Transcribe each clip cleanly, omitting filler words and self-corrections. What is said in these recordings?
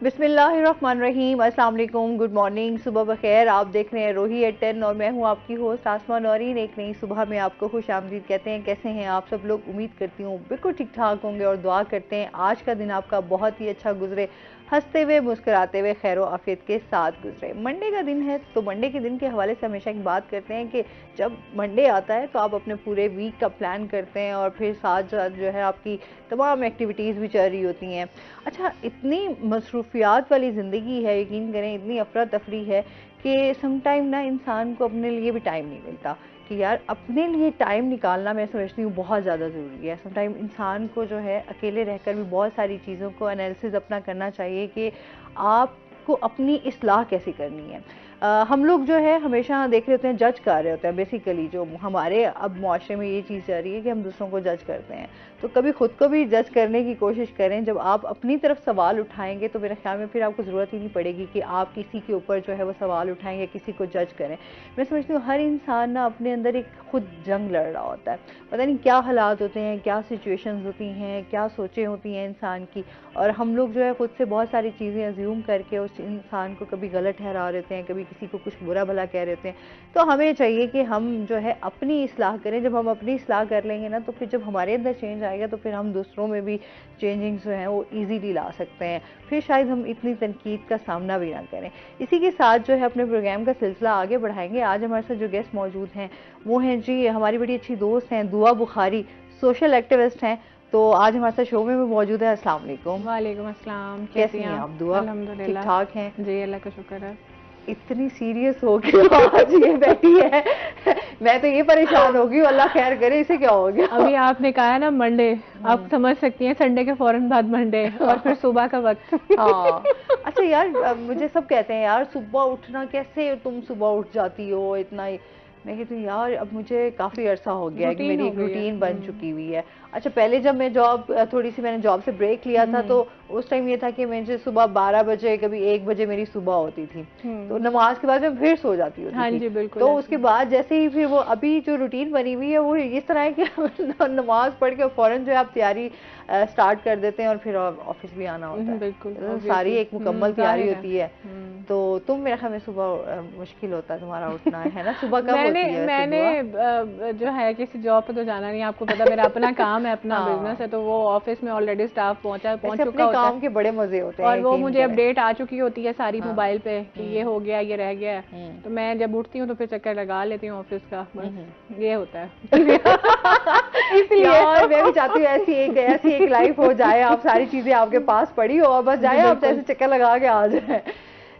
बिस्मिल्लाहिर्रहमानिर्रहीम, अस्सलाम वालेकुम, गुड मॉर्निंग, सुबह बखैर। आप देख रहे हैं रोही एट 10 और मैं हूं आपकी होस्ट आसमा नौरीन। एक नई सुबह में आपको खुश आमदीद कहते हैं। कैसे हैं आप सब लोग? उम्मीद करती हूँ बिल्कुल ठीक ठाक होंगे और दुआ करते हैं आज का दिन आपका बहुत ही अच्छा गुजरे, हंसते हुए मुस्कुराते हुए खैर आफियत के साथ गुजरे। मंडे का दिन है तो मंडे के दिन के हवाले से हमेशा एक बात करते हैं कि जब मंडे आता है तो आप अपने पूरे वीक का प्लान करते हैं और फिर साथ साथ जो है आपकी तमाम एक्टिविटीज़ भी चल रही होती हैं। अच्छा, इतनी मसरूफियात वाली ज़िंदगी है, यकीन करें इतनी अफरा तफरी है कि सम टाइम ना इंसान को अपने लिए भी टाइम नहीं मिलता कि यार अपने लिए टाइम निकालना मैं समझती हूँ बहुत ज़्यादा ज़रूरी है। सम टाइम इंसान को जो है अकेले रहकर भी बहुत सारी चीज़ों को एनालिसिस अपना करना चाहिए कि आपको अपनी इस्लाह कैसे करनी है। हम लोग जो है हमेशा देख रहे होते हैं, जज कर रहे होते हैं। बेसिकली जो हमारे अब मुआशरे में ये चीज़ जा रही है कि हम दूसरों को जज करते हैं, तो कभी खुद को भी जज करने की कोशिश करें। जब आप अपनी तरफ सवाल उठाएंगे तो मेरे ख्याल में फिर आपको ज़रूरत ही नहीं पड़ेगी कि आप किसी के ऊपर जो है वो सवाल उठाएं या किसी को जज करें। मैं समझती हूँ हर इंसान ना अपने अंदर एक खुद जंग लड़ रहा होता है। पता नहीं क्या हालात होते हैं, क्या सिचुएशंस होती हैं, क्या सोचें होती हैं इंसान की, और हम लोग जो है खुद से बहुत सारी चीज़ें अज्यूम करके उस इंसान को कभी गलत ठहरा देते हैं, कभी किसी को कुछ बुरा भला कह देते हैं। तो हमें चाहिए कि हम जो है अपनी इस्लाह करें। जब हम अपनी इस्लाह कर लेंगे ना तो फिर जब हमारे अंदर चेंज आएगा तो फिर हम दूसरों में भी चेंजिंग जो है वो इजीली ला सकते हैं। फिर शायद हम इतनी तनकीद का सामना भी ना करें। इसी के साथ जो है अपने प्रोग्राम का सिलसिला आगे बढ़ाएंगे। आज हमारे साथ जो गेस्ट मौजूद हैं वो हैं जी हमारी बड़ी अच्छी दोस्त हैं दुआ बुखारी, सोशल एक्टिविस्ट हैं। तो आज हमारे साथ शो में भी मौजूद है। अस्सलाम वालेकुम। वालेकुम अस्सलाम। कैसी हैं आप दुआ? ठीक ठाक हैं जी, अल्लाह का शुक्र है। इतनी सीरियस हो के आज ये बैठी है मैं तो ये परेशान हो गई, अल्लाह खैर करे, इसे क्या हो गया? अभी आपने कहा ना मंडे, आप समझ सकती हैं संडे के फौरन बाद मंडे और फिर सुबह का वक्त। हाँ। अच्छा यार, मुझे सब कहते हैं यार सुबह उठना कैसे तुम सुबह उठ जाती हो इतना ही। मैं कहती हूँ यार अब मुझे काफ़ी अरसा हो गया है कि मेरी एक रूटीन बन चुकी हुई है। अच्छा, पहले जब मैं थोड़ी सी मैंने जॉब से ब्रेक लिया था तो उस टाइम ये था कि मुझे सुबह 12 बजे कभी 1 बजे मेरी सुबह होती थी, तो नमाज के बाद मैं फिर सो जाती होती हाँ थी। जी, बिल्कुल। तो उसके बाद जैसे ही फिर वो अभी जो रूटीन बनी हुई है वो इस तरह है कि नमाज पढ़ के फौरन जो है आप तैयारी स्टार्ट कर देते हैं और फिर ऑफिस भी आना होता है। बिल्कुल, तो सारी एक मुकम्मल तैयारी होती है। तो तुम मेरे ख्याल में सुबह मुश्किल होता है तुम्हारा उठना, है ना? सुबह कब होती है? मैंने जो है किसी जॉब पे तो जाना नहीं, आपको पता मेरा अपना काम है, अपना बिजनेस है, तो वो ऑफिस में ऑलरेडी स्टाफ पहुंच चुका होता है। काम के बड़े मजे होते हैं और वो मुझे अपडेट आ चुकी होती है सारी मोबाइल पे कि ये हो गया, ये रह गया है। तो मैं जब उठती हूँ तो फिर चक्कर लगा लेती हूँ ऑफिस का, बस ये होता है। इसलिए यार मैं भी चाहती हूँ ऐसी एक लाइफ हो जाए, आप सारी चीजें आपके पास पड़ी हो और बस जाए आप ऐसे चक्कर लगा के आ जाए।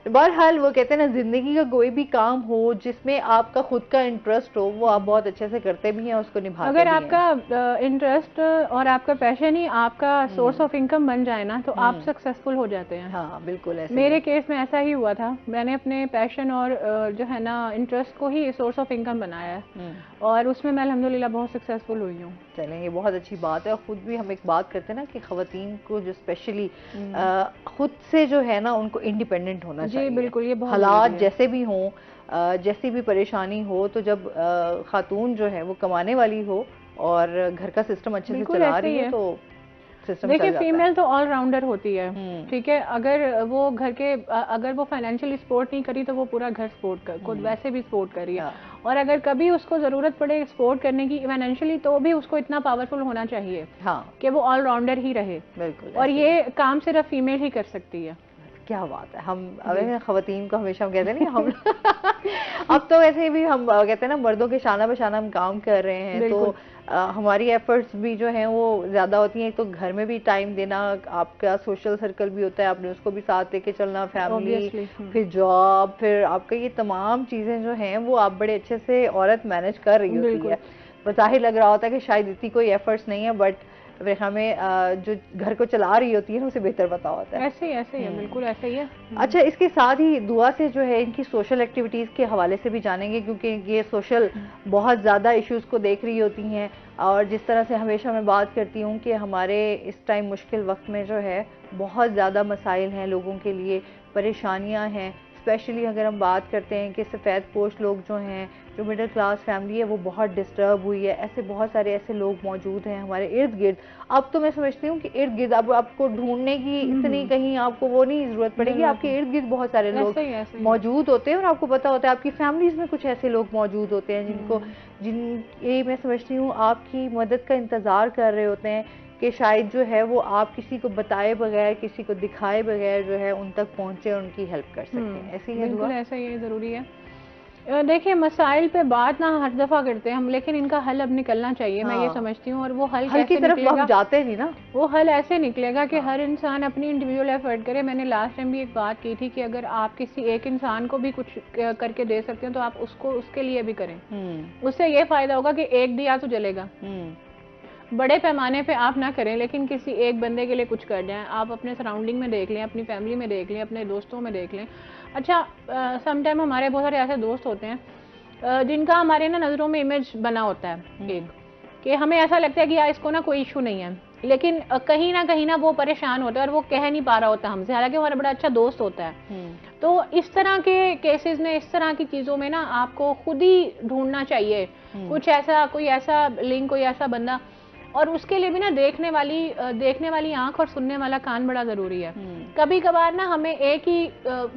बहरहाल वो कहते हैं ना, जिंदगी का कोई भी काम हो जिसमें आपका खुद का इंटरेस्ट हो वो आप बहुत अच्छे से करते भी हैं, उसको निभाते अगर भी आपका इंटरेस्ट और आपका पैशन ही आपका सोर्स ऑफ इनकम बन जाए ना तो आप सक्सेसफुल हो जाते हैं। हाँ बिल्कुल, ऐसे मेरे केस में ऐसा ही हुआ था। मैंने अपने पैशन और जो है ना इंटरेस्ट को ही सोर्स ऑफ इनकम बनाया है और उसमें मैं अल्हम्दुलिल्लाह बहुत सक्सेसफुल हुई हूँ। चलें, ये बहुत अच्छी बात है। और खुद भी हम एक बात करते हैं ना कि ख़वातीन को जो स्पेशली खुद से जो है ना उनको इंडिपेंडेंट होना चाहिए। जी बिल्कुल, ये बहुत हालात जैसे भी हों, जैसी भी परेशानी हो, तो जब खातून जो है वो कमाने वाली हो और घर का सिस्टम अच्छे से चला रही हो तो देखिए फीमेल तो ऑलराउंडर होती है, ठीक है। अगर वो घर के अगर वो फाइनेंशियली सपोर्ट नहीं करी तो वो पूरा घर सपोर्ट कर खुद वैसे भी सपोर्ट करी है। और अगर कभी उसको ज़रूरत पड़े सपोर्ट करने की फाइनेंशियली तो भी उसको इतना पावरफुल होना चाहिए कि वो ऑलराउंडर ही रहे। बिल्कुल, और ये काम सिर्फ फीमेल ही कर सकती है। क्या बात है। हम ख़वातीन को हमेशा हम कहते हैं ना हम अब तो वैसे भी हम कहते हैं ना मर्दों के शाना बशाना हम काम कर रहे हैं, तो हमारी एफर्ट्स भी जो हैं वो ज़्यादा होती हैं। तो घर में भी टाइम देना, आपका सोशल सर्कल भी होता है, आपने उसको भी साथ लेके चलना, फैमिली, फिर जॉब, फिर आपका ये तमाम चीज़ें जो हैं वो आप बड़े अच्छे से औरत मैनेज कर रही होती है। बज़ाहिर लग रहा होता है कि शायद इतनी कोई एफर्ट्स नहीं है, बट हमें जो घर को चला रही होती है उसे बेहतर पता होता है। ऐसे ही है, बिल्कुल ऐसे ही है। अच्छा, इसके साथ ही दुआ से जो है इनकी सोशल एक्टिविटीज़ के हवाले से भी जानेंगे, क्योंकि ये सोशल बहुत ज़्यादा इश्यूज़ को देख रही होती हैं। और जिस तरह से हमेशा मैं बात करती हूँ कि हमारे इस टाइम मुश्किल वक्त में जो है बहुत ज़्यादा मसाइल हैं लोगों के लिए, परेशानियाँ हैं, स्पेशली अगर हम बात करते हैं कि सफ़ेद पोश लोग जो हैं, जो मिडिल क्लास फैमिली है वो बहुत डिस्टर्ब हुई है, ऐसे बहुत सारे ऐसे लोग मौजूद हैं हमारे इर्द गिर्द। अब तो मैं समझती हूँ कि इर्द गिर्द अब आपको ढूंढने की इतनी कहीं आपको वो नहीं ज़रूरत पड़ेगी, आपके इर्द गिर्द बहुत सारे लोग मौजूद होते हैं और आपको पता होता है आपकी फैमिलीज में कुछ ऐसे लोग मौजूद होते हैं ये मैं समझती हूँ आपकी मदद का इंतज़ार कर रहे होते हैं कि शायद जो है वो आप किसी को बताए बगैर, किसी को दिखाए बगैर जो है उन तक पहुंचे और उनकी हेल्प कर सकते हैं। ऐसे ही है? बिल्कुल ऐसा ही ज़रूरी है। देखिए, मसाइल पे बात ना हर दफ़ा करते हैं हम, लेकिन इनका हल अब निकलना चाहिए। मैं ये समझती हूँ, और वो हल की तरफ हम जाते नहीं ना। वो हल ऐसे निकलेगा कि हर इंसान अपनी इंडिविजुअल एफर्ट करे। मैंने लास्ट टाइम भी एक बात की थी कि अगर आप किसी एक इंसान को भी कुछ करके दे सकते हो तो आप उसको उसके लिए भी करें। उससे ये फायदा होगा कि एक दिया तो जलेगा। बड़े पैमाने पे आप ना करें, लेकिन किसी एक बंदे के लिए कुछ कर जाएं। आप अपने सराउंडिंग में देख लें, अपनी फैमिली में देख लें, अपने दोस्तों में देख लें। अच्छा, समटाइम हमारे बहुत सारे ऐसे दोस्त होते हैं जिनका हमारे ना नज़रों में इमेज बना होता है एक, कि हमें ऐसा लगता है कि यार इसको ना कोई इशू नहीं है, लेकिन कहीं ना वो परेशान होता है और वो कह नहीं पा रहा होता हमसे, हालांकि हमारा बड़ा अच्छा दोस्त होता है। तो इस तरह के केसेस में, इस तरह की चीज़ों में ना आपको खुद ही ढूंढना चाहिए कुछ ऐसा, कोई ऐसा लिंक, कोई ऐसा बंदा। और उसके लिए भी ना देखने वाली आंख और सुनने वाला कान बड़ा ज़रूरी है। कभी कभार ना हमें एक ही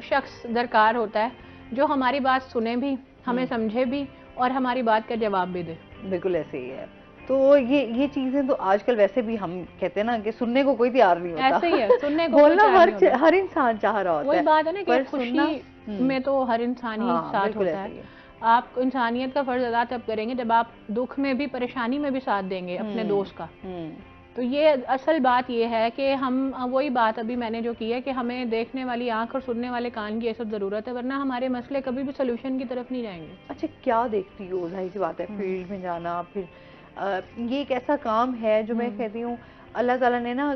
शख्स दरकार होता है जो हमारी बात सुने भी, हमें समझे भी और हमारी बात का जवाब भी दे। बिल्कुल ऐसे ही है। तो ये चीजें तो आजकल वैसे भी हम कहते हैं ना कि सुनने को कोई तैयार नहीं होता। ऐसे ही है, सुनने को बोलना हर इंसान चाह रहा होता है। वही बात है ना कि खुशी में तो हर इंसान ही साथ होता है। आप इंसानियत का फर्ज अदा तब करेंगे जब आप दुख में भी, परेशानी में भी साथ देंगे अपने दोस्त का। तो ये असल बात ये है कि हम, वही बात अभी मैंने जो की है कि हमें देखने वाली आंख और सुनने वाले कान की ये सब ज़रूरत है, वरना हमारे मसले कभी भी सोल्यूशन की तरफ नहीं जाएंगे। अच्छा, क्या देखती हो? जाहिर सी बात है फील्ड में जाना, फिर ये एक ऐसा काम है जो मैं कहती हूँ अल्लाह ताला ने ना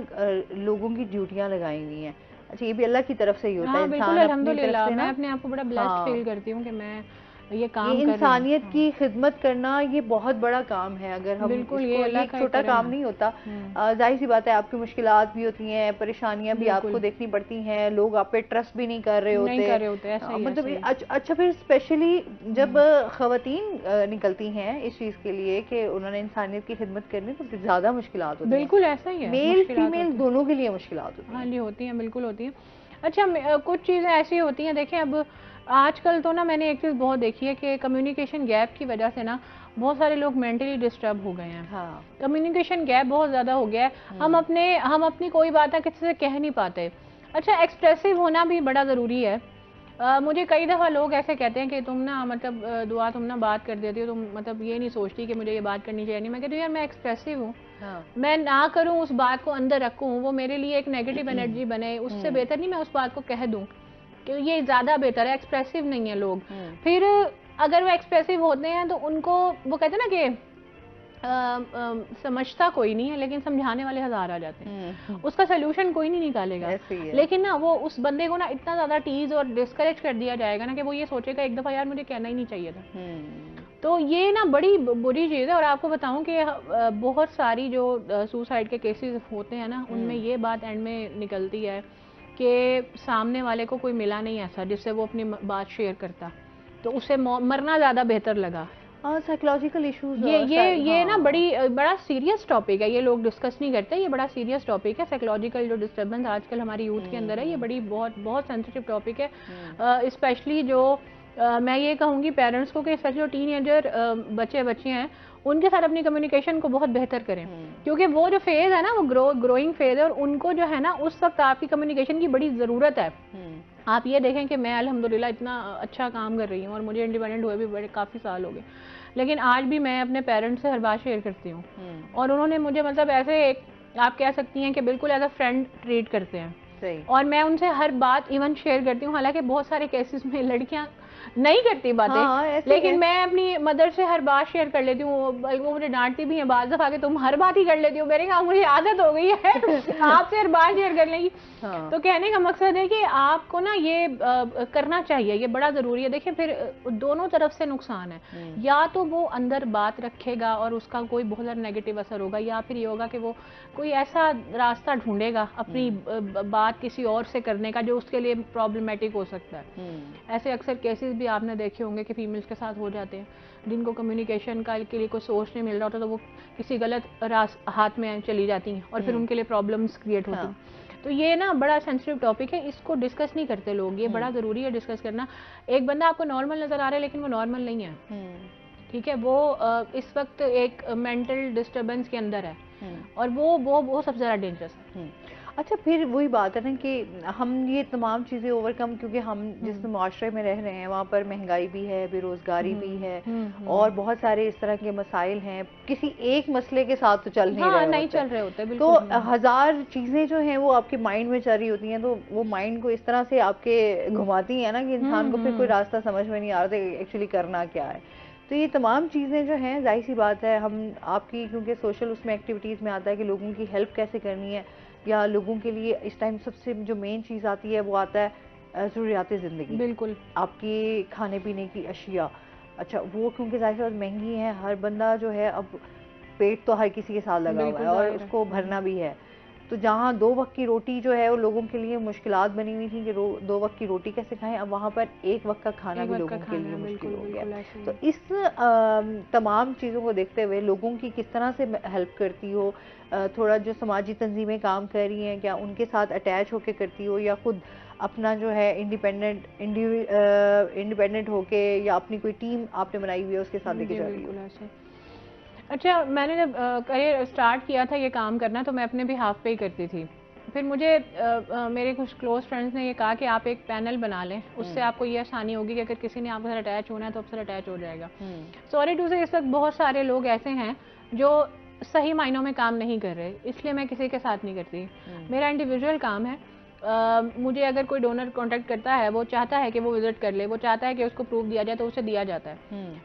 लोगों की ड्यूटियाँ लगाई हुई हैं। अच्छा, ये भी अल्लाह की तरफ से ही होता है। बिल्कुल, अल्हम्दुलिल्लाह। मैं अपने आप को बड़ा ब्लेस्ड फील करती हूँ कि मैं ये काम ये इंसानियत की खिदमत करना ये बहुत बड़ा काम है। अगर हम बिल्कुल, ये एक छोटा काम नहीं होता। जाहिर सी बात है आपकी मुश्किलात भी होती हैं, परेशानियां भी आपको देखनी पड़ती हैं, लोग आप पे ट्रस्ट भी नहीं कर रहे होते, मतलब अच्छा फिर स्पेशली जब खवातीन निकलती हैं इस चीज के लिए कि उन्होंने इंसानियत की खिदमत करनी, तो ज्यादा मुश्किलात होती है। बिल्कुल ऐसा ही है, मेल फीमेल दोनों के लिए मुश्किलात होती है। हाँ जी, होती हैं, बिल्कुल होती हैं। अच्छा, कुछ चीज़ें ऐसी होती हैं, देखें अब आजकल तो ना मैंने एक चीज़ बहुत देखी है कि कम्युनिकेशन गैप की वजह से ना बहुत सारे लोग मेंटली डिस्टर्ब हो गए हैं। कम्युनिकेशन गैप बहुत ज़्यादा हो गया है। हम अपनी कोई बात है किसी से कह नहीं पाते। अच्छा, एक्सप्रेसिव होना भी बड़ा ज़रूरी है। मुझे कई दफ़ा लोग ऐसे कहते हैं कि तुम ना मतलब दुआ तुम ना बात कर देती हो, तुम मतलब ये नहीं सोचती कि मुझे ये बात करनी चाहिए नहीं। मैं कहती हूँ यार मैं एक्सप्रेसिव हूँ। मैं ना करूँ, उस बात को अंदर रखूँ, वो मेरे लिए एक नेगेटिव एनर्जी बने, उससे बेहतर नहीं मैं उस बात को कह दूँ कि ये ज़्यादा बेहतर है। एक्सप्रेसिव नहीं है लोग। फिर अगर वो एक्सप्रेसिव होते हैं तो उनको वो कहते हैं ना कि समझता कोई नहीं है, लेकिन समझाने वाले हजार आ जाते हैं। उसका सोल्यूशन कोई नहीं निकालेगा, लेकिन ना वो उस बंदे को ना इतना ज़्यादा टीज और डिस्करेज कर दिया जाएगा ना कि वो ये सोचेगा एक दफ़ा यार मुझे कहना ही नहीं चाहिए था। तो ये ना बड़ी बुरी चीज़ है। और आपको बताऊं कि बहुत सारी जो सुसाइड के केसेस होते हैं ना, उनमें ये बात एंड में निकलती है कि सामने वाले को कोई मिला नहीं ऐसा जिससे वो अपनी बात शेयर करता, तो उसे मरना ज़्यादा बेहतर लगा। साइकोलॉजिकल इश्यूज ये ना बड़ा सीरियस टॉपिक है। ये लोग डिस्कस नहीं करते। ये बड़ा सीरियस टॉपिक है। साइकोलॉजिकल जो डिस्टर्बेंस आजकल हमारी यूथ के अंदर है, ये बड़ी बहुत सेंसिटिव टॉपिक है। स्पेशली जो मैं ये कहूँगी पेरेंट्स को कि स्पेशली जो टीनेजर बच्चे हैं उनके साथ अपनी कम्युनिकेशन को बहुत बेहतर करें, क्योंकि वो जो फेज़ है ना वो ग्रोइंग फेज़ है, और उनको जो है ना उस वक्त आपकी कम्युनिकेशन की बड़ी ज़रूरत है। आप ये देखें कि मैं अल्हम्दुलिल्लाह इतना अच्छा काम कर रही हूँ और मुझे इंडिपेंडेंट हुए भी काफ़ी साल हो गए, लेकिन आज भी मैं अपने पेरेंट्स से हर बात शेयर करती हूँ। और उन्होंने मुझे मतलब ऐसे आप कह सकती हैं कि बिल्कुल एज अ फ्रेंड ट्रीट करते हैं। और मैं उनसे हर बात इवन शेयर करती हूँ। हालांकि बहुत सारे केसेस में लड़कियाँ नहीं करती बातें। हाँ, लेकिन मैं अपनी मदर से हर बात शेयर कर लेती हूँ, वो मुझे डांटती भी है बात दफा के, तुम हर बात ही कर लेती हो। मैंने कहा मुझे आदत हो गई है आपसे हर बात शेयर करने की। हाँ। तो कहने का मकसद है कि आपको ना ये करना चाहिए, ये बड़ा जरूरी है। देखिए फिर दोनों तरफ से नुकसान है, या तो वो अंदर बात रखेगा और उसका कोई बहुत ज्यादा नेगेटिव असर होगा, या फिर ये होगा कि वो कोई ऐसा रास्ता ढूंढेगा अपनी बात किसी और से करने का जो उसके लिए प्रॉब्लमेटिक हो सकता है। ऐसे अक्सर केसेस भी आपने देखे होंगे कि फीमेल्स के साथ हो जाते हैं, जिनको कम्युनिकेशन का के लिए कोई सोर्स नहीं मिल रहा होता, तो वो किसी गलत हाथ में चली जाती हैं और फिर उनके लिए प्रॉब्लम्स क्रिएट होती हैं। तो ये ना बड़ा सेंसिटिव टॉपिक है, इसको डिस्कस नहीं करते लोग, ये बड़ा जरूरी है डिस्कस करना। एक बंदा आपको नॉर्मल नजर आ रहा है लेकिन वो नॉर्मल नहीं है, ठीक है, वो इस वक्त एक मेंटल डिस्टर्बेंस के अंदर है, और वो सबसे ज्यादा डेंजरस है। अच्छा, फिर वही बात है ना कि हम ये तमाम चीज़ें ओवरकम, क्योंकि हम जिस माशरे में रह रहे हैं वहाँ पर महंगाई भी है, बेरोजगारी भी है, और बहुत सारे इस तरह के मसाइल हैं, किसी एक मसले के साथ तो चल नहीं रहे होते, तो हजार चीज़ें जो हैं वो आपके माइंड में चल रही होती हैं, तो वो माइंड को इस तरह से आपके घुमाती है ना कि इंसान को फिर कोई रास्ता समझ में नहीं आ रहा था एक्चुअली करना क्या है। तो ये तमाम चीज़ें जो हैं, जाहिर सी बात है, हम आपकी क्योंकि सोशल उसमें एक्टिविटीज़ में आता है कि लोगों की हेल्प कैसे करनी है, या लोगों के लिए इस टाइम सबसे जो मेन चीज़ आती है वो आता है ज़रूरियात ज़िंदगी, बिल्कुल, आपकी खाने पीने की अशिया। अच्छा, वो क्योंकि जाहिर सी बात महंगी है, हर बंदा जो है, अब पेट तो हर किसी के साथ लगा हुआ है और उसको भरना भी है। तो जहाँ 2 वक्त की रोटी जो है वो लोगों के लिए मुश्किलात बनी हुई थी कि 2 वक्त की रोटी कैसे खाएं, अब वहाँ पर 1 वक्त का खाना भी लोगों के लिए मुश्किल हो गया। तो इस तमाम चीज़ों को देखते हुए लोगों की किस तरह से हेल्प करती हो, थोड़ा जो समाजी तंजीमें काम कर रही हैं क्या उनके साथ अटैच होके करती हो, या खुद अपना जो है इंडिपेंडेंट होके, या अपनी कोई टीम आपने बनाई हुई है उसके साथ लेके जा रही हो? अच्छा, मैंने जब करियर स्टार्ट किया था ये काम करना, तो मैं अपने भी हाफ पे ही करती थी। फिर मुझे मेरे कुछ क्लोज फ्रेंड्स ने ये कहा कि आप एक पैनल बना लें, उससे आपको ये आसानी होगी कि अगर किसी ने आपके साथ अटैच होना है तो आपसे अटैच हो जाएगा। सॉरी टू से, इस वक्त बहुत सारे लोग ऐसे हैं जो सही मायनों में काम नहीं कर रहे, इसलिए मैं किसी के साथ नहीं करती। मेरा इंडिविजुअल काम है। मुझे अगर कोई डोनर कांटेक्ट करता है, वो चाहता है कि वो विजिट कर ले, वो चाहता है कि उसको प्रूफ दिया जाए, तो उसे दिया जाता है।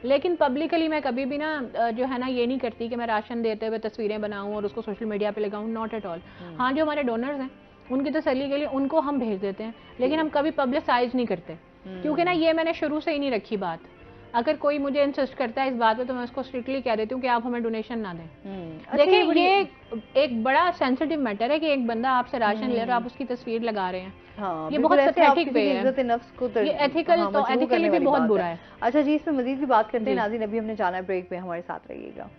लेकिन पब्लिकली मैं कभी भी ना जो है ना ये नहीं करती कि मैं राशन देते हुए तस्वीरें बनाऊं और उसको सोशल मीडिया पे लगाऊं, नॉट एट ऑल। हाँ, जो हमारे डोनर्स हैं उनकी तसल्ली के लिए उनको हम भेज देते हैं, लेकिन हम कभी पब्लिसाइज नहीं करते, क्योंकि ना ये मैंने शुरू से ही नहीं रखी बात। अगर कोई मुझे इंसिस्ट करता है इस बात पे तो मैं उसको स्ट्रिक्टली कह देती हूँ कि आप हमें डोनेशन ना दें। देखिए, ये एक बड़ा सेंसिटिव मैटर है कि एक बंदा आपसे राशन ले रहा है, आप उसकी तस्वीर लगा रहे हैं। हाँ, ये बहुत पैथेटिक वे है, इज्जत नफ्स को ये एथिकल तो एथिकली भी बहुत बुरा है। अच्छा जी, इसमें मजीद भी बात करते हैं नाज़रीन, अभी हमने जाना है ब्रेक पे, हमारे साथ रहिएगा।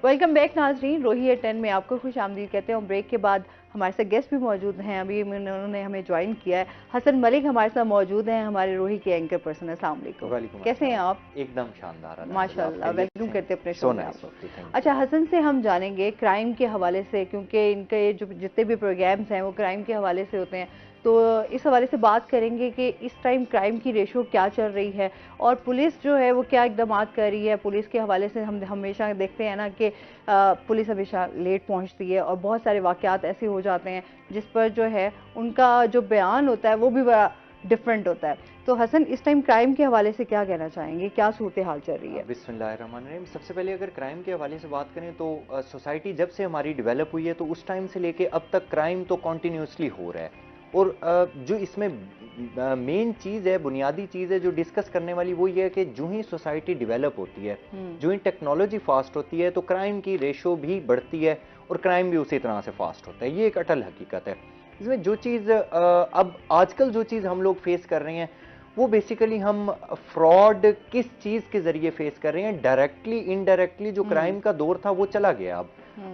वेलकम बैक नाजरीन, रोही एट 10 में आपको खुश आमदीद कहते हैं। और ब्रेक के बाद हमारे साथ गेस्ट भी मौजूद हैं, अभी उन्होंने हमें ज्वाइन किया है। हसन मलिक हमारे साथ मौजूद हैं, हमारे रोही के एंकर पर्सन। अस्सलाम वालेकुम, कैसे हैं आप? एकदम शानदार, माशाल्लाह, वेलकम करते हैं अपने शो में। अच्छा, हसन से हम जानेंगे क्राइम के हवाले से, क्योंकि इनके जो जितने भी प्रोग्राम्स हैं वो क्राइम के हवाले से होते हैं, तो इस हवाले से बात करेंगे कि इस टाइम क्राइम की रेशो क्या चल रही है और पुलिस जो है वो क्या इकदाम कर रही है। पुलिस के हवाले से हम हमेशा देखते हैं ना कि पुलिस हमेशा लेट पहुंचती है और बहुत सारे वाक़यात ऐसे हो जाते हैं जिस पर जो है उनका जो बयान होता है वो भी बड़ा डिफरेंट होता है। तो हसन, इस टाइम क्राइम के हवाले से क्या कहना चाहेंगे, क्या सूरत हाल चल रही है? बिस्मिल्लाहिर्रहमानिर्रहीम। सबसे पहले अगर क्राइम के हवाले से बात करें तो सोसाइटी जब से हमारी डेवलप हुई है तो उस टाइम से लेके अब तक क्राइम तो कॉन्टीन्यूसली हो रहा है, और जो इसमें मेन चीज़ है, बुनियादी चीज़ है जो डिस्कस करने वाली, वो ये है कि जो ही सोसाइटी डेवलप होती है, जो ही टेक्नोलॉजी फास्ट होती है, तो क्राइम की रेशो भी बढ़ती है और क्राइम भी उसी तरह से फास्ट होता है। ये एक अटल हकीकत है। इसमें जो चीज़ अब आजकल जो चीज़ हम लोग फेस कर रहे हैं वो बेसिकली हम फ्रॉड किस चीज़ के ज़रिए फेस कर रहे हैं, डायरेक्टली इनडायरेक्टली जो क्राइम का दौर था वो चला गया।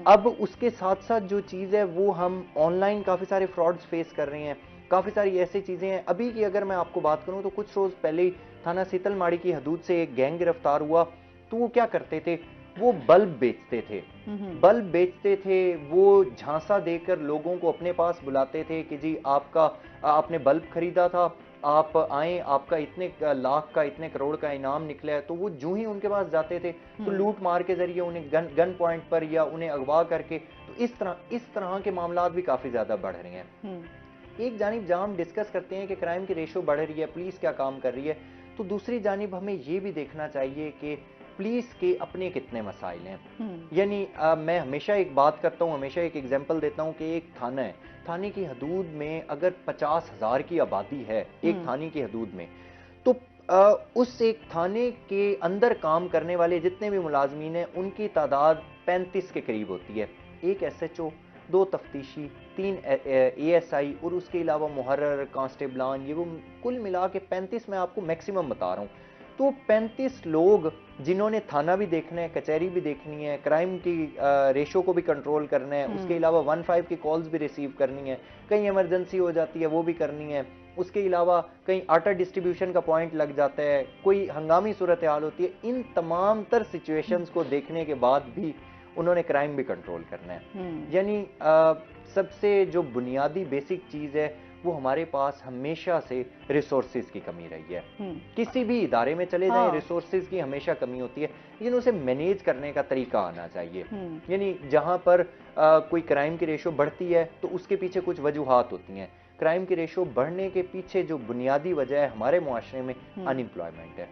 अब उसके साथ साथ जो चीज़ है वो हम ऑनलाइन काफ़ी सारे फ्रॉड्स फेस कर रहे हैं, काफ़ी सारी ऐसी चीज़ें हैं। अभी की अगर मैं आपको बात करूं तो कुछ रोज़ पहले ही थाना सीतलमाड़ी की हदूद से एक गैंग गिरफ्तार हुआ। तो वो क्या करते थे, वो बल्ब बेचते थे, वो झांसा देकर लोगों को अपने पास बुलाते थे कि जी आपने बल्ब खरीदा था, आप आए, आपका इतने लाख का, इतने करोड़ का इनाम निकला है, तो वो जो ही उनके पास जाते थे तो लूट मार के जरिए उन्हें गन पॉइंट पर या उन्हें अगवा करके, तो इस तरह के मामला भी काफी ज्यादा बढ़ रहे हैं। एक जानिब जहां हम डिस्कस करते हैं कि क्राइम की रेशो बढ़ रही है, पुलिस क्या काम कर रही है, तो दूसरी जानिब हमें ये भी देखना चाहिए कि पुलिस के अपने कितने मसाइल हैं। यानी मैं हमेशा एक बात करता हूँ, हमेशा एक एग्जांपल देता हूँ कि एक थाना है, थाने की हदूद में अगर 50,000 की आबादी है एक थाने की हदूद में, तो उस एक थाने के अंदर काम करने वाले जितने भी मुलाजमीन हैं उनकी तादाद 35 के करीब होती है। एक SHO, 2 तफ्तीशी, 3 ASI और उसके अलावा मुहर्रर, कांस्टेबलान, ये वो कुल मिला के 35 मैं आपको मैक्सिमम बता रहा हूँ। तो 35 लोग जिन्होंने थाना भी देखना है, कचहरी भी देखनी है, क्राइम की रेशो को भी कंट्रोल करना है, उसके अलावा 15 की कॉल्स भी रिसीव करनी है, कहीं इमरजेंसी हो जाती है वो भी करनी है, उसके अलावा कहीं आटा डिस्ट्रीब्यूशन का पॉइंट लग जाता है, कोई हंगामी सूरत हाल होती है, इन तमाम तर सिचुएशंस को देखने के बाद भी उन्होंने क्राइम भी कंट्रोल करना है। यानी सबसे जो बुनियादी बेसिक चीज है वो हमारे पास हमेशा से रिसोर्सेज की कमी रही है। किसी भी इदारे में चले जाएं, रिसोर्सेज की हमेशा कमी होती है, लेकिन उसे मैनेज करने का तरीका आना चाहिए। यानी जहां पर कोई क्राइम की रेशो बढ़ती है तो उसके पीछे कुछ वजूहात होती हैं। क्राइम की रेशो बढ़ने के पीछे जो बुनियादी वजह है हमारे मुआशरे में अनएम्प्लॉयमेंट है।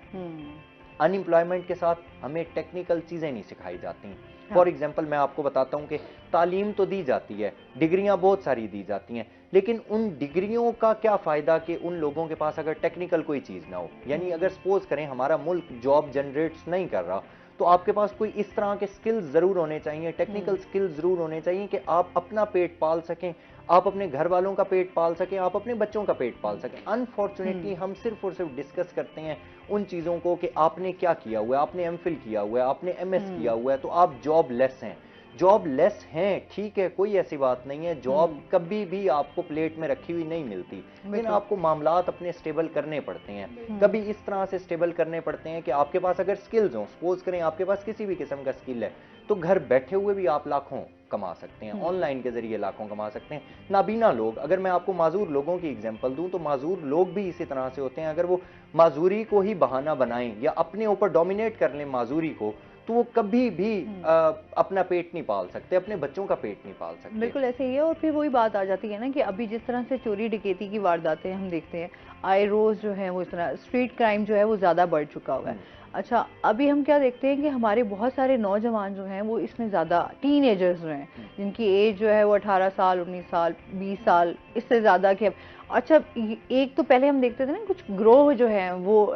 अनएम्प्लॉयमेंट के साथ हमें टेक्निकल चीजें नहीं सिखाई जाती। फॉर एग्जाम्पल मैं आपको बताता हूं कि तालीम तो दी जाती है, डिग्रियां बहुत सारी दी जाती हैं, लेकिन उन डिग्रियों का क्या फायदा कि उन लोगों के पास अगर टेक्निकल कोई चीज ना हो। यानी अगर सपोज करें हमारा मुल्क जॉब जनरेट्स नहीं कर रहा, तो आपके पास कोई इस तरह के स्किल्स जरूर होने चाहिए, टेक्निकल स्किल्स जरूर होने चाहिए कि आप अपना पेट पाल सकें, आप अपने घर वालों का पेट पाल सकें, आप अपने बच्चों का पेट पाल सकें। अनफॉर्चुनेटली हम सिर्फ और सिर्फ डिस्कस करते हैं उन चीजों को कि आपने क्या किया हुआ है, आपने MPhil किया हुआ है, आपने MS किया हुआ है, तो आप जॉब लेस हैं। जॉब लेस हैं, ठीक है, कोई ऐसी बात नहीं है, जॉब कभी भी आपको प्लेट में रखी हुई नहीं मिलती, लेकिन आपको मामलात अपने स्टेबल करने पड़ते हैं। कभी इस तरह से स्टेबल करने पड़ते हैं कि आपके पास अगर स्किल्स हो, सपोज करें आपके पास किसी भी किस्म का स्किल है, तो घर बैठे हुए भी आप लाखों कमा सकते हैं, ऑनलाइन के जरिए लाखों कमा सकते हैं। नाबीना लोग, अगर मैं आपको माजूर लोगों की एग्जांपल दूं, तो माजूर लोग भी इसी तरह से होते हैं। अगर वो माजूरी को ही बहाना बनाएं या अपने ऊपर डोमिनेट कर लें माजूरी को, तो वो कभी भी अपना पेट नहीं पाल सकते, अपने बच्चों का पेट नहीं पाल सकते। बिल्कुल ऐसे ही है। और फिर वही बात आ जाती है ना कि अभी जिस तरह से चोरी डकैती की वारदातें हम देखते हैं, आए रोज जो है वो इस तरह स्ट्रीट क्राइम जो है वो ज्यादा बढ़ चुका हुआ है। अच्छा, अभी हम क्या देखते हैं कि हमारे बहुत सारे नौजवान जो हैं वो इसमें ज़्यादा टीनेजर्स जो हैं, जिनकी एज जो है वो 18 साल, 19 साल, 20 साल, इससे ज़्यादा के। अच्छा, एक तो पहले हम देखते थे ना कुछ ग्रोह जो है वो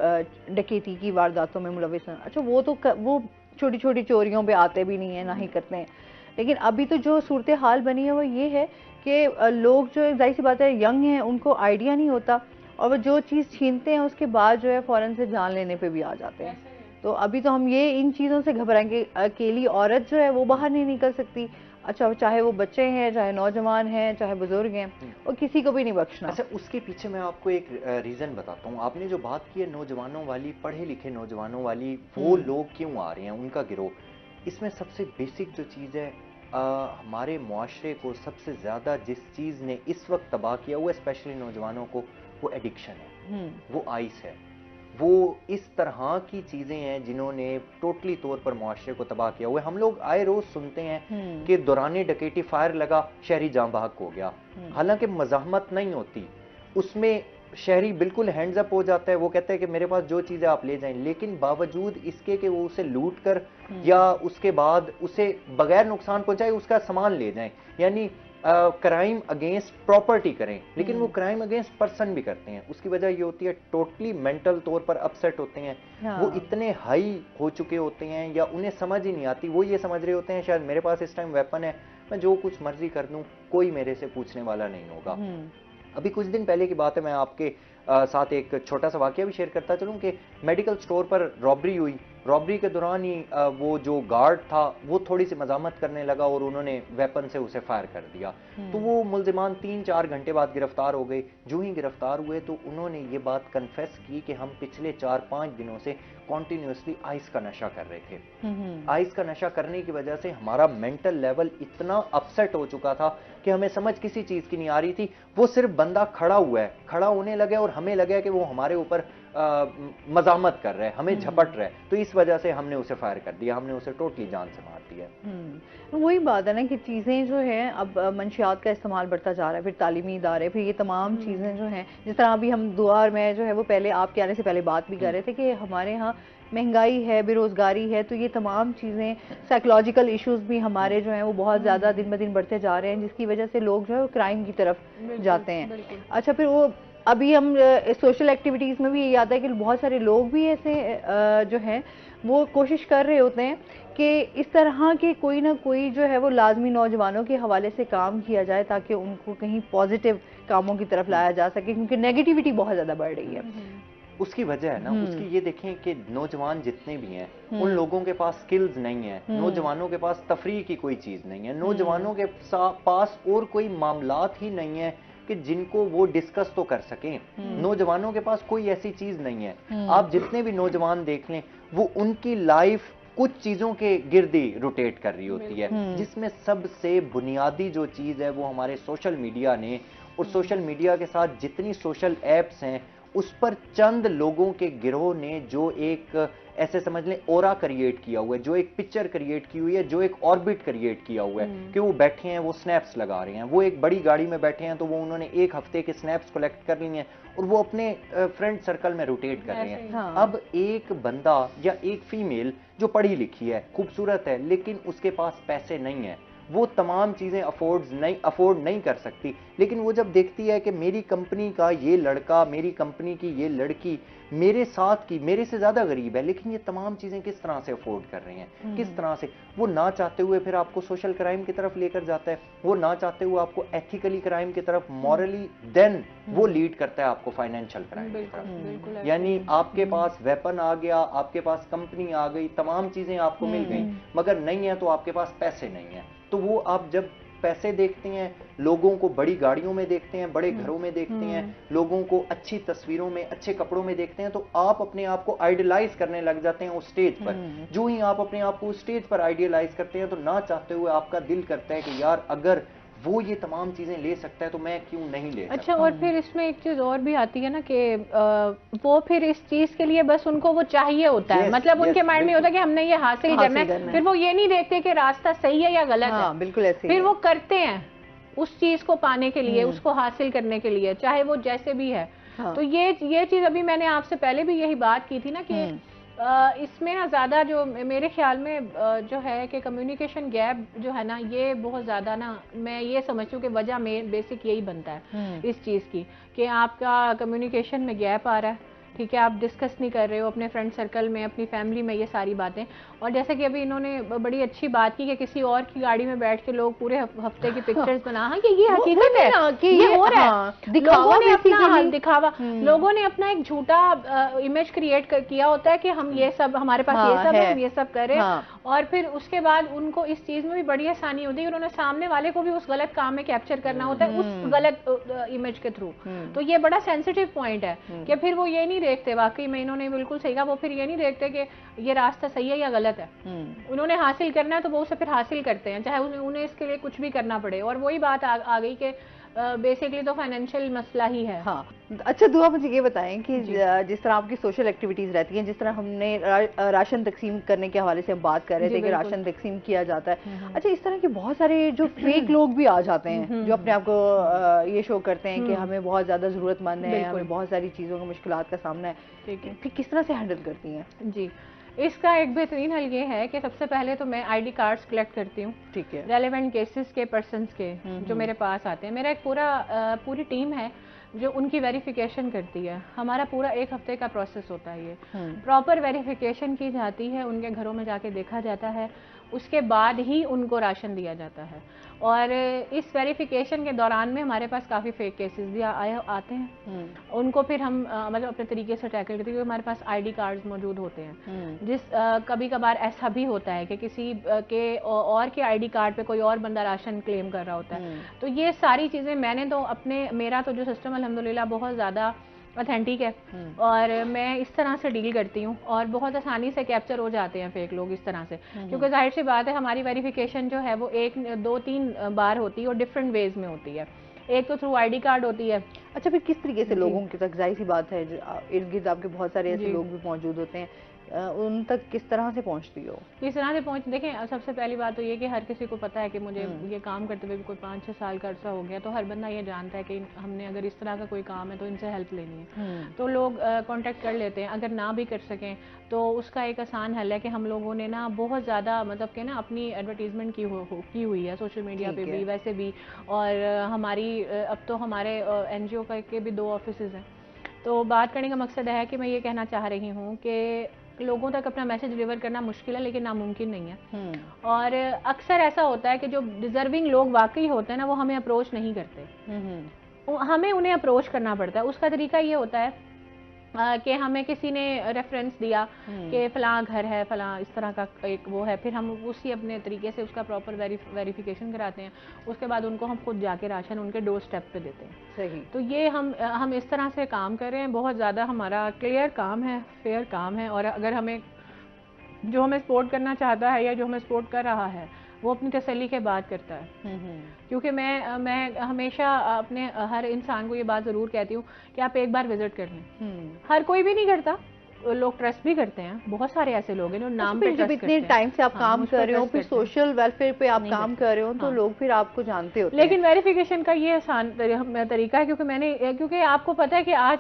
डकैती की वारदातों में मुलविस हैं। अच्छा, वो छोटी छोटी चोरियों पे आते भी नहीं है, ना ही करते हैं। लेकिन अभी तो जो सूरत हाल बनी है वो ये है कि लोग जो, जाहिर सी बात है, यंग हैं, उनको आइडिया नहीं होता, और वो जो चीज़ छीनते हैं उसके बाद जो है फ़ौरन से जान लेने पे भी आ जाते हैं। तो अभी तो हम ये इन चीज़ों से घबराएंगे। अकेली औरत जो है वो बाहर नहीं निकल सकती। अच्छा, चाहे वो बच्चे हैं, चाहे नौजवान हैं, चाहे बुजुर्ग हैं, और किसी को भी नहीं बख्शना। अच्छा, उसके पीछे मैं आपको एक रीज़न बताता हूँ। आपने जो बात की है नौजवानों वाली, पढ़े लिखे नौजवानों वाली, वो लोग क्यों आ रहे हैं, उनका गिरोह, इसमें सबसे बेसिक जो चीज़ है, हमारे मुआशरे को सबसे ज़्यादा जिस चीज़ ने इस वक्त तबाह किया हुआ है, स्पेशली नौजवानों को, वो एडिक्शन है, वो आइस है, वो इस तरह की चीजें हैं जिन्होंने टोटली तौर पर मुआशरे को तबाह किया हुआ है। हम लोग आए रोज सुनते हैं कि दौरान डकैती फायर लगा, शहरी जाँ बहक हो गया, हालांकि मज़ाहमत नहीं होती, उसमें शहरी बिल्कुल हैंड्स अप हो जाता है, वो कहता है कि मेरे पास जो चीज़ है आप ले जाएं, लेकिन बावजूद इसके कि वो उसे लूट कर या उसके बाद उसे बगैर नुकसान पहुंचाए उसका सामान ले जाएं, यानी क्राइम अगेंस्ट प्रॉपर्टी करें, लेकिन वो क्राइम अगेंस्ट पर्सन भी करते हैं। उसकी वजह ये होती है टोटली मेंटल तौर पर अपसेट होते हैं। वो इतने हाई हो चुके होते हैं या उन्हें समझ ही नहीं आती, वो ये समझ रहे होते हैं शायद मेरे पास इस टाइम वेपन है, मैं जो कुछ मर्जी कर दूं, कोई मेरे से पूछने वाला नहीं होगा। अभी कुछ दिन पहले की बात है, मैं आपके साथ एक छोटा सा वाकया भी शेयर करता चलूं कि मेडिकल स्टोर पर रॉबरी हुई, रॉबरी के दौरान ही वो जो गार्ड था वो थोड़ी सी मजामत करने लगा और उन्होंने वेपन से उसे फायर कर दिया। तो वो मुल्जिमान 3-4 घंटे बाद गिरफ्तार हो गए। जो ही गिरफ्तार हुए तो उन्होंने ये बात कन्फेस की कि हम पिछले 4-5 दिनों से कॉन्टिन्यूसली आइस का नशा कर रहे थे। आइस का नशा करने की वजह से हमारा मेंटल लेवल इतना अपसेट हो चुका था कि हमें समझ किसी चीज की नहीं आ रही थी। वो सिर्फ बंदा खड़ा हुआ है, खड़ा होने लगे और हमें लगे कि वो हमारे ऊपर मजामत कर रहे हैं, हमें झपट रहे हैं, तो इस वजह से हमने उसे फायर कर दिया, हमने उसे टोटली जान से मार दिया। वही बात है ना कि चीज़ें जो है अब मंशियात का इस्तेमाल बढ़ता जा रहा है, फिर तालीमी इदारे, फिर ये तमाम चीज़ें जो हैं, जिस तरह अभी हम दुआ और मैं जो है वो पहले आपके आने से पहले बात भी कर रहे थे कि हमारे यहाँ महंगाई है, बेरोज़गारी है, तो ये तमाम चीज़ें, साइकोलॉजिकल इश्यूज भी हमारे जो हैं वो बहुत ज़्यादा दिन ब दिन बढ़ते जा रहे हैं, जिसकी वजह से लोग जो है वो क्राइम की तरफ जाते हैं। अच्छा, फिर वो अभी हम सोशल एक्टिविटीज़ में भी यही आता है कि बहुत सारे लोग भी ऐसे जो हैं वो कोशिश कर रहे होते हैं कि इस तरह के कोई ना कोई जो है वो लाजमी नौजवानों के हवाले से काम किया जाए ताकि उनको कहीं पॉजिटिव कामों की तरफ लाया जा सके, क्योंकि नेगेटिविटी बहुत ज़्यादा बढ़ रही है। उसकी वजह है ना, उसकी ये देखें कि नौजवान जितने भी हैं उन लोगों के पास स्किल्स नहीं है, नौजवानों के पास तफरीह की कोई चीज नहीं है, नौजवानों के पास और कोई मामलात ही नहीं है कि जिनको वो डिस्कस तो कर सकें। नौजवानों के पास कोई ऐसी चीज नहीं है। आप जितने भी नौजवान देख लें वो उनकी लाइफ कुछ चीजों के गिर्द ही रोटेट कर रही होती है, जिसमें सबसे बुनियादी जो चीज है वो हमारे सोशल मीडिया ने, और सोशल मीडिया के साथ जितनी सोशल एप्स हैं उस पर चंद लोगों के गिरोह ने जो एक ऐसे समझ लें ओरा क्रिएट किया हुआ है, जो एक पिक्चर क्रिएट की हुई है, जो एक ऑर्बिट क्रिएट किया हुआ है कि वो बैठे हैं, वो स्नैप्स लगा रहे हैं, वो एक बड़ी गाड़ी में बैठे हैं तो वो उन्होंने एक हफ्ते के स्नैप्स कलेक्ट कर लिए हैं और वो अपने फ्रेंड सर्कल में रोटेट कर रहे हैं। हाँ। अब एक बंदा या एक फीमेल जो पढ़ी लिखी है, खूबसूरत है, लेकिन उसके पास पैसे नहीं है, वो तमाम चीजें अफोर्ड नहीं कर सकती, लेकिन वो जब देखती है कि मेरी कंपनी का ये लड़का, मेरी कंपनी की ये लड़की मेरे साथ की, मेरे से ज्यादा गरीब है, लेकिन ये तमाम चीजें किस तरह से अफोर्ड कर रहे हैं, किस तरह से, वो ना चाहते हुए फिर आपको सोशल क्राइम की तरफ लेकर जाता है, वो ना चाहते हुए आपको एथिकली क्राइम की तरफ, मॉरली देन वो लीड करता है आपको फाइनेंशियल क्राइम की तरफ। यानी आपके पास वेपन आ गया, आपके पास कंपनी आ गई, तमाम चीजें आपको मिल गई, मगर नहीं है तो आपके पास पैसे नहीं है। तो वो आप जब पैसे देखते हैं, लोगों को बड़ी गाड़ियों में देखते हैं, बड़े घरों में देखते हैं, लोगों को अच्छी तस्वीरों में, अच्छे कपड़ों में देखते हैं, तो आप अपने आप को आइडियलाइज करने लग जाते हैं उस स्टेज पर। जो ही आप अपने आप को उस स्टेज पर आइडियलाइज करते हैं तो ना चाहते हुए आपका दिल करता है कि यार अगर वो ये तमाम चीजें ले सकता है तो मैं क्यों नहीं ले सकता। अच्छा, और फिर इसमें एक चीज और भी आती है ना कि वो फिर इस चीज के लिए बस उनको वो चाहिए होता है, मतलब उनके माइंड में होता है कि हमने ये हासिल करना है, फिर वो ये नहीं देखते कि रास्ता सही है या गलत है। बिल्कुल ऐसे फिर वो करते हैं उस चीज को पाने के लिए, उसको हासिल करने के लिए, चाहे वो जैसे भी है। तो ये चीज अभी मैंने आपसे पहले भी यही बात की थी ना कि इसमें ना ज़्यादा जो मेरे ख्याल में जो है कि कम्युनिकेशन गैप जो है ना, ये बहुत ज़्यादा ना, मैं ये समझती हूँ कि वजह में बेसिक यही बनता है इस चीज़ की कि आपका कम्युनिकेशन में गैप आ रहा है, ठीक है, आप डिस्कस नहीं कर रहे हो अपने फ्रेंड सर्कल में, अपनी फैमिली में ये सारी बातें। और जैसे कि अभी इन्होंने बड़ी अच्छी बात की कि किसी और की गाड़ी में बैठ के लोग पूरे हफ्ते की पिक्चर्स बना, हाँ कि ये हकीकत है कि ये हो रहा है, लोगों ने अपना दिखावा, लोगों ने अपना एक झूठा इमेज क्रिएट किया होता है कि हम ये सब, हमारे पास ये सब है, हम ये सब करें, और फिर उसके बाद उनको इस चीज में भी बड़ी आसानी होती है, उन्होंने सामने वाले को भी उस गलत काम में कैप्चर करना होता है उस गलत इमेज के थ्रू। तो ये बड़ा सेंसिटिव पॉइंट है कि फिर वो ये नहीं देखते, वाकई में इन्होंने बिल्कुल सही कहा, वो फिर ये नहीं देखते कि ये रास्ता सही है या गलत है, उन्होंने हासिल करना है तो वो उसे फिर हासिल करते हैं, चाहे उन्हें इसके लिए कुछ भी करना पड़े। और वही बात आ गई कि बेसिकली तो फाइनेंशियल मसला ही है। हाँ, अच्छा दुआ, मुझे ये बताएं कि जिस तरह आपकी सोशल एक्टिविटीज रहती हैं, जिस तरह हमने राशन तकसीम करने के हवाले से हम बात कर रहे थे कि राशन तकसीम किया जाता है, अच्छा इस तरह के बहुत सारे जो फेक लोग भी आ जाते हैं जो अपने आप को ये शो करते हैं कि हमें बहुत ज्यादा जरूरतमंद है, हमें बहुत सारी चीजों का मुश्किलात का सामना है, ठीक है, फिर किस तरह से हैंडल करती हैं? जी, इसका एक बेहतरीन हल ये है कि सबसे पहले तो मैं आईडी कार्ड्स कलेक्ट करती हूँ, ठीक है, रेलेवेंट केसेस के, पर्सन्स के जो मेरे पास आते हैं। मेरा एक पूरी टीम है जो उनकी वेरिफिकेशन करती है। हमारा पूरा 1 हफ्ते का प्रोसेस होता है, ये प्रॉपर वेरिफिकेशन की जाती है, उनके घरों में जाके देखा जाता है, उसके बाद ही उनको राशन दिया जाता है। और इस वेरिफिकेशन के दौरान में हमारे पास काफ़ी फेक केसेस भी आते हैं। उनको फिर हम मतलब अपने तरीके से टैकल करते हैं, क्योंकि हमारे पास आईडी कार्ड्स मौजूद होते हैं। जिस कभी कभार ऐसा भी होता है कि किसी के और के आईडी कार्ड पे कोई और बंदा राशन क्लेम कर रहा होता है। तो ये सारी चीज़ें मैंने तो मेरा तो जो सिस्टम अल्हम्दुलिल्लाह बहुत ज़्यादा ऑथेंटिक है, और मैं इस तरह से डील करती हूँ, और बहुत आसानी से कैप्चर हो जाते हैं फेक लोग इस तरह से, क्योंकि जाहिर सी बात है हमारी वेरिफिकेशन जो है वो 1, 2, 3 बार होती है और डिफरेंट वेज में होती है। एक तो थ्रू आईडी कार्ड होती है। अच्छा, फिर किस तरीके से लोगों की तक, जाहिर सी बात है इर्द गिर्द आपके बहुत सारे ऐसे लोग भी मौजूद होते हैं, उन तक किस तरह से पहुंचती हो? किस तरह से पहुंच, देखें सबसे पहली बात तो ये कि हर किसी को पता है कि मुझे ये काम करते हुए भी कोई 5-6 साल का अर्सा हो गया, तो हर बंदा ये जानता है कि हमने अगर इस तरह का कोई काम है तो इनसे हेल्प लेनी है। तो लोग कांटेक्ट कर लेते हैं। अगर ना भी कर सकें तो उसका एक आसान हल है कि हम लोगों ने ना बहुत ज़्यादा मतलब कि ना अपनी एडवर्टीजमेंट की हुई है सोशल मीडिया पे भी, वैसे भी, और हमारी अब तो हमारे NGO के भी 2 ऑफिसेज हैं। तो बात करने का मकसद है कि मैं ये कहना चाह रही हूँ कि लोगों तक अपना मैसेज डिलीवर करना मुश्किल है, लेकिन नामुमकिन नहीं है। और अक्सर ऐसा होता है कि जो डिजर्विंग लोग वाकई होते हैं ना, वो हमें अप्रोच नहीं करते। हमें उन्हें अप्रोच करना पड़ता है। उसका तरीका ये होता है कि हमें किसी ने रेफरेंस दिया कि फलां घर है, फलां इस तरह का एक वो है, फिर हम उसी अपने तरीके से उसका प्रॉपर वेरिफिकेशन कराते हैं। उसके बाद उनको हम खुद जाके राशन उनके डोर स्टेप पे देते हैं। सही। तो ये हम इस तरह से काम कर रहे हैं। बहुत ज़्यादा हमारा क्लियर काम है, फेयर काम है, और अगर जो हमें सपोर्ट करना चाहता है या जो हमें सपोर्ट कर रहा है वो अपनी तसल्ली के बात करता है। क्योंकि मैं हमेशा अपने हर इंसान को ये बात ज़रूर कहती हूँ कि आप एक बार विजिट कर लें। हर कोई भी नहीं करता, लोग ट्रस्ट भी करते हैं। बहुत सारे ऐसे लोग हैं जो नाम पे ट्रस्ट करते हैं। इतने टाइम से आप काम कर रहे हो, फिर सोशल वेलफेयर पे आप काम कर रहे हो, तो लोग फिर आपको जानते होते हैं। लेकिन वेरिफिकेशन का ये आसान तरीका है, क्योंकि आपको पता है कि आज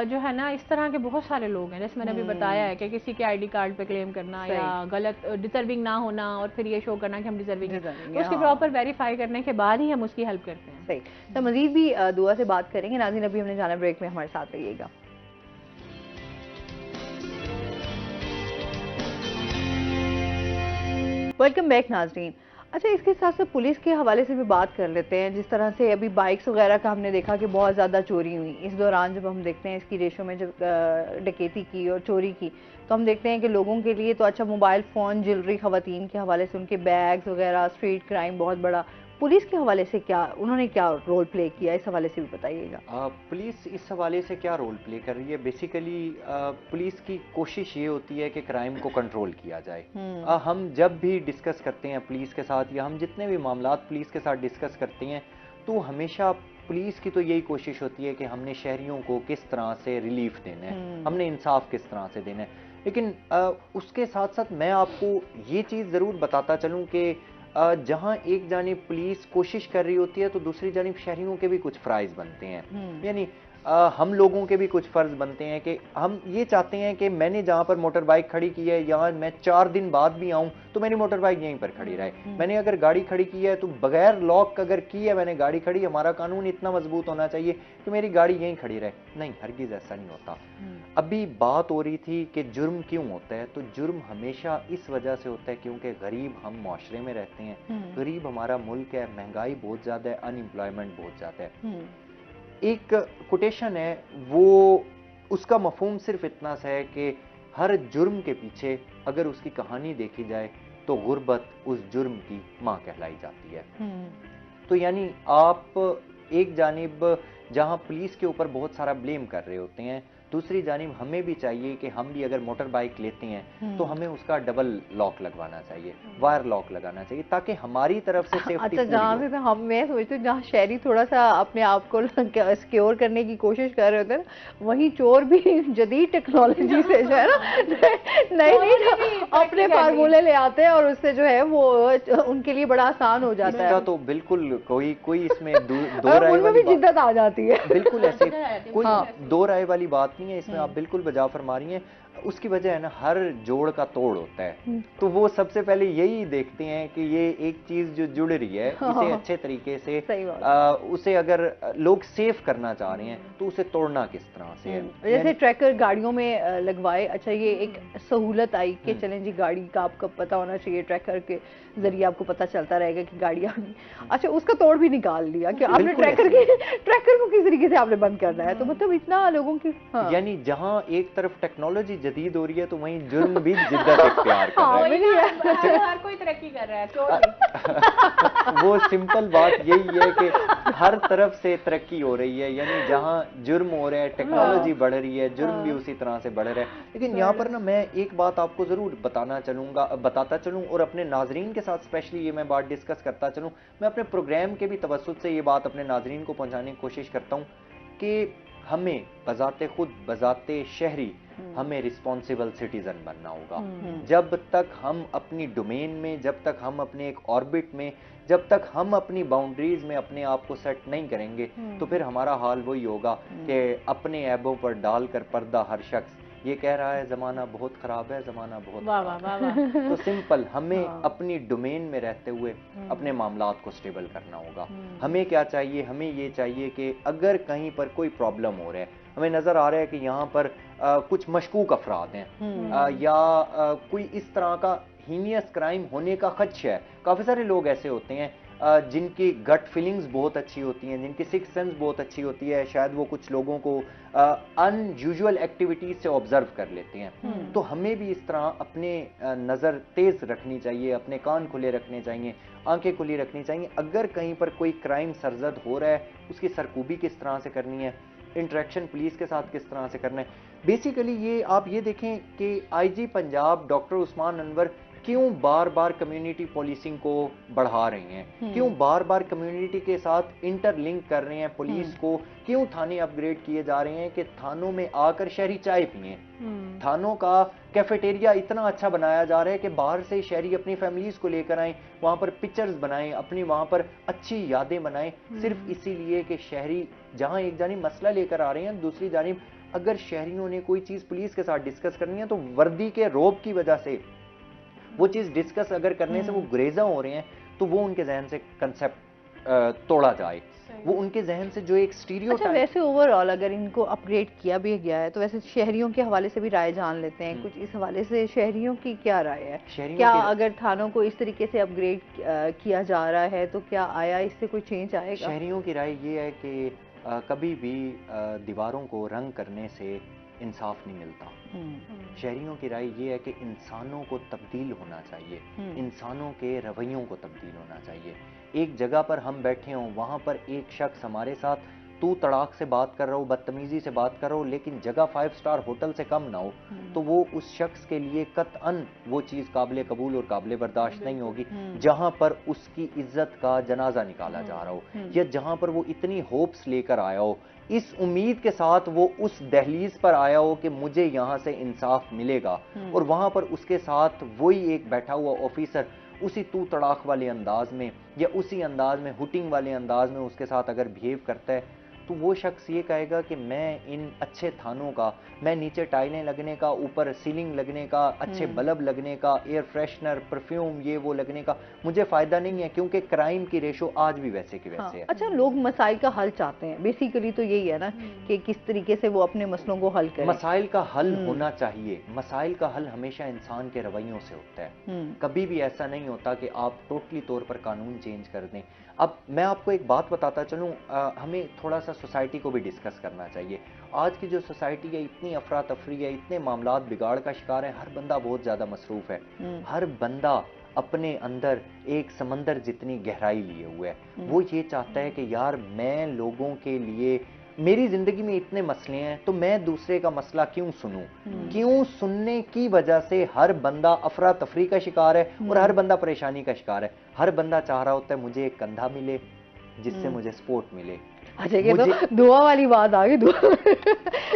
जो है ना इस तरह के बहुत सारे लोग हैं, जैसे मैंने अभी बताया है कि किसी के आईडी कार्ड पे क्लेम करना या गलत डिजर्विंग ना होना और फिर ये शो करना कि हम डिजर्विंग हैं, तो उसकी प्रॉपर वेरीफाई करने के बाद ही हम उसकी हेल्प करते हैं। सही। तो मजीद भी दुआ से बात करेंगे। नाज़रीन, अभी हमने जाना ब्रेक में, हमारे साथ रहिएगा। वेलकम बैक नाजरीन। अच्छा, इसके साथ साथ पुलिस के हवाले से भी बात कर लेते हैं। जिस तरह से अभी बाइक्स वगैरह का हमने देखा कि बहुत ज़्यादा चोरी हुई, इस दौरान जब हम देखते हैं इसकी रेशो में जब डकैती की और चोरी की, तो हम देखते हैं कि लोगों के लिए तो अच्छा मोबाइल फ़ोन, ज्वेलरी, ख़वातीन के हवाले से उनके बैग्स वगैरह, स्ट्रीट क्राइम बहुत बड़ा। पुलिस के हवाले से उन्होंने क्या रोल प्ले किया, इस हवाले से भी बताइएगा। पुलिस इस हवाले से क्या रोल प्ले कर रही है? बेसिकली पुलिस की कोशिश ये होती है कि क्राइम को कंट्रोल किया जाए। हम जब भी डिस्कस करते हैं पुलिस के साथ, या हम जितने भी मामलात पुलिस के साथ डिस्कस करते हैं, तो हमेशा पुलिस की तो यही कोशिश होती है कि हमने शहरियों को किस तरह से रिलीफ देना है, हमने इंसाफ किस तरह से देना है। लेकिन उसके साथ साथ मैं आपको ये चीज़ ज़रूर बताता चलूँ कि जहां एक जानिब पुलिस कोशिश कर रही होती है, तो दूसरी जानिब शहरियों के भी कुछ फ़राइज़ बनते हैं। यानी हम लोगों के भी कुछ फ़र्ज़ बनते हैं कि हम ये चाहते हैं कि मैंने जहाँ पर मोटर बाइक खड़ी की है, यहाँ मैं 4 दिन बाद भी आऊँ तो मेरी मोटर बाइक यहीं पर खड़ी रहे। मैंने अगर गाड़ी खड़ी की है तो बगैर लॉक अगर की है मैंने गाड़ी खड़ी, हमारा कानून इतना मजबूत होना चाहिए कि मेरी गाड़ी यहीं खड़ी रहे। नहीं, हरगिज़ ऐसा नहीं होता। अभी बात हो रही थी कि जुर्म क्यों होता है, तो जुर्म हमेशा इस वजह से होता है क्योंकि गरीब हम माशरे में रहते हैं, गरीब हमारा मुल्क है, महंगाई बहुत ज़्यादा है, अनएम्प्लॉयमेंट बहुत ज़्यादा है। एक कोटेशन है, वो उसका मफहूम सिर्फ इतना सा है कि हर जुर्म के पीछे अगर उसकी कहानी देखी जाए तो गुर्बत उस जुर्म की माँ कहलाई जाती है। तो यानी आप एक जानिब जहां पुलिस के ऊपर बहुत सारा ब्लेम कर रहे होते हैं, दूसरी जानिब हमें भी चाहिए कि हम भी अगर मोटर बाइक लेते हैं तो हमें उसका डबल लॉक लगवाना चाहिए, वायर लॉक लगाना चाहिए, ताकि हमारी तरफ से सेफ्टी। अच्छा, जहाँ पे मैं सोचती हूँ जहाँ शहरी थोड़ा सा अपने आप को सिक्योर करने की कोशिश कर रहे होते हैं, वहीं चोर भी जदीद टेक्नोलॉजी से जो है ना नई अपने फार्मूले ले आते हैं और उससे जो है वो उनके लिए बड़ा आसान हो जाता है। तो बिल्कुल कोई इसमें दो राय वाली भी जिद्दत आ जाती है। बिल्कुल ऐसे कोई दो राय वाली बात नहीं है, इसमें आप बिल्कुल बजा फरमा रही हैं। उसकी वजह है ना, हर जोड़ का तोड़ होता है। तो वो सबसे पहले यही देखते हैं कि ये एक चीज जो जुड़ रही है इसे अच्छे तरीके से उसे अगर लोग सेफ करना चाह रहे हैं तो उसे तोड़ना किस तरह से है। जैसे ट्रैकर गाड़ियों में लगवाए, अच्छा ये एक सहूलत आई कि चलें जी गाड़ी का आपको पता होना चाहिए, ट्रैकर के जरिए आपको पता चलता रहेगा कि गाड़ी आ गई। अच्छा उसका तोड़ भी निकाल लिया कि आपने ट्रैकर को किस तरीके से आपने बंद करना है। तो मतलब इतना लोगों की यानी जहां एक तरफ टेक्नोलॉजी जदीद हो रही है तो वहीं जुर्म भी जिद्दत इख्तियार कर रहा है। हर कोई तरक्की कर रहा है। वो सिंपल बात यही है कि हर तरफ से तरक्की हो रही है, यानी जहां जुर्म हो रहा है टेक्नोलॉजी बढ़ रही है, जुर्म भी उसी तरह से बढ़ रहा है। लेकिन यहाँ पर ना मैं एक बात आपको जरूर बताता चलूँ और अपने नाजरीन के साथ स्पेशली ये मैं बात डिस्कस करता चलूँ। मैं अपने प्रोग्राम के भी तवज्जुह से ये बात अपने नाजरीन को पहुंचाने की कोशिश करता हूँ कि हमें बजाते खुद बजाते शहरी हमें रिस्पॉन्सिबल सिटीजन बनना होगा। जब तक हम अपनी डोमेन में, जब तक हम अपने एक ऑर्बिट में, जब तक हम अपनी बाउंड्रीज में अपने आप को सेट नहीं करेंगे तो फिर हमारा हाल वही होगा कि अपने ऐबों पर डालकर पर्दा हर शख्स ये कह रहा है जमाना बहुत खराब है, जमाना बहुत खराब है। तो सिंपल हमें अपनी डोमेन में रहते हुए अपने मामलात को स्टेबल करना होगा। हमें क्या चाहिए, हमें ये चाहिए कि अगर कहीं पर कोई प्रॉब्लम हो रहा है, हमें नजर आ रहा है कि यहाँ पर कुछ मशकूक अफराद हैं या कोई इस तरह का हीनियस क्राइम होने का खदशा है। काफी सारे लोग ऐसे होते हैं जिनकी गट फीलिंग्स बहुत अच्छी होती हैं, जिनकी सिक्स सेंस बहुत अच्छी होती है, शायद वो कुछ लोगों को अनयूजुअल एक्टिविटीज से ऑब्जर्व कर लेते हैं। तो हमें भी इस तरह अपने नज़र तेज रखनी चाहिए, अपने कान खुले रखने चाहिए, आंखें खुली रखनी चाहिए। अगर कहीं पर कोई क्राइम सरजद हो रहा है उसकी सरकूबी किस तरह से करनी है, इंटरेक्शन पुलिस के साथ किस तरह से करना है। बेसिकली ये आप ये देखें कि आईजी पंजाब डॉक्टर उस्मान अनवर क्यों बार बार कम्युनिटी पुलिसिंग को बढ़ा रहे हैं, क्यों बार बार कम्युनिटी के साथ इंटरलिंक कर रहे हैं पुलिस को, क्यों थाने अपग्रेड किए जा रहे हैं कि थानों में आकर शहरी चाय पिए। थानों का कैफेटेरिया इतना अच्छा बनाया जा रहा है कि बाहर से शहरी अपनी फैमिलीज को लेकर आए, वहां पर पिक्चर्स बनाएं, अपनी वहां पर अच्छी यादें बनाएं, सिर्फ इसीलिए कि शहरी जहां एक जानिब मसला लेकर आ रहे हैं, दूसरी जानिब अगर शहरियों ने कोई चीज पुलिस के साथ डिस्कस करनी है तो वर्दी के रोब की वजह से वो चीज डिस्कस अगर करने से वो गुरेजा हो रहे हैं तो वो उनके जहन से कंसेप्ट तोड़ा जाए, वो उनके जहन से जो एक स्टीरियोटाइप। अच्छा वैसे ओवरऑल अगर इनको अपग्रेड किया भी गया है तो वैसे शहरियों के हवाले से भी राय जान लेते हैं कुछ, इस हवाले से शहरियों की क्या राय है? क्या अगर थानों को इस तरीके से अपग्रेड किया जा रहा है तो क्या आया इससे कोई चेंज आएगा? शहरियों की राय ये है कि कभी भी दीवारों को रंग करने से इंसाफ नहीं मिलता। शहरियों की राय ये है कि इंसानों को तब्दील होना चाहिए, इंसानों के रवैयों को तब्दील होना चाहिए। एक जगह पर हम बैठे हों, वहां पर एक शख्स हमारे साथ तू तड़ाक से बात कर रहा हो, बदतमीजी से बात कर रहा हो, लेकिन जगह 5 स्टार होटल से कम ना हो, तो वो उस शख्स के लिए कतअन वो चीज काबिल कबूल और काबिल बर्दाश्त नहीं होगी। जहां पर उसकी इज्जत का जनाजा निकाला जा रहा हो या जहां पर वो इतनी होप्स लेकर आया हो, इस उम्मीद के साथ वो उस दहलीज पर आया हो कि मुझे यहाँ से इंसाफ मिलेगा, और वहां पर उसके साथ वही एक बैठा हुआ ऑफिसर उसी तू तड़ाक वाले अंदाज में या उसी अंदाज में हुटिंग वाले अंदाज में उसके साथ अगर बिहेव करता है तो वो शख्स ये कहेगा कि मैं इन अच्छे थानों का, मैं नीचे टाइलें लगने का, ऊपर सीलिंग लगने का, अच्छे बल्ब लगने का, एयर फ्रेशनर, परफ्यूम ये वो लगने का मुझे फायदा नहीं है, क्योंकि क्राइम की रेशो आज भी वैसे की वैसे है। अच्छा लोग मसाइल का हल चाहते हैं, बेसिकली तो यही है ना कि किस तरीके से वो अपने मसलों को हल करें। मसाइल का हल होना चाहिए, मसाइल का हल हमेशा इंसान के रवैयों से होता है। कभी भी ऐसा नहीं होता कि आप टोटली तौर पर कानून चेंज कर दें। अब मैं आपको एक बात बताता चलूं, हमें थोड़ा सा सोसाइटी को भी डिस्कस करना चाहिए। आज की जो सोसाइटी है इतनी अफरा तफरी है, इतने मामलात बिगाड़ का शिकार है, हर बंदा बहुत ज्यादा मसरूफ है, हर बंदा अपने अंदर एक समंदर जितनी गहराई लिए हुए है। वो ये चाहता है कि यार मैं लोगों के लिए, मेरी जिंदगी में इतने मसले हैं तो मैं दूसरे का मसला क्यों सुनूं? क्यों सुनने की वजह से हर बंदा अफरा तफरी का शिकार है और हर बंदा परेशानी का शिकार है। हर बंदा चाह रहा होता है मुझे एक कंधा मिले जिससे मुझे सपोर्ट मिले, अच्छा, ये तो दुआ वाली बात आ गई। दुआ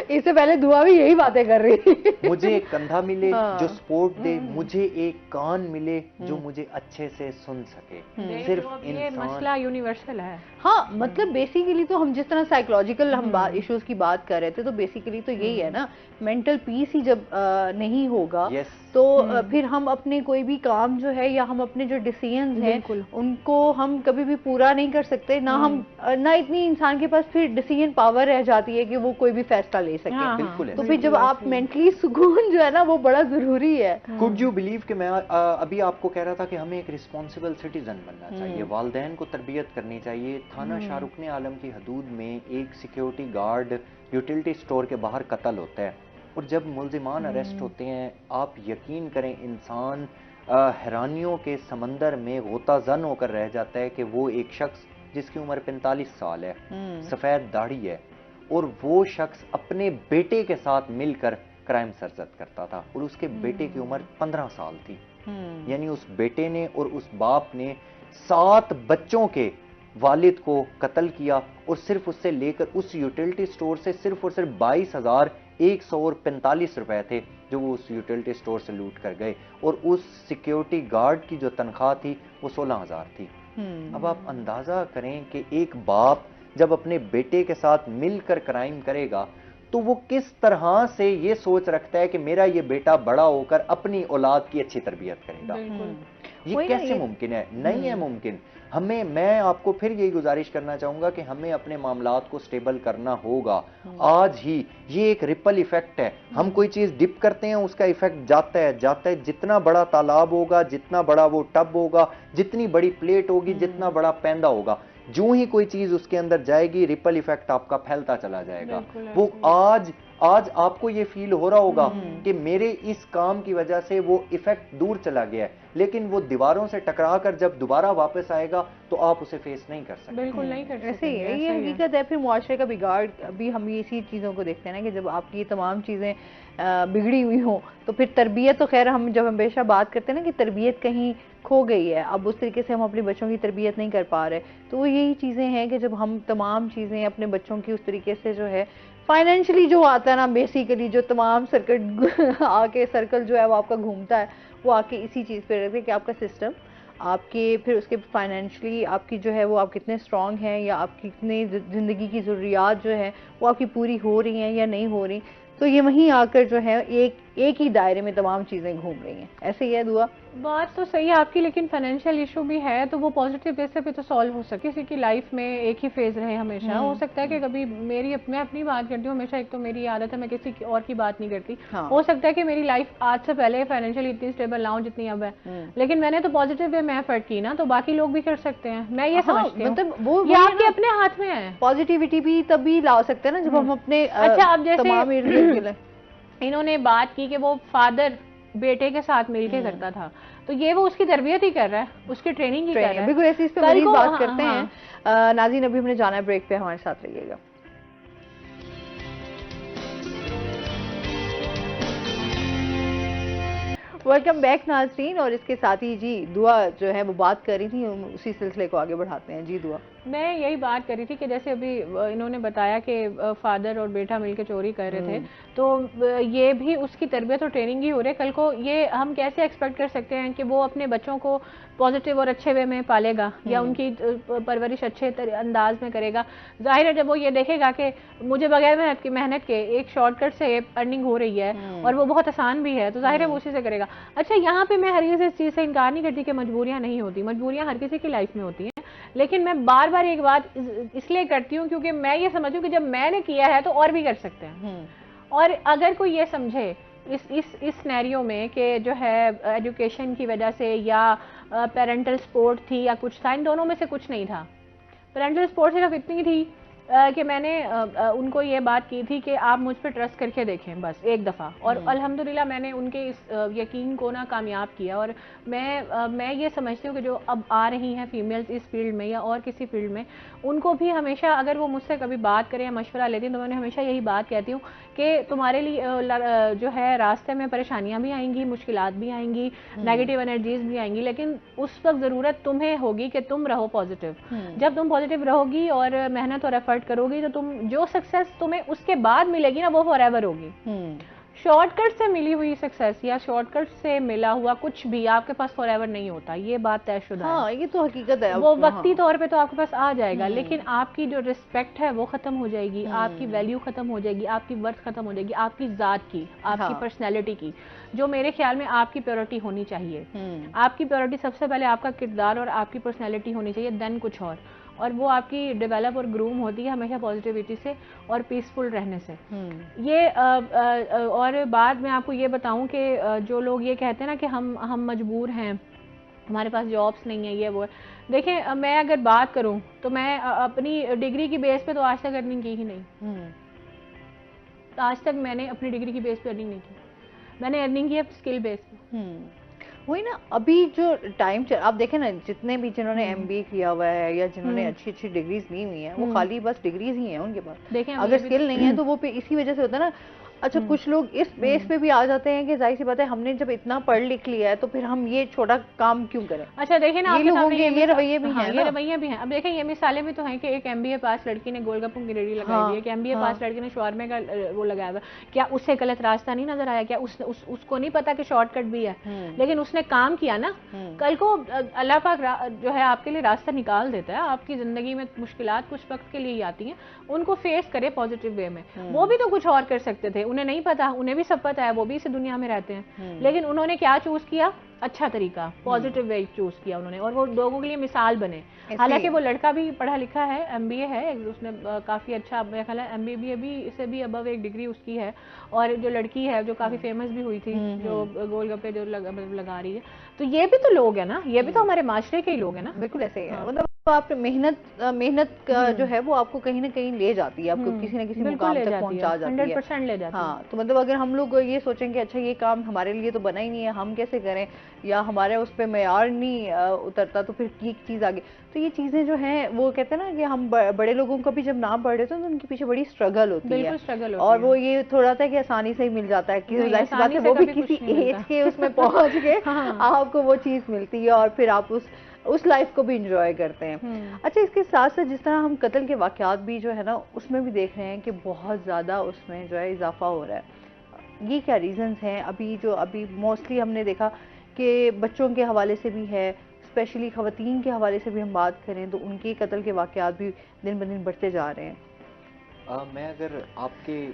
इससे पहले दुआ भी यही बातें कर रही थी। मुझे एक कंधा मिले जो सपोर्ट दे, मुझे एक कान मिले जो मुझे अच्छे से सुन सके। सिर्फ ये मसला यूनिवर्सल है। हाँ, मतलब बेसिकली तो हम जिस तरह साइकोलॉजिकल हम इश्यूज की बात कर रहे थे, तो बेसिकली तो यही है ना, मेंटल पीस ही जब नहीं होगा तो फिर हम अपने कोई भी काम जो है या हम अपने जो डिसीजंस हैं उनको हम कभी भी पूरा नहीं कर सकते ना। हम ना इतनी इंसान के पास फिर डिसीजन पावर रह जाती है कि वो कोई भी फैसला ले सके। बिल्कुल। तो फिर जब आप मेंटली सुकून जो है ना वो बड़ा जरूरी है। कुड यू बिलीव कि मैं अभी आपको कह रहा था कि हमें एक रिस्पॉन्सिबल सिटीजन बनना चाहिए, वालदैन को तरबियत करनी चाहिए। थाना शाहरुख आलम की हदूद में एक सिक्योरिटी गार्ड यूटिलिटी स्टोर के बाहर कत्ल होता है और जब मुल्जिमान अरेस्ट होते हैं, आप यकीन करें इंसान हैरानियों के समंदर में गोताजन होकर रह जाता है कि वो एक शख्स जिसकी उम्र 45 साल है, सफ़ेद दाढ़ी है, और वो शख्स अपने बेटे के साथ मिलकर क्राइम सरजद करता था और उसके बेटे की उम्र 15 साल थी। यानी उस बेटे ने और उस बाप ने 7 बच्चों के वालिद को कत्ल किया और सिर्फ उससे लेकर उस यूटिलिटी स्टोर से सिर्फ और सिर्फ 22,145 रुपए थे जो वो उस यूटिलिटी स्टोर से लूट कर गए और उस सिक्योरिटी गार्ड की जो तनख्वाह थी वो 16,000 थी। अब आप अंदाजा करें कि एक बाप जब अपने बेटे के साथ मिलकर क्राइम करेगा तो वो किस तरह से ये सोच रखता है कि मेरा ये बेटा बड़ा होकर अपनी औलाद की अच्छी तरबियत करेगा। ये कैसे मुमकिन है? नहीं है मुमकिन। मैं आपको फिर यही गुजारिश करना चाहूंगा कि हमें अपने मामलात को स्टेबल करना होगा आज ही। ये एक रिपल इफेक्ट है, हम कोई चीज डिप करते हैं उसका इफेक्ट जाता है। जितना बड़ा तालाब होगा, जितना बड़ा वो टब होगा, जितनी बड़ी प्लेट होगी, जितना बड़ा पैंदा होगा, जो ही कोई चीज उसके अंदर जाएगी रिपल इफेक्ट आपका फैलता चला जाएगा। वो आज आपको ये फील हो रहा होगा कि मेरे इस काम की वजह से वो इफेक्ट दूर चला गया है, लेकिन वो दीवारों से टकरा कर जब दोबारा वापस आएगा तो आप उसे फेस नहीं कर सकते। बिल्कुल नहीं कर सकते। ऐसे ही है, ये हकीकत है। फिर मुआशरे का बिगाड़, अभी हम इसी चीज़ों को देखते हैं ना कि जब आपकी ये तमाम चीज़ें बिगड़ी हुई हों तो फिर तरबियत, तो खैर हम जब हमेशा बात करते हैं ना कि तरबियत कहीं खो गई है, अब उस तरीके से हम अपने बच्चों की तरबियत नहीं कर पा रहे, तो वो यही चीज़ें हैं कि जब हम तमाम चीज़ें अपने बच्चों की उस तरीके से जो है फाइनेंशियली जो आता है ना, बेसिकली जो तमाम सर्किट आके सर्कल जो है वो आपका घूमता है, वो आके इसी चीज़ पे रहते हैं कि आपका सिस्टम आपके फिर उसके फाइनेंशियली आपकी जो है वो आप कितने स्ट्रॉन्ग हैं या आपकी कितने ज़िंदगी की ज़रूरियात जो है वो आपकी पूरी हो रही हैं या नहीं हो रही। तो ये वहीं आकर जो है एक ही दायरे में तमाम चीज़ें घूम रही हैं। ऐसे ही है दुआ। बात तो सही है आपकी, लेकिन फाइनेंशियल इशू भी है तो वो पॉजिटिव बेस पे तो सॉल्व हो सके। किसी की लाइफ में एक ही फेज रहे हमेशा, हो सकता है कि कभी मैं अपनी बात करती हूँ हमेशा, एक तो मेरी आदत है मैं किसी की और की बात नहीं करती। हो सकता है कि मेरी लाइफ आज से पहले फाइनेंशियली इतनी स्टेबल ना हो जितनी अब है, लेकिन मैंने तो पॉजिटिव वे में एफर्ट की ना, तो बाकी लोग भी कर सकते हैं। मैं ये समझती हूँ, मतलब वो आपके अपने हाथ में है। पॉजिटिविटी भी तभी ला सकते हैं ना जब हम अपने अच्छा, अब जैसे इन्होंने बात की कि वो फादर बेटे के साथ मिलके करता था, तो ये वो उसकी तरबियत ही कर रहा है, उसकी ट्रेनिंग ही कर रहा है। बिल्कुल ऐसी इस पे मज़ीद बात करते हैं। नाज़रीन अभी हमने जाना है ब्रेक पे, हमारे साथ रहिएगा। वेलकम बैक नाज़रीन, और इसके साथ ही जी दुआ जो है वो बात कर रही थी, उसी सिलसिले को आगे बढ़ाते हैं। जी दुआ। मैं यही बात कर रही थी कि जैसे अभी इन्होंने बताया कि फादर और बेटा मिलकर चोरी कर रहे थे, तो ये भी उसकी तरबियत और ट्रेनिंग ही हो रही है। कल को ये हम कैसे एक्सपेक्ट कर सकते हैं कि वो अपने बच्चों को पॉजिटिव और अच्छे वे में पालेगा या उनकी परवरिश अच्छे अंदाज में करेगा। जाहिर है जब वो ये देखेगा कि मुझे बगैर मेहनत के एक शॉर्टकट से अर्निंग हो रही है और वो बहुत आसान भी है, तो जाहिर है वो उसी से करेगा। अच्छा, यहाँ पे मैं हर इस चीज़ से इनकार नहीं करती कि मजबूरियाँ नहीं होती, मजबूरियाँ हर किसी की लाइफ में होती हैं, लेकिन मैं बार बार एक बात इसलिए करती हूँ क्योंकि मैं ये समझती हूँ कि जब मैंने किया है तो और भी कर सकते हैं। और अगर कोई ये समझे इस सिनेरियो में कि जो है एजुकेशन की वजह से या पेरेंटल सपोर्ट थी या कुछ था, इन दोनों में से कुछ नहीं था। पेरेंटल सपोर्ट सिर्फ इतनी थी कि मैंने उनको ये बात की थी कि आप मुझ पर ट्रस्ट करके देखें बस एक दफ़ा, और अल्हम्दुलिल्लाह मैंने उनके इस यकीन को ना कामयाब किया। और मैं ये समझती हूँ कि जो अब आ रही हैं फीमेल्स इस फील्ड में या और किसी फील्ड में, उनको भी हमेशा अगर वो मुझसे कभी बात करें या मशवरा लेती हैं तो मैं हमेशा यही बात कहती हूँ कि तुम्हारे लिए जो है रास्ते में परेशानियाँ भी आएंगी, मुश्किलात भी आएंगी, नेगेटिव एनर्जीज भी आएंगी, लेकिन उस वक्त ज़रूरत तुम्हें होगी कि तुम रहो पॉजिटिव। जब तुम पॉजिटिव रहोगी और मेहनत और एफर्ट एफर्ट करोगी तो तुम जो सक्सेस तुम्हें उसके बाद मिलेगी ना वो फॉरएवर होगी। शॉर्टकट से मिली हुई सक्सेस या शॉर्टकट से मिला हुआ कुछ भी आपके पास फॉरएवर नहीं होता, ये बात तयशुदा है। हाँ, ये तो हकीकत है। वो वक्ती तौर पे तो आपके पास आ जाएगा, लेकिन आपकी जो रिस्पेक्ट है वो खत्म हो जाएगी, आपकी वैल्यू खत्म हो जाएगी, आपकी वर्थ खत्म हो जाएगी, आपकी जात की, आपकी पर्सनैलिटी की, जो मेरे ख्याल में आपकी प्योरिटी होनी चाहिए। आपकी प्योरिटी सबसे पहले आपका किरदार और आपकी पर्सनैलिटी होनी चाहिए, देन कुछ और वो आपकी डेवलप और ग्रूम होती है हमेशा पॉजिटिविटी से और पीसफुल रहने से। ये और बाद में आपको ये बताऊं कि जो लोग ये कहते हैं ना कि हम मजबूर हैं, हमारे पास जॉब्स नहीं है, ये वो है। देखें, मैं अगर बात करूं तो मैं अपनी डिग्री की बेस पे तो आज तक अर्निंग की ही नहीं। आज तक मैंने अपनी डिग्री की बेस पे अर्निंग नहीं की, मैंने अर्निंग की है स्किल बेस पे। वही ना, अभी जो टाइम आप देखें ना, जितने भी जिन्होंने एमबीए किया हुआ है या जिन्होंने अच्छी अच्छी डिग्रीज ली हुई हैं, वो खाली बस डिग्रीज ही हैं उनके पास। देखें, अगर स्किल नहीं है तो वो इसी वजह से होता है ना। अच्छा, कुछ लोग इस बेस पे भी आ जाते हैं कि जाहिर सी बात है, हमने जब इतना पढ़ लिख लिया है तो फिर हम ये छोटा काम क्यों करें। अच्छा देखिए ना, ये लोगों के ये रवैये भी हैं, ये रवैये भी हैं। अब देखें, ये मिसालें भी तो हैं कि एक एमबीए पास लड़की ने गोलगप्पों की रेडी लगाई हुई है, कि एमबीए पास लड़की ने शॉर्मे का वो लगाया हुआ, क्या उससे गलत रास्ता नहीं नजर आया? क्या उसको नहीं पता कि शॉर्टकट भी है, लेकिन उसने काम किया ना। कल को अल्लाह पाक जो है आपके लिए रास्ता निकाल देता है। आपकी जिंदगी में मुश्किलात कुछ वक्त के लिए ही आती हैं, उनको फेस करे पॉजिटिव वे में। वो भी तो कुछ और कर सकते थे, उन्हें नहीं पता, उन्हें भी सब पता है, वो भी इस दुनिया में रहते हैं, लेकिन उन्होंने क्या चूज किया? अच्छा तरीका, पॉजिटिव वे चूज किया उन्होंने, और वो लोगों के लिए मिसाल बने। हालांकि वो लड़का भी पढ़ा लिखा है, एमबीए है, उसने काफी अच्छा, मेरा ख्याल है एमबीए भी इससे भी अबव एक डिग्री उसकी है। और जो लड़की है जो काफी फेमस भी हुई थी, जो गोलगप्पे जो लगा रही है, तो ये भी तो लोग है ना, ये भी तो हमारे माशरे के ही लोग है ना। बिल्कुल ऐसे ही है। मतलब आप मेहनत का जो है वो आपको कहीं ना कहीं ले जाती है, आपको किसी न किसी मुकाम तक पहुंचा जाती है, 100% ले जाती है। हाँ, तो मतलब अगर हम लोग ये सोचेंगे अच्छा ये काम हमारे लिए तो बना ही नहीं है, हम कैसे करें, या हमारे उस पर मेयार नहीं उतरता, तो फिर ये चीज़ आगे। तो ये चीज़ें जो हैं वो कहते हैं ना कि हम बड़े लोगों का भी जब नाम पढ़ रहे थे तो उनके पीछे बड़ी स्ट्रगल होती है, स्ट्रगल और वो ये थोड़ा था कि आसानी से ही मिल जाता है, कि बात है वो भी किसी एज के उसमें पहुंच के आपको वो चीज़ मिलती है और फिर आप उस लाइफ को भी इंजॉय करते हैं। अच्छा, इसके साथ साथ जिस तरह हम कत्ल के वाकयात भी जो है ना उसमें भी देख रहे हैं कि बहुत ज़्यादा उसमें जो है इजाफा हो रहा है। ये क्या रीजंस हैं? अभी मोस्टली हमने देखा कि बच्चों के हवाले से भी है, स्पेशली ख़वातीन के हवाले से भी हम बात करें तो उनके कत्ल के वाकयात भी दिन ब दिन बढ़ते जा रहे हैं। मैं अगर आपके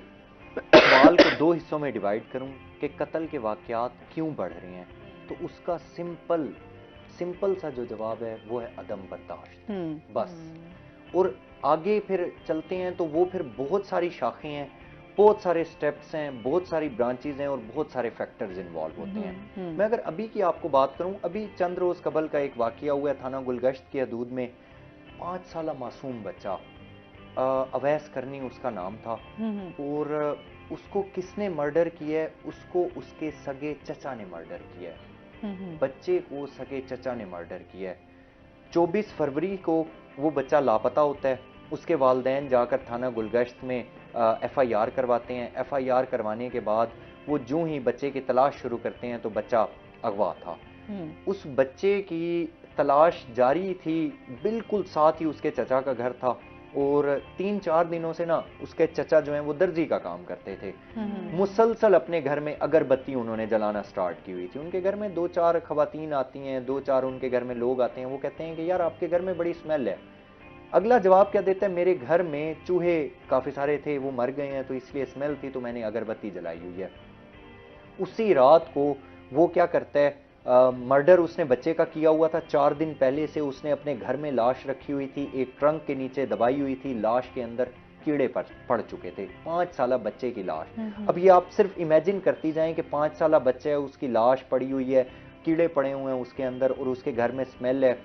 सवाल को दो हिस्सों में डिवाइड करूं कि कत्ल के वाकयात क्यों बढ़ रहे हैं, तो उसका सिंपल सा जो जवाब है वो है अदम बर्दाश्त, बस। और आगे फिर चलते हैं तो वो फिर बहुत सारी शाखें हैं, बहुत सारे स्टेप्स हैं, बहुत सारी ब्रांचेज हैं और बहुत सारे फैक्टर्स इन्वॉल्व होते हैं। मैं अगर अभी की आपको बात करूं, अभी चंद रोज कबल का एक वाकया हुआ है थाना गुलगश्त की हदूद में। 5 साल मासूम बच्चा, अवैस करनी उसका नाम था, और उसको किसने मर्डर किया है? उसको उसके सगे चचा ने मर्डर किया है। बच्चे को सगे चचा ने मर्डर किया है। 24 फरवरी को वो बच्चा लापता होता है। उसके वालिदैन जाकर थाना गुलगश्त में एफआईआर करवाते हैं। एफआईआर करवाने के बाद वो जो ही बच्चे की तलाश शुरू करते हैं तो बच्चा अगवा था। उस बच्चे की तलाश जारी थी, बिल्कुल साथ ही उसके चचा का घर था, और 3-4 दिनों से ना उसके चचा जो हैं वो दर्जी का काम करते थे। मुसलसल अपने घर में अगरबत्ती उन्होंने जलाना स्टार्ट की हुई थी। उनके घर में 2-4 खवातीन आती हैं, 2-4 उनके घर में लोग आते हैं, वो कहते हैं कि यार आपके घर में बड़ी स्मेल है। अगला जवाब क्या देता है? मेरे घर में चूहे काफी सारे थे, वो मर गए हैं तो इसलिए स्मेल थी, तो मैंने अगरबत्ती जलाई हुई है। उसी रात को वो क्या करता है, मर्डर उसने बच्चे का किया हुआ था। 4 दिन पहले से उसने अपने घर में लाश रखी हुई थी, एक ट्रंक के नीचे दबाई हुई थी। लाश के अंदर कीड़े पड़ चुके थे, 5 साल बच्चे की लाश। अब ये आप सिर्फ इमेजिन करती जाएं कि 5 साल बच्चा है, उसकी लाश पड़ी हुई है, कीड़े पड़े हुए हैं उसके अंदर, और उसके घर में स्मेल है।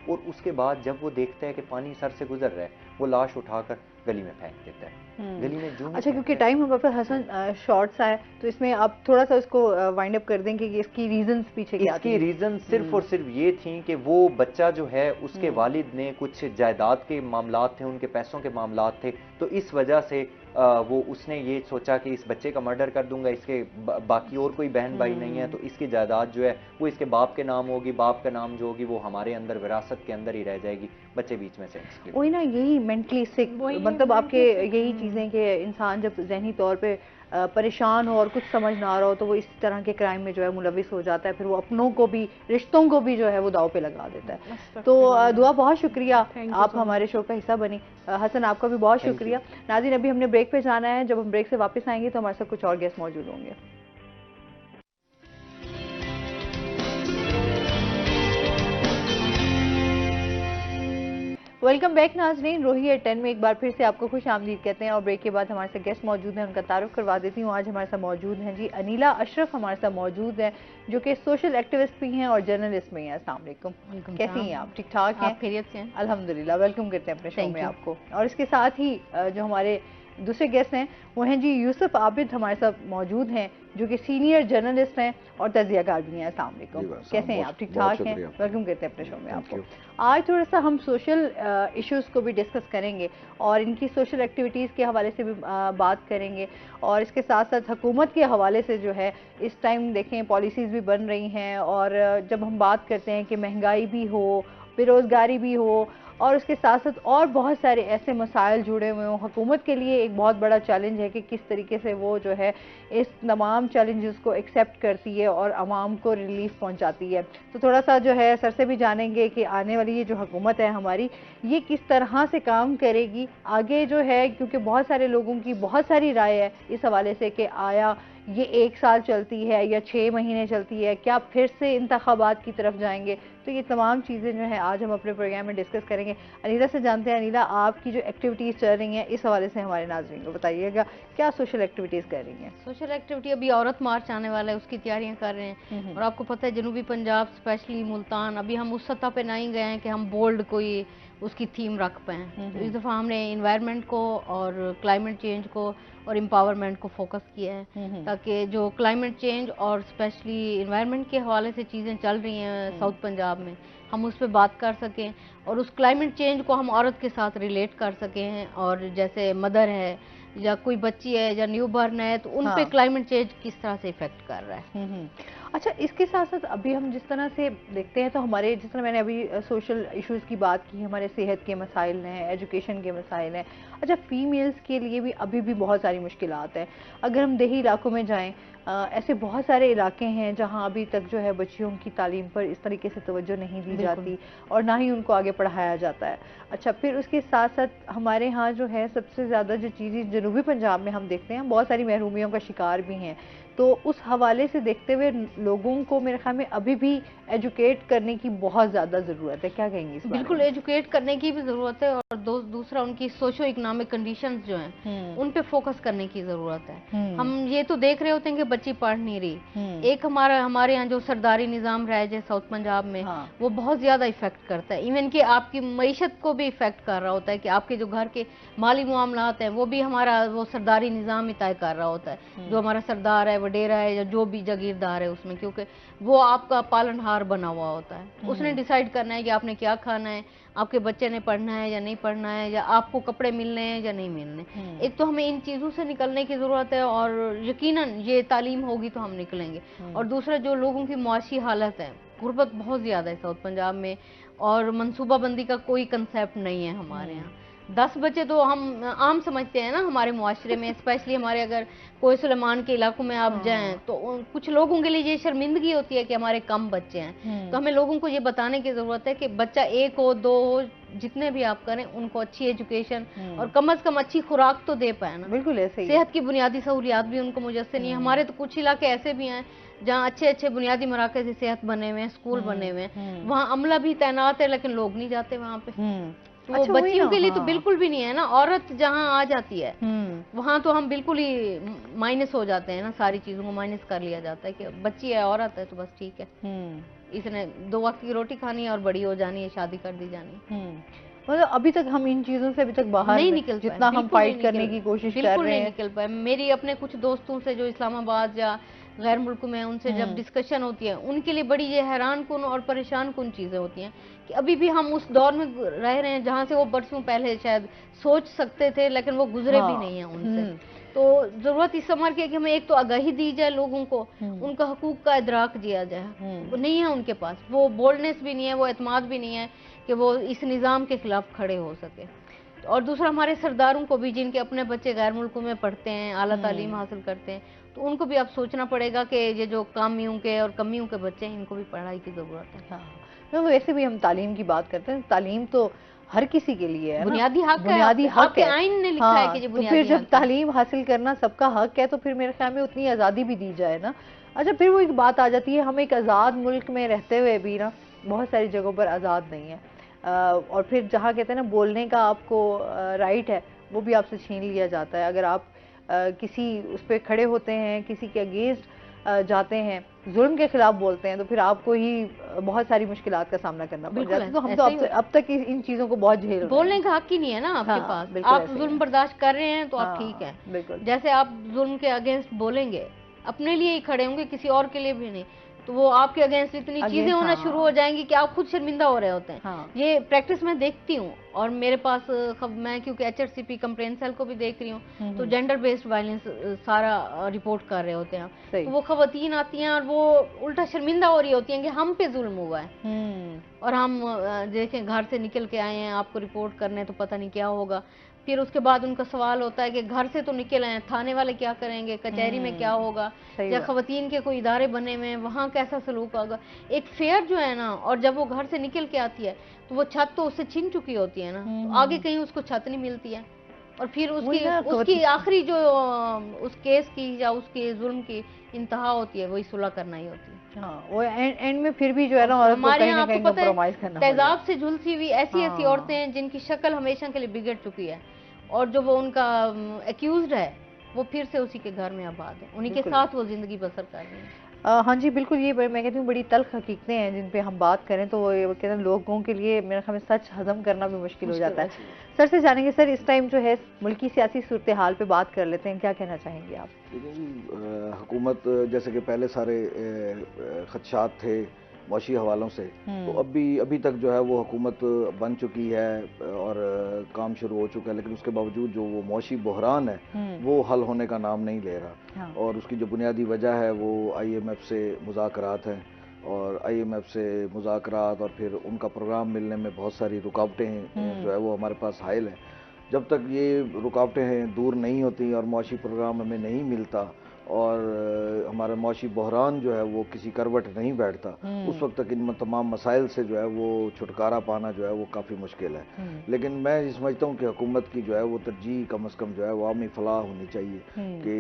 और उसके बाद जब वो देखता है कि पानी सर से गुजर रहा है, वो लाश उठाकर गली में फेंक देता है। गली में जो अच्छा, क्योंकि टाइम हमारे पास हसन शॉर्ट सा है, तो इसमें आप थोड़ा सा उसको वाइंड अप कर दें कि इसकी रीजंस पीछे क्या थी? इसकी रीजन सिर्फ और सिर्फ ये थी कि वो बच्चा जो है उसके वालिद ने कुछ जायदाद के मामलात थे, उनके पैसों के मामलात थे, तो इस वजह से वो उसने ये सोचा कि इस बच्चे का मर्डर कर दूंगा, इसके बाकी और कोई बहन भाई नहीं है, तो इसकी जायदाद जो है वो इसके बाप के नाम होगी, बाप का नाम जो होगी वो हमारे अंदर विरासत के अंदर ही रह जाएगी। बच्चे बीच में से exclude। वही ना, यही मेंटली सिक, मतलब आपके यही चीजें कि इंसान जब जहनी तौर पे परेशान हो और कुछ समझ ना आ रहा हो तो वो इस तरह के क्राइम में जो है मुलविस हो जाता है, फिर वो अपनों को भी, रिश्तों को भी जो है वो दाव पे लगा देता है। तो दुआ, बहुत शुक्रिया, आप हमारे शो का हिस्सा बनी। हसन, आपका भी बहुत शुक्रिया। नाज़रीन, अभी हमने ब्रेक पे जाना है, जब हम ब्रेक से वापस आएंगे तो हमारे साथ कुछ और गेस्ट मौजूद होंगे। वेलकम बैक नाज़रीन, रोही एट 10 में एक बार फिर से आपको खुश आमदीद कहते हैं। और ब्रेक के बाद हमारे साथ गेस्ट मौजूद हैं, उनका तारुफ करवा देती हूँ। आज हमारे साथ मौजूद हैं जी अनीला अशरफ, हमारे साथ मौजूद हैं, जो कि सोशल एक्टिविस्ट भी हैं और जर्नलिस्ट भी हैं। अस्सलाम वालेकुम, कैसी हैं आप? ठीक ठाक हैं? खैरियत से हैं? अल्हम्दुलिल्लाह। वेलकम करते हैं अपने शो में आपको। और इसके साथ ही जो हमारे दूसरे गेस्ट हैं वो हैं जी यूसुफ आबिद, हमारे साथ मौजूद हैं, जो कि सीनियर जर्नलिस्ट हैं और तजियाकार भी हैं। अस्सलाम वालेकुम, कैसे हैं आप? ठीक ठाक हैं? वेलकम करते हैं अपने शो में आपको। आज थोड़ा सा हम सोशल इश्यूज़ को भी डिस्कस करेंगे और इनकी सोशल एक्टिविटीज़ के हवाले से भी बात करेंगे, और इसके साथ साथ हुकूमत के हवाले से जो है इस टाइम देखें पॉलिसीज़ भी बन रही हैं, और जब हम बात करते हैं कि महंगाई भी हो, बेरोज़गारी भी हो, और उसके साथ साथ और बहुत सारे ऐसे मसाइल जुड़े हुए हों, हुकूमत के लिए एक बहुत बड़ा चैलेंज है कि किस तरीके से वो जो है इस तमाम चैलेंजेस को एक्सेप्ट करती है और आवाम को रिलीफ पहुंचाती है। तो थोड़ा सा जो है सर से भी जानेंगे कि आने वाली ये जो हुकूमत है हमारी, ये किस तरह से काम करेगी आगे जो है, क्योंकि बहुत सारे लोगों की बहुत सारी राय है इस हवाले से कि आया ये 1 साल चलती है या 6 महीने चलती है, क्या फिर से इंतखाबात की तरफ जाएंगे। तो ये तमाम चीज़ें जो है आज हम अपने प्रोग्राम में डिस्कस करेंगे। अनीला से जानते हैं, अनीला आपकी जो एक्टिविटीज़ चल रही हैं इस हवाले से हमारे नाज़रीन को बताइएगा, क्या सोशल एक्टिविटीज़ कर रही हैं? सोशल एक्टिविटी अभी औरत मार्च आने वाला है, उसकी तैयारियां कर रहे हैं। और आपको पता है जनूबी पंजाब स्पेशली मुल्तान, अभी हम उस सतह पे नहीं गए हैं कि हम बोल्ड कोई उसकी थीम रख पाएँ। तो इस दफ़ा हमने इन्वायरमेंट को और क्लाइमेट चेंज को और एम्पावरमेंट को फोकस किया है, ताकि जो क्लाइमेट चेंज और स्पेशली इन्वायरमेंट के हवाले से चीज़ें चल रही हैं साउथ पंजाब में, हम उस पर बात कर सकें और उस क्लाइमेट चेंज को हम औरत के साथ रिलेट कर सकें। और जैसे मदर है या कोई बच्ची है या न्यू बर्न है, तो उन पे क्लाइमेट चेंज किस तरह से इफेक्ट कर रहा है। अच्छा, इसके साथ साथ अभी हम जिस तरह से देखते हैं तो हमारे, जिस तरह मैंने अभी सोशल इश्यूज़ की बात की, हमारे सेहत के मसाइल हैं, एजुकेशन के मसाइल हैं। अच्छा, फीमेल्स के लिए भी अभी भी बहुत सारी मुश्किलात हैं। अगर हम देही इलाकों में जाएं, ऐसे बहुत सारे इलाके हैं जहां अभी तक जो है बच्चियों की तालीम पर इस तरीके से तवज्जो नहीं दी जाती और ना ही उनको आगे पढ़ाया जाता है। अच्छा, फिर उसके साथ साथ हमारे यहाँ जो है सबसे ज़्यादा जो चीज़ें जनूबी पंजाब में हम देखते हैं, बहुत सारी महरूमियों का शिकार भी हैं। तो उस हवाले से देखते हुए लोगों को मेरे ख्याल में अभी भी एजुकेट करने की बहुत ज़्यादा ज़रूरत है। क्या कहेंगी इस बारे में? बिल्कुल, एजुकेट करने की भी ज़रूरत है और दूसरा उनकी सोशो इकोनॉमिक कंडीशंस जो हैं उन पे फोकस करने की ज़रूरत है। हम ये तो देख रहे होते हैं कि बच्ची पढ़ नहीं रही। एक हमारे यहाँ जो सरदारी निज़ाम रहा है साउथ पंजाब में, वो बहुत ज़्यादा इफेक्ट करता है। इवन कि आपकी मईशत को भी इफेक्ट कर रहा होता है कि आपके जो घर के माली मामलात हैं वो भी हमारा वो सरदारी निज़ाम ही तय कर रहा होता है। जो हमारा सरदार है, वडेरा है या जो भी जागीरदार है उसमें, क्योंकि वो आपका पालनहार बना हुआ होता है। उसने डिसाइड करना है कि आपने क्या खाना है, आपके बच्चे ने पढ़ना है या नहीं पढ़ना है, या आपको कपड़े मिलने हैं या नहीं मिलने। एक तो हमें इन चीज़ों से निकलने की ज़रूरत है और यकीनन ये तालीम होगी तो हम निकलेंगे। और दूसरा, जो लोगों की मुआशी हालत है, गुर्बत बहुत ज़्यादा है साउथ पंजाब में और मनसूबाबंदी का कोई कंसेप्ट नहीं है हमारे यहाँ। 10 बच्चे तो हम आम समझते हैं ना हमारे मुआशरे में, स्पेशली हमारे अगर कोई सुलेमान के इलाकों में आप जाएं तो कुछ लोगों के लिए ये शर्मिंदगी होती है कि हमारे कम बच्चे हैं। तो हमें लोगों को ये बताने की जरूरत है कि बच्चा 1 हो 2 हो, जितने भी आप करें, उनको अच्छी एजुकेशन और कम से कम अच्छी खुराक तो दे पाए ना। बिल्कुल ऐसे ही। सेहत की बुनियादी सहूलियात भी उनको मुयस्सर नहीं है। हमारे तो कुछ इलाके ऐसे भी हैं जहाँ अच्छे अच्छे बुनियादी मराकज़ सेहत बने हुए हैं, स्कूल बने हुए हैं, वहाँ अमला भी तैनात है लेकिन लोग नहीं जाते वहाँ पे। तो अच्छा, बच्चियों के लिए तो बिल्कुल भी नहीं है ना। औरत जहाँ आ जाती है वहाँ तो हम बिल्कुल ही माइनस हो जाते हैं ना, सारी चीजों को माइनस कर लिया जाता है कि बच्ची है, औरत है तो बस ठीक है, इसने 2 वक्त की रोटी खानी है और बड़ी हो जानी है, शादी कर दी जानी है। मतलब अभी तक हम इन चीजों से अभी तक बाहर नहीं निकल पाए, जितना हम फाइट करने की कोशिश कर रहे हैं बिल्कुल नहीं निकल पाए। मेरी अपने कुछ दोस्तों से जो इस्लामाबाद या गैर मुल्क में, उनसे जब डिस्कशन होती है, उनके लिए बड़ी ये हैरान कुन और परेशान कुन चीजें होती हैं कि अभी भी हम उस दौर में रह रहे हैं जहाँ से वो बरसों पहले शायद सोच सकते थे, लेकिन वो गुजरे भी नहीं है उनसे। तो जरूरत इस समर की है कि हमें एक तो आगाही दी जाए लोगों को, उनका हकूक का इदराक दिया जाए। वो नहीं है उनके पास, वो बोल्डनेस भी नहीं है, वो एतमाद भी नहीं है कि कि वो इस निज़ाम के खिलाफ खड़े हो सके। और दूसरा, हमारे सरदारों को भी, जिनके अपने बच्चे गैर मुल्कों में पढ़ते हैं, आला तालीम हासिल करते हैं, तो उनको भी अब सोचना पड़ेगा कि ये जो कामियों के और कमियों के बच्चे हैं, इनको भी पढ़ाई की ज़रूरत है। हाँ, तो वैसे भी हम तालीम की बात करते हैं, तालीम तो हर किसी के लिए है, बुनियादी हक है, बुनियादी हक है। आइन ने लिखा है कि ये तो बुनियादी फिर जब हक है। तालीम हासिल करना सबका हक है, तो फिर मेरे ख्याल में उतनी आज़ादी भी दी जाए ना। अच्छा, फिर वो एक बात आ जाती है, हम एक आज़ाद मुल्क में रहते हुए भी ना बहुत सारी जगहों पर आज़ाद नहीं है, और फिर जहाँ कहते हैं ना बोलने का आपको राइट है, वो भी आपसे छीन लिया जाता है। अगर आप किसी उस पर खड़े होते हैं, किसी के अगेंस्ट जाते हैं, जुल्म के खिलाफ बोलते हैं, तो फिर आपको ही बहुत सारी मुश्किलात का सामना करना पड़ जाता है। तो हम तो अब तक इन चीज़ों को बहुत झेल, बोलने का हक ही नहीं है ना आपके पास। आप जुल्म बर्दाश्त कर रहे हैं तो आप ठीक है, बिल्कुल। जैसे आप जुल्म के अगेंस्ट बोलेंगे, अपने लिए ही खड़े होंगे, किसी और के लिए भी नहीं, तो वो आपके अगेंस्ट इतनी चीजें होना शुरू हो जाएंगी कि आप खुद शर्मिंदा हो रहे होते हैं। ये प्रैक्टिस मैं देखती हूँ, और मेरे पास मैं क्योंकि HRCP कंप्लेंट सेल को भी देख रही हूँ, तो जेंडर बेस्ड वायलेंस सारा रिपोर्ट कर रहे होते हैं, तो वो खवातीन आती हैं और वो उल्टा शर्मिंदा हो रही होती हैं कि हम पे जुल्म हुआ है, और हम देखें घर से निकल के आए हैं, आपको रिपोर्ट करने तो पता नहीं क्या होगा। फिर उसके बाद उनका सवाल होता है कि घर से तो निकल आए, थाने वाले क्या करेंगे, कचहरी में क्या होगा, या खवातीन के कोई इदारे बने हुए हैं, वहाँ कैसा सलूक होगा। एक फेयर जो है ना, और जब वो घर से निकल के आती है तो वो छत तो उससे छीन चुकी होती है ना, तो आगे कहीं उसको छत नहीं मिलती है, और फिर उसकी आखिरी जो उस केस की या उसके जुल्म की इंतहा होती है, वही सुलह करना ही होती है। हाँ, वो एंड में फिर भी जो है ना, हमारे यहाँ आपको पता है तेजाब से झुलसी हुई ऐसी ऐसी औरतें हैं जिनकी शक्ल हमेशा के लिए बिगड़ चुकी है, और जो वो उनका एक्यूज्ड है वो फिर से उसी के घर में आबाद है, उन्हीं के साथ वो जिंदगी बसर कर रही है। हाँ जी, बिल्कुल। ये मैं कहती हूँ बड़ी तल्ख हकीकतें हैं जिन पे हम बात करें तो वो कहते हैं लोगों के लिए मेरे ख्याल में सच हजम करना भी मुश्किल हो जाता है। सर से जानेंगे, सर इस टाइम जो है मुल्की सियासी सूरत हाल पे बात कर लेते हैं, क्या कहना चाहेंगे आप? हुकूमत जैसे कि पहले सारे खदशात थे मौशी हवालों से, तो अभी तक जो है वो हुकूमत बन चुकी है और काम शुरू हो चुका है, लेकिन उसके बावजूद जो वो मौशी बहरान है वो हल होने का नाम नहीं ले रहा। और उसकी जो बुनियादी वजह है वो IMF से मुज़ाकरात हैं, और IMF से मुज़ाकरात और फिर उनका प्रोग्राम मिलने में बहुत सारी रुकावटें जो है वो हमारे पास हायल हैं। जब तक ये रुकावटें दूर नहीं होती और मौशी प्रोग्राम हमें नहीं मिलता और हमारा मौशी बहरान जो है वो किसी करवट नहीं बैठता, उस वक्त तक इन तमाम मसाइल से जो है वो छुटकारा पाना जो है वो काफ़ी मुश्किल है। लेकिन मैं ये समझता हूँ कि हुकूमत की जो है वो तरजीह कम अज़ कम जो है वो आवामी फलाह होनी चाहिए कि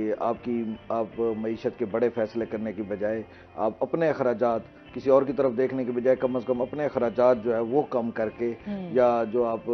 आप मईशत के बड़े फैसले करने की बजाय आप अपने अखराजात किसी और की तरफ देखने के बजाय कम अज़ कम अपने अखराजात जो है वो कम करके, या जो आप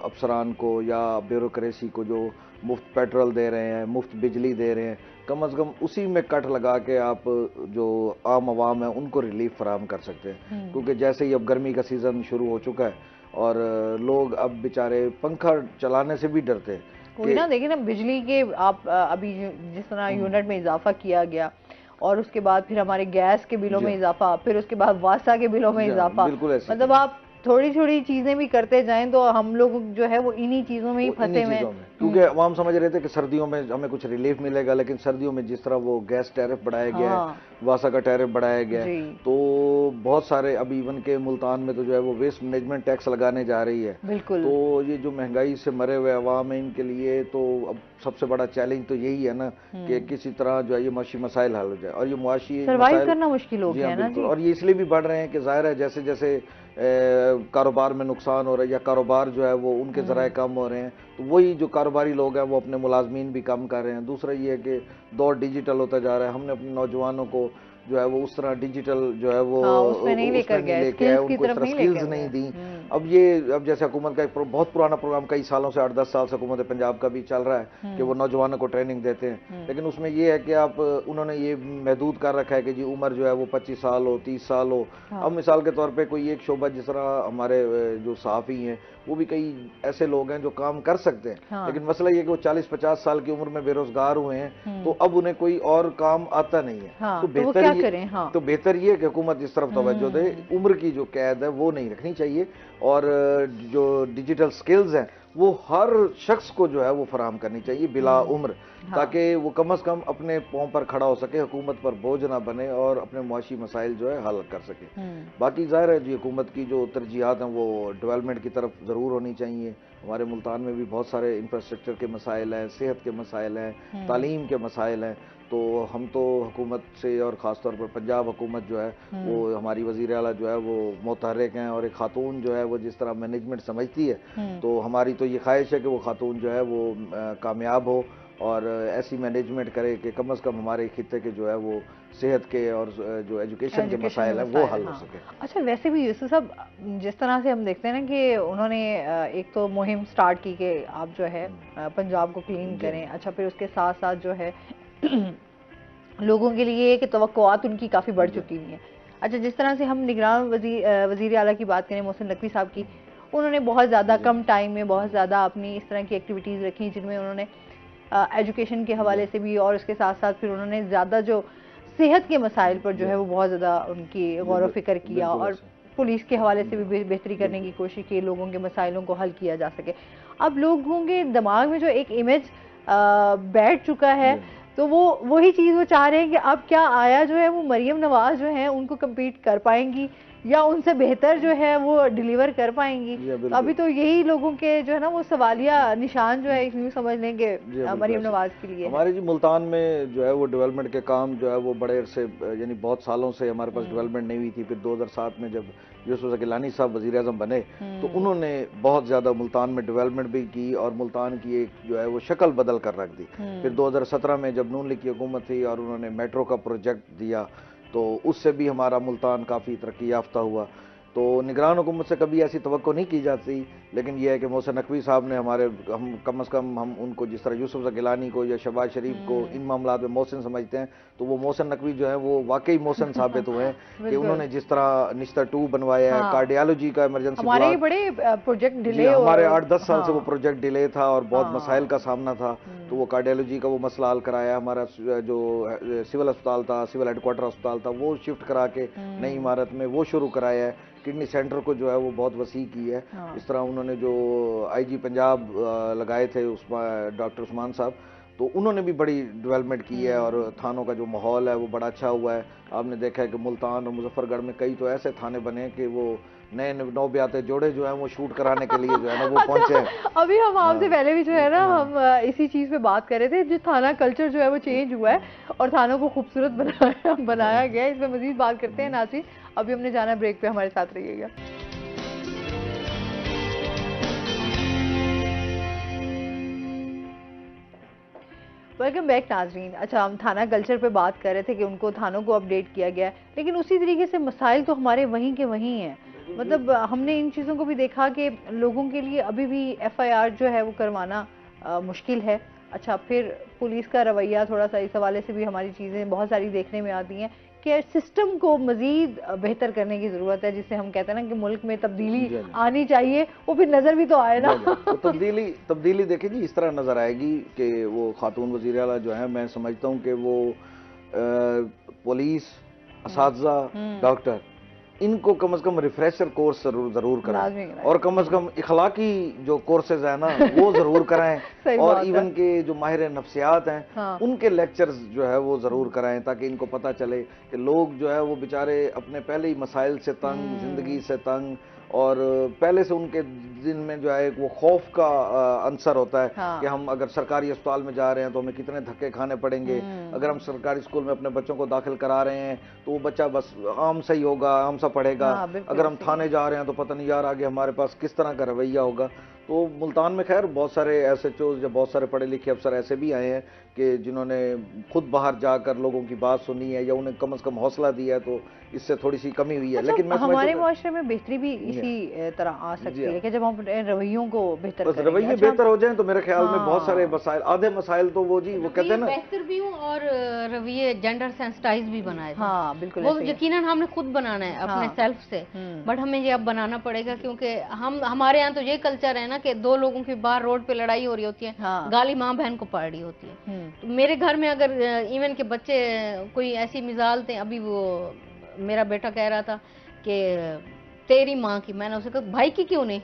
अफसरान को या ब्यूरोक्रेसी को जो मुफ्त पेट्रोल दे रहे हैं, मुफ्त बिजली दे रहे हैं, कम अज़ कम उसी में कट लगा के आप जो आम आवाम है उनको रिलीफ फराहम कर सकते हैं। क्योंकि जैसे ही अब गर्मी का सीज़न शुरू हो चुका है और लोग अब बेचारे पंखा चलाने से भी डरते हैं। कोई ना देखिए ना, बिजली के आप अभी जिस तरह यूनिट में इजाफा किया गया, और उसके बाद फिर हमारे गैस के बिलों में इजाफा, फिर उसके बाद वासा के बिलों में इजाफा, मतलब आप थोड़ी थोड़ी चीजें भी करते जाएं तो हम लोग जो है वो इन्हीं चीजों में ही फंसे हुए हैं। क्योंकि अवाम समझ रहे थे कि सर्दियों में हमें कुछ रिलीफ मिलेगा, लेकिन सर्दियों में जिस तरह वो गैस टैरिफ बढ़ाया गया है, वासा का टैरिफ बढ़ाया गया है, तो बहुत सारे अभी इवन के मुल्तान में तो जो है वो वेस्ट मैनेजमेंट टैक्स लगाने जा रही है। बिल्कुल। तो ये जो महंगाई से मरे हुए अवाम है इनके लिए तो अब सबसे बड़ा चैलेंज तो यही है ना कि किसी तरह जो है ये मुआशी मसाइल हल हो जाए, और ये मुआशी सर्वाइव करना मुश्किल हो गया ना जी। और ये इसलिए भी बढ़ रहे हैं कि जाहिर है जैसे जैसे कारोबार में नुकसान हो रहा है या कारोबार जो है वो उनके ज़राए कम हो रहे हैं, तो वही जो कारोबारी लोग हैं वो अपने मुलाजमीन भी कम कर रहे हैं। दूसरा ये है कि दौर डिजिटल होता जा रहा है, हमने अपने नौजवानों को जो है वो उस तरह डिजिटल जो है वो उसमें नहीं लेकर गए, उनको इस तरह स्किल्स नहीं दी। अब जैसे हुकूमत का एक बहुत पुराना प्रोग्राम कई सालों से 8-10 साल से हुकूमत पंजाब का भी चल रहा है कि वो नौजवानों को ट्रेनिंग देते हैं, लेकिन उसमें ये है कि आप उन्होंने ये महदूद कर रखा है कि जी उम्र जो है वो 25 साल हो, 30 साल हो। अब मिसाल के तौर पर कोई एक शोबा, जिस तरह हमारे जो सहाफ़ी हैं वो भी कई ऐसे लोग हैं जो काम कर सकते हैं, लेकिन मसला ये कि वो 40-50 साल की उम्र में बेरोजगार हुए हैं, तो अब उन्हें कोई और काम आता नहीं है। तो बेहतर ये कि हुकूमत इस तरफ तवज्जो दे, उम्र की जो कैद है वो नहीं रखनी चाहिए, और जो डिजिटल स्किल्स हैं वो हर शख्स को जो है वो फराहम करनी चाहिए बिला उम्र, ताकि वो कम अज़ कम अपने पाँव पर खड़ा हो सके, हुकूमत पर बोझ ना बने और अपने मुआशी मसाइल जो है हल कर सके। बाकी ज़ाहिर है जी हुकूमत की जो तरजीहात हैं वो डेवलपमेंट की तरफ ज़रूर होनी चाहिए। हमारे मुल्तान में भी बहुत सारे इंफ्रास्ट्रक्चर के मसाइल हैं, सेहत के मसाइल हैं, तालीम के मसाइल हैं। तो हम तो हुकूमत से और ख़ास तौर पर पंजाब हुकूमत जो है वो हमारी वज़ीर आला जो है वो मुतहर्रिक हैं, और एक खातून जो है वो जिस तरह मैनेजमेंट समझती है तो हमारी तो ये ख्वाहिश है कि वो खातून जो है वो कामयाब हो और ऐसी मैनेजमेंट करे कि कम अज़ कम हमारे खित्ते के जो है वो सेहत के और जो एजुकेशन के मसाइल हैं वो हल हो सके। अच्छा, वैसे भी यूसुफ साहब, जिस तरह से हम देखते हैं ना कि उन्होंने एक तो मुहिम स्टार्ट की कि आप जो है पंजाब को क्लीन करें। अच्छा, फिर उसके साथ साथ जो है लोगों के लिए कि तवक्कुआत उनकी काफ़ी बढ़ चुकी हुई हैं। अच्छा, जिस तरह से हम निगरान वज़ीर आला की बात करें मोहसिन नकवी साहब की, उन्होंने बहुत ज़्यादा कम टाइम में बहुत ज़्यादा अपनी इस तरह की एक्टिविटीज़ रखी जिनमें उन्होंने एजुकेशन के हवाले से भी और उसके साथ साथ फिर उन्होंने ज़्यादा जो सेहत के मसाइल पर जो है वो बहुत ज़्यादा उनकी गौर व फिक्र किया और पुलिस के हवाले से भी बेहतरी करने की कोशिश की, लोगों के मसाइलों को हल किया जा सके। अब लोगों के दिमाग में जो एक इमेज बैठ चुका है तो वो वही चीज़ वो चाह रहे हैं कि अब क्या आया जो है वो मरियम नवाज जो है उनको कम्पीट कर पाएंगी या उनसे बेहतर जो है वो डिलीवर कर पाएंगी। तो अभी तो यही लोगों के जो है ना वो सवालिया निशान जो है यूँ समझ लेंगे मरियम नवाज के लिए। हमारे जी मुल्तान में जो है वो डेवलपमेंट के काम जो है वो बड़े अरसे यानी बहुत सालों से हमारे पास डेवलपमेंट नहीं हुई थी। फिर 2007 में जब यूसुफ गिलानी साहब वज़ीर आज़म बने तो उन्होंने बहुत ज़्यादा मुल्तान में डेवलपमेंट भी की और मुल्तान की एक जो है वो शक्ल बदल कर रख दी। फिर 2017 में जब नून लीग की हुकूमत थी और उन्होंने मेट्रो का प्रोजेक्ट दिया तो उससे भी हमारा मुल्तान काफ़ी तरक्की याफ्ता हुआ। तो निगरान हुकूमत से कभी ऐसी तवक्को नहीं की जाती, लेकिन यह है कि मोहसिन नकवी साहब ने हम कम अज़ कम हम उनको जिस तरह यूसुफ गिलानी को या शहबाज शरीफ को इन मामलात में मोहसिन समझते हैं तो वो मोहसिन नकवी जो है वो वाकई मोहसिन साबित हुए हैं कि उन्होंने जिस तरह निश्तर 2 बनवाया है, कार्डियोलॉजी का इमरजेंसी हमारे बड़े प्रोजेक्ट डिले, हमारे 8-10 साल से वो प्रोजेक्ट डिले था और बहुत मसाइल का सामना था। तो वो कार्डियोलॉजी का वो मसला हल कराया। हमारा जो सिविल अस्पताल था, सिविल हेडक्वार्टर अस्पताल था, वो शिफ्ट करा के नई इमारत में वो शुरू कराया है। किडनी सेंटर को जो है वो बहुत वसी की है। इस तरह उन्होंने जो आईजी पंजाब लगाए थे डॉक्टर उस्मान साहब, तो उन्होंने भी बड़ी डेवलपमेंट की है और थानों का जो माहौल है वो बड़ा अच्छा हुआ है। आपने देखा है कि मुल्तान और मुजफ्फरगढ़ में कई तो ऐसे थाने बने हैं कि वो नए नौब्याते जोड़े जो हैं वो शूट कराने के लिए जो है ना वो पहुंचे हैं। अभी हम आपसे पहले भी जो है ना हम इसी चीज़ पे बात कर रहे थे, जो थाना कल्चर जो है वो चेंज हुआ है और थानों को खूबसूरत बनाया गया है। इस पर मजीद बात करते हैं नाज़रीन। अभी हमने जाना ब्रेक पे, हमारे साथ रहिएगा। वेलकम बैक नाजरीन। अच्छा, हम थाना कल्चर पे बात कर रहे थे कि उनको थानों को अपडेट किया गया है, लेकिन उसी तरीके से मसाइल तो हमारे वहीं के वहीं हैं। मतलब हमने इन चीज़ों को भी देखा कि लोगों के लिए अभी भी FIR जो है वो करवाना मुश्किल है। अच्छा, फिर पुलिस का रवैया थोड़ा सा इस हवाले से भी हमारी चीज़ें बहुत सारी देखने में आती हैं कि सिस्टम को मज़ीद बेहतर करने की ज़रूरत है, जिससे हम कहते हैं ना कि मुल्क में तब्दीली आनी चाहिए, वो फिर नज़र भी तो आए ना। तो तब्दीली देखिए जी इस तरह नज़र आएगी कि वो खातून वज़ीर आला जो है मैं समझता हूँ कि वो पुलिस, असातिज़ा, डॉक्टर इनको कम से कम रिफ्रेशर कोर्स जरूर कराएं और कम से कम इखलाकी जो कोर्सेज है ना वो जरूर कराएं और इवन के जो माहिर नफ्सियात हैं उनके लेक्चर्स जो है वो जरूर कराएं ताकि इनको पता चले कि लोग जो है वो बेचारे अपने पहले ही मसाइल से तंग, जिंदगी से तंग और पहले से उनके दिन में जो है वो खौफ का अंसर होता है कि हम अगर सरकारी अस्पताल में जा रहे हैं तो हमें कितने धक्के खाने पड़ेंगे, अगर हम सरकारी स्कूल में अपने बच्चों को दाखिल करा रहे हैं तो वो बच्चा बस आम सही होगा, आम सा पढ़ेगा, अगर हम थाने जा रहे हैं तो पता नहीं यार आगे हमारे पास किस तरह का रवैया होगा। तो मुल्तान में खैर बहुत सारे SHOs या बहुत सारे पढ़े लिखे अफसर ऐसे भी आए हैं कि जिन्होंने खुद बाहर जाकर लोगों की बात सुनी है या उन्हें कम से कम हौसला दिया है, तो इससे थोड़ी सी कमी हुई है। अच्छा, लेकिन हमारे मुआशरे में बेहतरी भी इसी तरह आ सकती है कि जब हम रवैयों को बेहतर करेंगे, रवैये बेहतर हो जाएं तो मेरे ख्याल में बहुत सारे मसाइल, आधे मसाइल तो वो जी वो कहते हैं ना बेहतर भी हूँ और रवैये जेंडर सेंसिटाइज भी बनाए। हाँ बिल्कुल, वो यकीनन हमने खुद बनाना है अपने सेल्फ से, बट हमें ये अब बनाना पड़ेगा क्योंकि हमारे यहाँ तो ये कल्चर है ना कि दो लोगों की बाहर रोड पे लड़ाई हो रही होती है, गाली माँ बहन को पड़ रही होती है। तो मेरे घर में अगर इवन के बच्चे कोई ऐसी मिसाल थे, अभी वो मेरा बेटा कह रहा था कि तेरी माँ की, मैंने उसे कहा भाई की क्यों नहीं,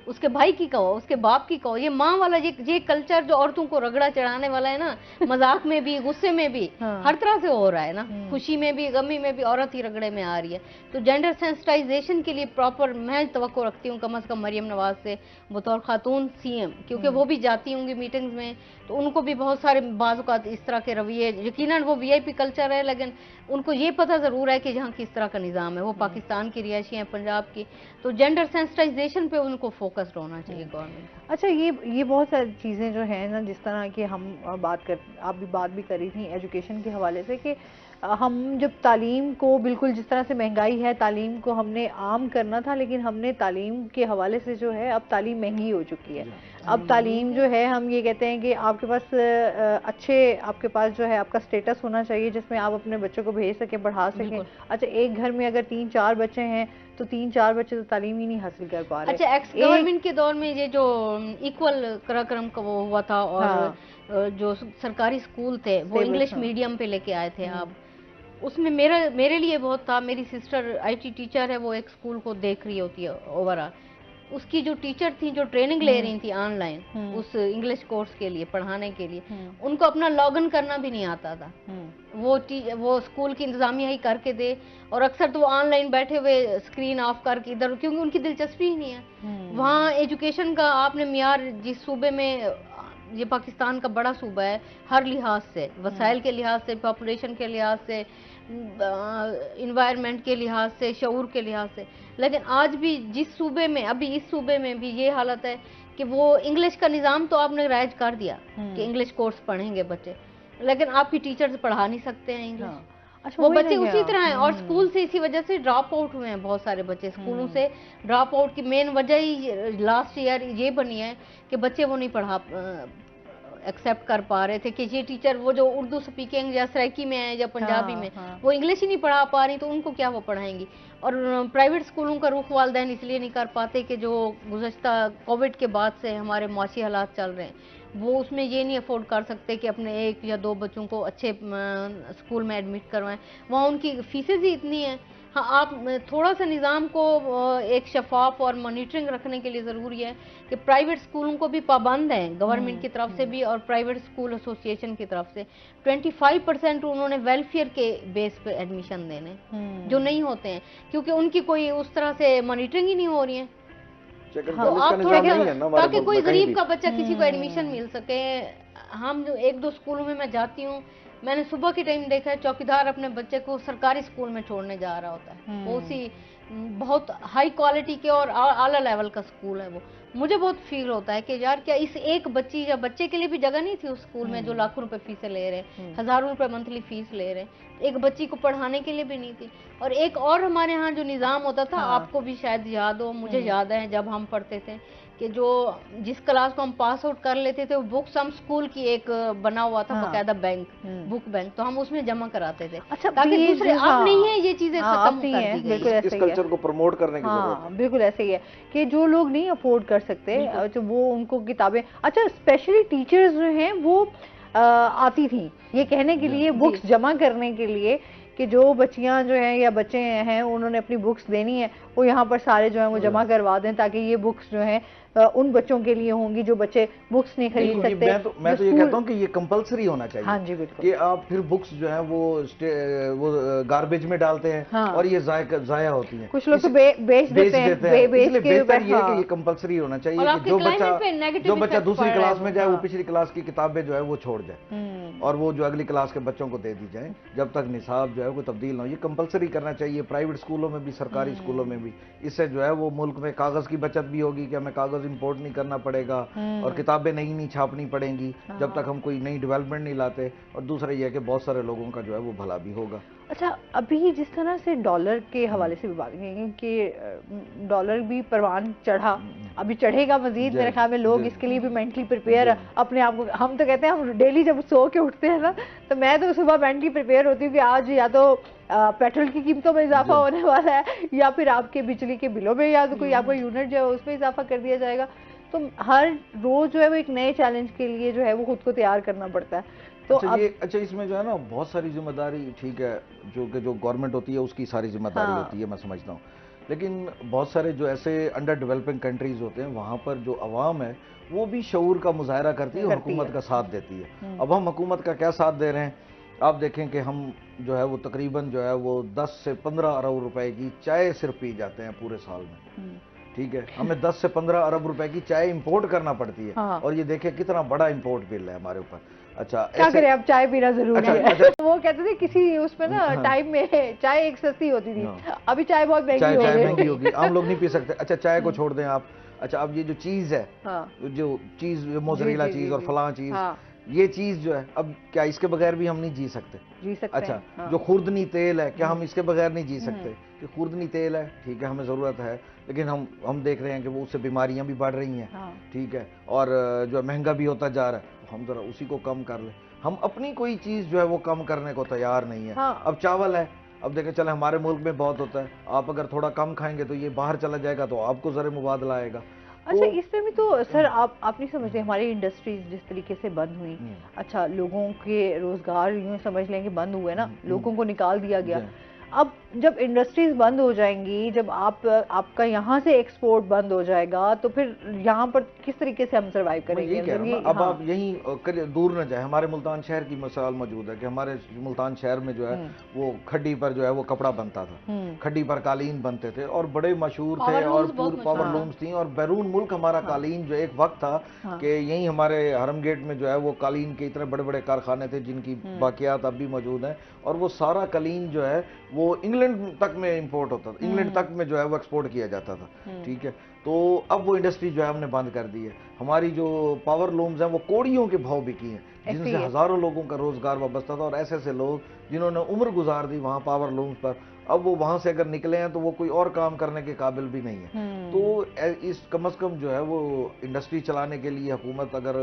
उसके भाई की कहो, उसके बाप की कहो, ये माँ वाला ये कल्चर जो औरतों को रगड़ा चढ़ाने वाला है ना, मजाक में भी, गुस्से में भी, हर तरह से हो रहा है ना, खुशी में भी, गमी में भी औरत ही रगड़े में आ रही है। तो जेंडर सेंसिटाइजेशन के लिए प्रॉपर मैं तवक्को रखती हूँ कम से कम मरियम नवाज से बतौर खातून सीएम, क्योंकि वो भी जाती होंगी मीटिंग्स में, तो उनको भी बहुत सारे बाज़ इस तरह के रवैये, यकीनन वो वीआईपी कल्चर है, लेकिन उनको ये पता ज़रूर है कि यहाँ किस तरह का निज़ाम है, वो पाकिस्तान की रिहायशी हैं, पंजाब की, तो जेंडर सेंसिटाइजेशन पे उनको फोकस्ड होना चाहिए गवर्नमेंट। अच्छा, ये बहुत सारी चीज़ें जो हैं ना, जिस तरह की हम आप भी बात भी करी थी एजुकेशन के हवाले से, कि हम जब तालीम को बिल्कुल जिस तरह से महंगाई है, तालीम को हमने आम करना था, लेकिन हमने तालीम के हवाले से जो है अब तालीम महंगी हो चुकी है। अब तालीम जो है, हम ये कहते हैं कि आपके पास आपके पास जो है आपका स्टेटस होना चाहिए जिसमें आप अपने बच्चों को भेज सकें, पढ़ा सकें। अच्छा, एक घर में अगर 3-4 बच्चे हैं तो 3-4 बच्चे तो तालीम ही नहीं हासिल कर पा रहे। अच्छा, एक्स गवर्नमेंट के दौर में ये जो इक्वल कार्यक्रम का वो हुआ था, और जो सरकारी स्कूल थे वो इंग्लिश मीडियम पे लेके आए थे आप, उसमें मेरे लिए बहुत था। मेरी सिस्टर आईटी टीचर है, वो एक स्कूल को देख रही होती है ओवरऑल, उसकी जो टीचर थी जो ट्रेनिंग ले रही थी ऑनलाइन उस इंग्लिश कोर्स के लिए पढ़ाने के लिए, उनको अपना लॉगिन करना भी नहीं आता था। वो स्कूल की इंतजामिया ही करके दे, और अक्सर तो वो ऑनलाइन बैठे हुए स्क्रीन ऑफ करके इधर, क्योंकि उनकी दिलचस्पी ही नहीं है। वहाँ एजुकेशन का आपने मियार, जिस सूबे में, ये पाकिस्तान का बड़ा सूबा है हर लिहाज से, वसाइल के लिहाज से, पॉपुलेशन के लिहाज से, इन्वायरमेंट के लिहाज से, शऊर के लिहाज से, लेकिन आज भी जिस सूबे में, अभी इस सूबे में भी ये हालत है कि वो इंग्लिश का निज़ाम तो आपने राइज कर दिया कि इंग्लिश कोर्स पढ़ेंगे बच्चे, लेकिन आपकी टीचर्स पढ़ा नहीं सकते हैं इंग्लिश। अच्छा, वो बच्चे उसी तरह हैं, और स्कूल से इसी वजह से ड्रॉप आउट हुए हैं बहुत सारे बच्चे। स्कूलों से ड्रॉप आउट की मेन वजह ही लास्ट ईयर ये बनी है कि बच्चे वो नहीं पढ़ा एक्सेप्ट कर पा रहे थे कि ये टीचर वो जो उर्दू स्पीकिंग या सराइकी में है या पंजाबी में, वो इंग्लिश ही नहीं पढ़ा पा रही, तो उनको क्या वो पढ़ाएंगी। और प्राइवेट स्कूलों का रुख वालिदैन इसलिए नहीं कर पाते कि जो गुज़श्ता कोविड के बाद से हमारे माशी हालात चल रहे हैं, वो उसमें ये नहीं अफोर्ड कर सकते कि अपने 1 या 2 बच्चों को अच्छे स्कूल में एडमिट करवाएं, वहाँ उनकी फीसें ही इतनी हैं। हाँ, आप थोड़ा सा निज़ाम को एक शफाफ और मॉनिटरिंग रखने के लिए ज़रूरी है कि प्राइवेट स्कूलों को भी पाबंद हैं गवर्नमेंट की तरफ से भी और प्राइवेट स्कूल एसोसिएशन की तरफ से 25% उन्होंने वेलफेयर के बेस पे एडमिशन देने जो नहीं होते हैं, क्योंकि उनकी कोई उस तरह से मॉनिटरिंग ही नहीं हो रही है। तो आप थोड़ा, ताकि कोई गरीब का बच्चा किसी को एडमिशन मिल सके। हम जो 1-2 स्कूलों में मैं जाती हूँ, मैंने सुबह के टाइम देखा है चौकीदार अपने बच्चे को सरकारी स्कूल में छोड़ने जा रहा होता है, वो उसी बहुत हाई क्वालिटी के और आला लेवल का स्कूल है वो। मुझे बहुत फील होता है कि यार क्या इस एक बच्ची या बच्चे के लिए भी जगह नहीं थी उस स्कूल में जो लाखों रुपए फीसें ले रहे हैं, हजारों रुपए मंथली फीस ले रहे हैं, एक बच्ची को पढ़ाने के लिए भी नहीं थी। और एक और हमारे यहाँ जो निज़ाम होता था, आपको भी शायद याद हो, मुझे याद है जब हम पढ़ते थे कि जो जिस क्लास को हम पास आउट कर लेते थे वो बुक्स हम स्कूल की एक बना हुआ था बकायदा बैंक, बुक बैंक, तो हम उसमें जमा कराते थे। अच्छा, ताकि दूसरे अब नहीं है ये चीजें खत्म नहीं है, बिल्कुल ऐसे ही है। इस कल्चर को प्रमोट करने की जरूरत है। बिल्कुल ऐसे ही है कि जो लोग नहीं अफोर्ड कर सकते, जो वो उनको किताबें, अच्छा स्पेशली टीचर्स जो हैं वो आती थी ये कहने के लिए, बुक्स जमा करने के लिए कि जो बच्चियां जो हैं या बच्चे हैं उन्होंने अपनी बुक्स देनी है, वो यहाँ पर सारे जो हैं वो जमा करवा दें ताकि ये बुक्स जो हैं उन बच्चों के लिए होंगी जो बच्चे बुक्स नहीं खरीद सकते। मैं तो ये कहता हूँ कि ये कंपल्सरी होना चाहिए। हाँ जी, बिल्कुल। कि आप फिर बुक्स जो है वो गार्बेज में डालते हैं और ये जाया होती हैं। कुछ लोग तो बेच देते हैं। इसलिए बेहतर ये है कि ये कंपल्सरी होना चाहिए कि जो बच्चा दूसरी क्लास में जाए वो पिछली क्लास की किताबें जो है वो छोड़ जाए और वो जो अगली क्लास के बच्चों को दे दी जाए जब तक निसाब जो है वो तब्दील ना हो। ये कंपल्सरी करना चाहिए प्राइवेट स्कूलों में भी, सरकारी स्कूलों में भी। इससे जो है वो मुल्क में कागज की बचत भी होगी कि हमें कागज इंपोर्ट नहीं करना पड़ेगा और किताबें नई छापनी पड़ेंगी जब तक हम कोई नई डेवलपमेंट नहीं लाते। और दूसरा यह है कि बहुत सारे लोगों का जो है वो भला भी होगा। अच्छा, अभी जिस तरह से डॉलर के हवाले से भी बात करेंगे कि डॉलर भी परवान चढ़ा, अभी चढ़ेगा मजीद, मेरे ख्याल में लोग इसके लिए भी मेंटली प्रिपेयर अपने आप को। हम तो कहते हैं, हम डेली जब सो के उठते हैं ना, तो मैं तो सुबह मेंटली प्रिपेयर होती हूँ कि आज या तो पेट्रोल की कीमतों में इजाफा होने वाला है या फिर आपके बिजली के बिलों में या तो कोई आपका यूनिट जो है उसमें इजाफा कर दिया जाएगा। तो हर रोज जो है वो एक नए चैलेंज के लिए जो है वो खुद को तैयार करना पड़ता है। तो अच्छा इसमें जो है ना बहुत सारी जिम्मेदारी, ठीक है, जो कि जो गवर्नमेंट होती है उसकी सारी जिम्मेदारी होती है, मैं समझता हूँ। लेकिन बहुत सारे जो ऐसे अंडर डेवलपिंग कंट्रीज होते हैं वहाँ पर जो अवाम है वो भी शऊर का मुजाहरा करती है और हुकूमत का साथ देती है। अब हम हुकूमत का क्या साथ दे रहे हैं, आप देखें कि हम जो है वो तकरीबन जो है वो 10 से 15 अरब रुपए की चाय सिर्फ पी जाते हैं पूरे साल में। ठीक है, हमें 10 से 15 अरब रुपए की चाय इंपोर्ट करना पड़ती है। हाँ। और ये देखिए कितना बड़ा इंपोर्ट बिल है हमारे ऊपर। अच्छा क्या करें, अब चाय पीना जरूरी है। अच्छा। वो कहते थे किसी उसमें ना टाइम में चाय एक सस्ती होती थी, अभी चाय बहुत महंगी होगी, आम लोग नहीं पी सकते। अच्छा चाय को छोड़ दें आप, अच्छा अब ये जो चीज है, जो चीज मोज़रेला चीज और फलां चीज, ये चीज जो है अब क्या इसके बगैर भी हम नहीं जी सकते? अच्छा हाँ। जो खुर्दनी तेल है, क्या हम इसके बगैर नहीं जी सकते? कि खुर्दनी तेल है, ठीक है, हमें ज़रूरत है, लेकिन हम देख रहे हैं कि वो उससे बीमारियां भी बढ़ रही हैं। हाँ। ठीक है, और जो महंगा भी होता जा रहा है, हम जरा उसी को कम कर लें। हम अपनी कोई चीज़ जो है वो कम करने को तैयार नहीं है। हाँ। अब चावल है, अब देखें चले हमारे मुल्क में बहुत होता है, आप अगर थोड़ा कम खाएंगे तो ये बाहर चला जाएगा तो आपको ज़रा मुबादला आएगा। अच्छा, इसमें भी तो सर आप नहीं समझते हमारी इंडस्ट्रीज जिस तरीके से बंद हुई, अच्छा लोगों के रोजगार यूं समझ लें कि बंद हुए ना, लोगों को निकाल दिया गया। अब जब इंडस्ट्रीज बंद हो जाएंगी, जब आपका यहाँ से एक्सपोर्ट बंद हो जाएगा, तो फिर यहाँ पर किस तरीके से हम सर्वाइव करेंगे? अब हाँ। आप यहीं दूर न जाए, हमारे मुल्तान शहर की मिसाल मौजूद है कि हमारे मुल्तान शहर में जो है वो खड्डी पर जो है वो कपड़ा बनता था, खड्डी पर कालीन बनते थे और बड़े मशहूर थे और पावर लूम्स थी। और बैरून मुल्क हमारा कालीन जो एक वक्त था कि यहीं हमारे हरम गेट में जो है वो कालीन के इतने बड़े बड़े कारखाने थे जिनकी बाकियात अब भी मौजूद हैं, और वो सारा कालीन जो है वो इंग्लैंड तक में इंपोर्ट होता था, इंग्लैंड तक में जो है वो एक्सपोर्ट किया जाता था। ठीक है, तो अब वो इंडस्ट्री जो है हमने बंद कर दी है। हमारी जो पावर लूम्स हैं वो कोड़ियों के भाव बिकी हैं, जिनसे हजारों लोगों का रोजगार वाबस्ता था, और ऐसे ऐसे लोग जिन्होंने उम्र गुजार दी वहाँ पावर लूम्स पर, अब वो वहां से अगर निकले हैं तो वो कोई और काम करने के काबिल भी नहीं है। तो इस कम से कम जो है वो इंडस्ट्री चलाने के लिए हुकूमत अगर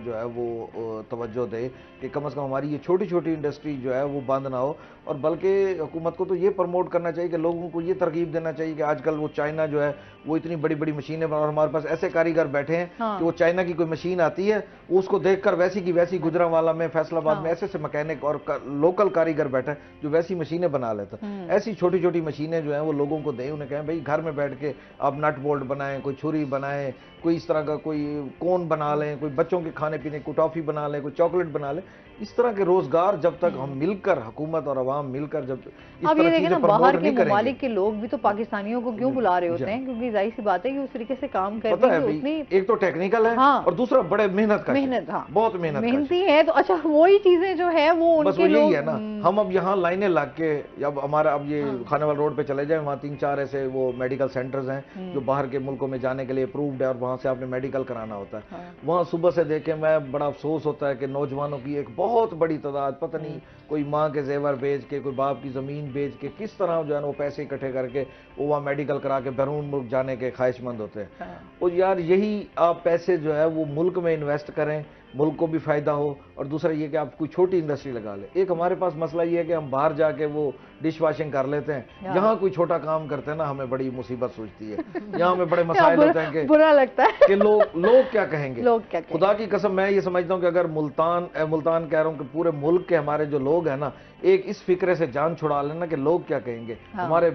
जो है वो तवज्जो दे कि कम से कम हमारी ये छोटी छोटी इंडस्ट्री जो है वो बंद ना हो, और बल्कि हुकूमत को तो ये प्रमोट करना चाहिए कि लोगों को ये तरकीब देना चाहिए कि आजकल वो चाइना जो है वो इतनी बड़ी बड़ी मशीनें बना, और हमारे पास ऐसे कारीगर बैठे हैं कि वो चाइना की कोई मशीन आती है वो उसको देखकर वैसी की वैसी गुजरांवाला में, फैसलाबाद में ऐसे मैकेनिक और लोकल कारीगर बैठा है जो वैसी मशीनें बना लेता। ऐसी छोटी छोटी मशीनें जो हैं वो लोगों को दें, उन्हें कहें भाई घर में बैठ के आप नट बोल्ट बनाएं, कोई छुरी बनाएं, कोई इस तरह का कोई कोन बना लें, कोई बच्चों के खाने पीने कोई टॉफी बना लें, कोई चॉकलेट बना लें। इस तरह के रोजगार जब तक हम मिलकर, हुकूमत और अवाम मिलकर जब इस तरह की चीजें बाहर के ममालिक के लोग भी तो पाकिस्तानियों को क्यों बुला रहे होते हैं, क्योंकि जाहिर सी बात है कि उस तरीके से काम करते हैं उतनी, एक तो टेक्निकल है और दूसरा बड़े मेहनत बहुत मेहनती है। तो अच्छा वही चीजें जो है वो उनके यही है ना, हम अब यहाँ लाइनें लग के, अब हमारा अब ये खानेवाल रोड पे चले जाए, वहाँ 3-4 ऐसे वो मेडिकल सेंटर्स हैं जो बाहर के मुल्कों में जाने के लिए अप्रूव्ड है, और वहाँ से आपने मेडिकल कराना होता है। वहाँ सुबह से देखे मैं बड़ा अफसोस होता है कि नौजवानों की एक बहुत बड़ी तादाद, पता नहीं कोई माँ के जेवर बेच के, कोई बाप की जमीन बेच के, किस तरह जो है वो पैसे इकट्ठे करके वो वहाँ मेडिकल करा के बैरून मुल्क जाने के ख्वाहिशमंद होते हैं। और यार यही आप पैसे जो है वो मुल्क में इन्वेस्ट करें, मुल्क को भी फायदा हो, और दूसरा ये कि आप कोई छोटी इंडस्ट्री लगा ले। एक हमारे पास मसला ये है कि हम बाहर जाके वो डिश वॉशिंग कर लेते हैं, यहाँ कोई छोटा काम करते हैं ना हमें बड़ी मुसीबत सूझती है, यहाँ हमें बड़े मसाइल होते हैं कि बुरा लगता है कि लोग क्या कहेंगे, खुदा की कसम मैं ये समझता हूँ कि अगर मुल्तान कह रहा हूँ कि पूरे मुल्क के हमारे जो लोग हैं ना, एक इस फिक्रे से जान छुड़ा लेना कि लोग क्या कहेंगे, हमारे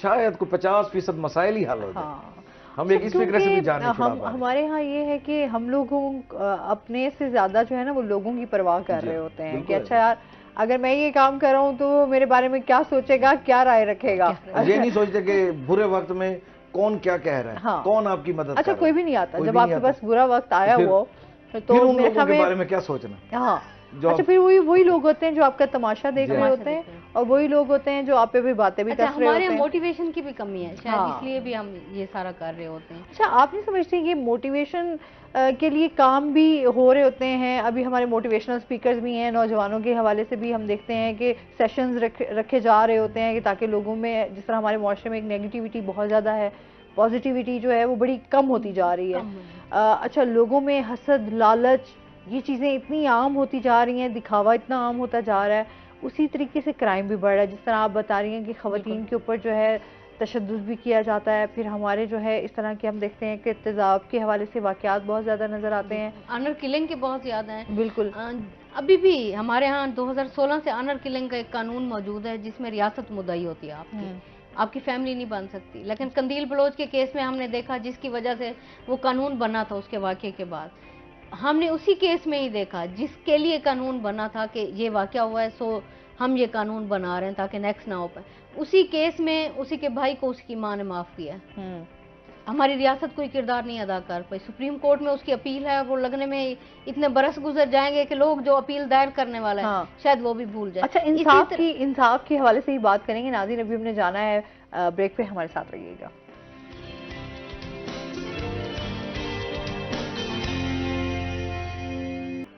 शायद कोई 50% मसाइल ही हल हो जाए। हम एक इस फिक्र से भी जाने हमारे यहाँ ये है कि हम लोगों अपने से ज्यादा जो है ना वो लोगों की परवाह कर रहे होते हैं कि अच्छा यार अगर मैं ये काम कर रहा हूँ तो मेरे बारे में क्या सोचेगा, क्या राय रखेगा। ये नहीं सोचते कि बुरे वक्त में कौन क्या कह रहा है। हाँ। कौन आपकी मदद अच्छा कोई भी नहीं आता, जब आपके पास बुरा वक्त आया वो तो उन लोगों के बारे में क्या सोचना। हाँ अच्छा, फिर वही लोग होते हैं जो आपका तमाशा देख रहे होते हैं, और वही लोग होते हैं जो आप पे भी बातें भी कर रहे होते हैं। हमारे मोटिवेशन की भी कमी है शायद, इसलिए भी हम ये सारा कर रहे होते हैं। अच्छा आप नहीं समझते ये मोटिवेशन के लिए काम भी हो रहे होते हैं? अभी हमारे मोटिवेशनल स्पीकर्स भी हैं, नौजवानों के हवाले से भी हम देखते हैं कि सेशंस रखे जा रहे होते हैं कि ताकि लोगों में, जिस तरह हमारे मुआशरे में एक नेगेटिविटी बहुत ज़्यादा है, पॉजिटिविटी जो है वो बड़ी कम होती जा रही है। अच्छा लोगों में हसद, लालच, ये चीज़ें इतनी आम होती जा रही हैं, दिखावा इतना आम होता जा रहा है, उसी तरीके से क्राइम भी बढ़ रहा है। जिस तरह आप बता रही हैं कि ख़वातीन के ऊपर जो है तशद्दुद भी किया जाता है, फिर हमारे जो है इस तरह के हम देखते हैं कि तेज़ाब के हवाले से वाक़यात बहुत ज़्यादा नज़र आते हैं, ऑनर किलिंग के बहुत ज़्यादा हैं। बिल्कुल अभी भी हमारे यहाँ 2016 से ऑनर किलिंग का एक कानून मौजूद है जिसमें रियासत मुद्दई होती है आपकी, आपकी फैमिली नहीं बन सकती। लेकिन कंदील बलोच के केस में हमने देखा, जिसकी वजह से वो कानून बना था उसके वाक़ये के बाद, हमने उसी केस में ही देखा जिसके लिए कानून बना था कि ये वाक़या हुआ है, सो हम ये कानून बना रहे हैं ताकि नेक्स्ट ना हो पाए। उसी केस में उसी के भाई को उसकी माँ ने माफ़ किया। हमारी रियासत कोई किरदार नहीं अदा कर पाई। सुप्रीम कोर्ट में उसकी अपील है और वो लगने में इतने बरस गुजर जाएंगे कि लोग जो अपील दायर करने वाला है शायद वो भी भूल जाए। अच्छा, इंसाफ के हवाले से ही बात करेंगे नाज़रीन, अभी हमने जाना है ब्रेक पे, हमारे साथ रहिएगा।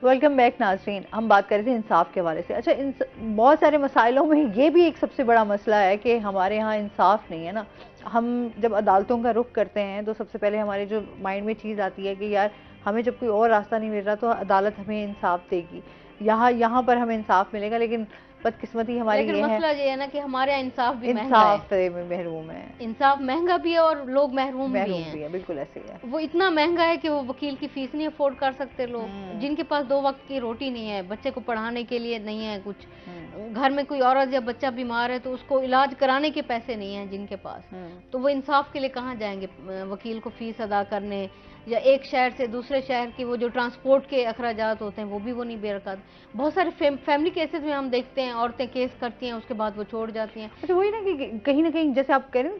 वेलकम बैक नाज़रीन। हम बात कर रहे थे इंसाफ के हवाले से। अच्छा, बहुत सारे मसाइलों में ये भी एक सबसे बड़ा मसला है कि हमारे यहाँ इंसाफ नहीं है ना। हम जब अदालतों का रुख करते हैं तो सबसे पहले हमारे जो माइंड में चीज़ आती है कि यार हमें जब कोई और रास्ता नहीं मिल रहा तो अदालत हमें इंसाफ देगी, यहाँ पर हमें इंसाफ मिलेगा। लेकिन बदकिस्मती हमारी ये मसला ये है ना कि हमारे यहाँ इंसाफ भी इंसाफ में महरूम है, इंसाफ महंगा भी है और लोग महरूम भी हैं। बिल्कुल ऐसे ही है। वो इतना महंगा है कि वो वकील की फीस नहीं अफोर्ड कर सकते लोग, जिनके पास 2 वक्त की रोटी नहीं है, बच्चे को पढ़ाने के लिए नहीं है कुछ, घर में कोई औरत या बच्चा बीमार है तो उसको इलाज कराने के पैसे नहीं है जिनके पास, तो वो इंसाफ के लिए कहाँ जाएंगे वकील को फीस अदा करने, या एक शहर से दूसरे शहर की वो जो ट्रांसपोर्ट के अखराजात होते हैं वो भी वो नहीं बेर कर। बहुत सारे फैमिली केसेस में हम देखते हैं औरतें केस करती हैं, उसके बाद वो छोड़ जाती हैं। अच्छा, वही ना कि कहीं ना कहीं जैसे आप कह रहे हैं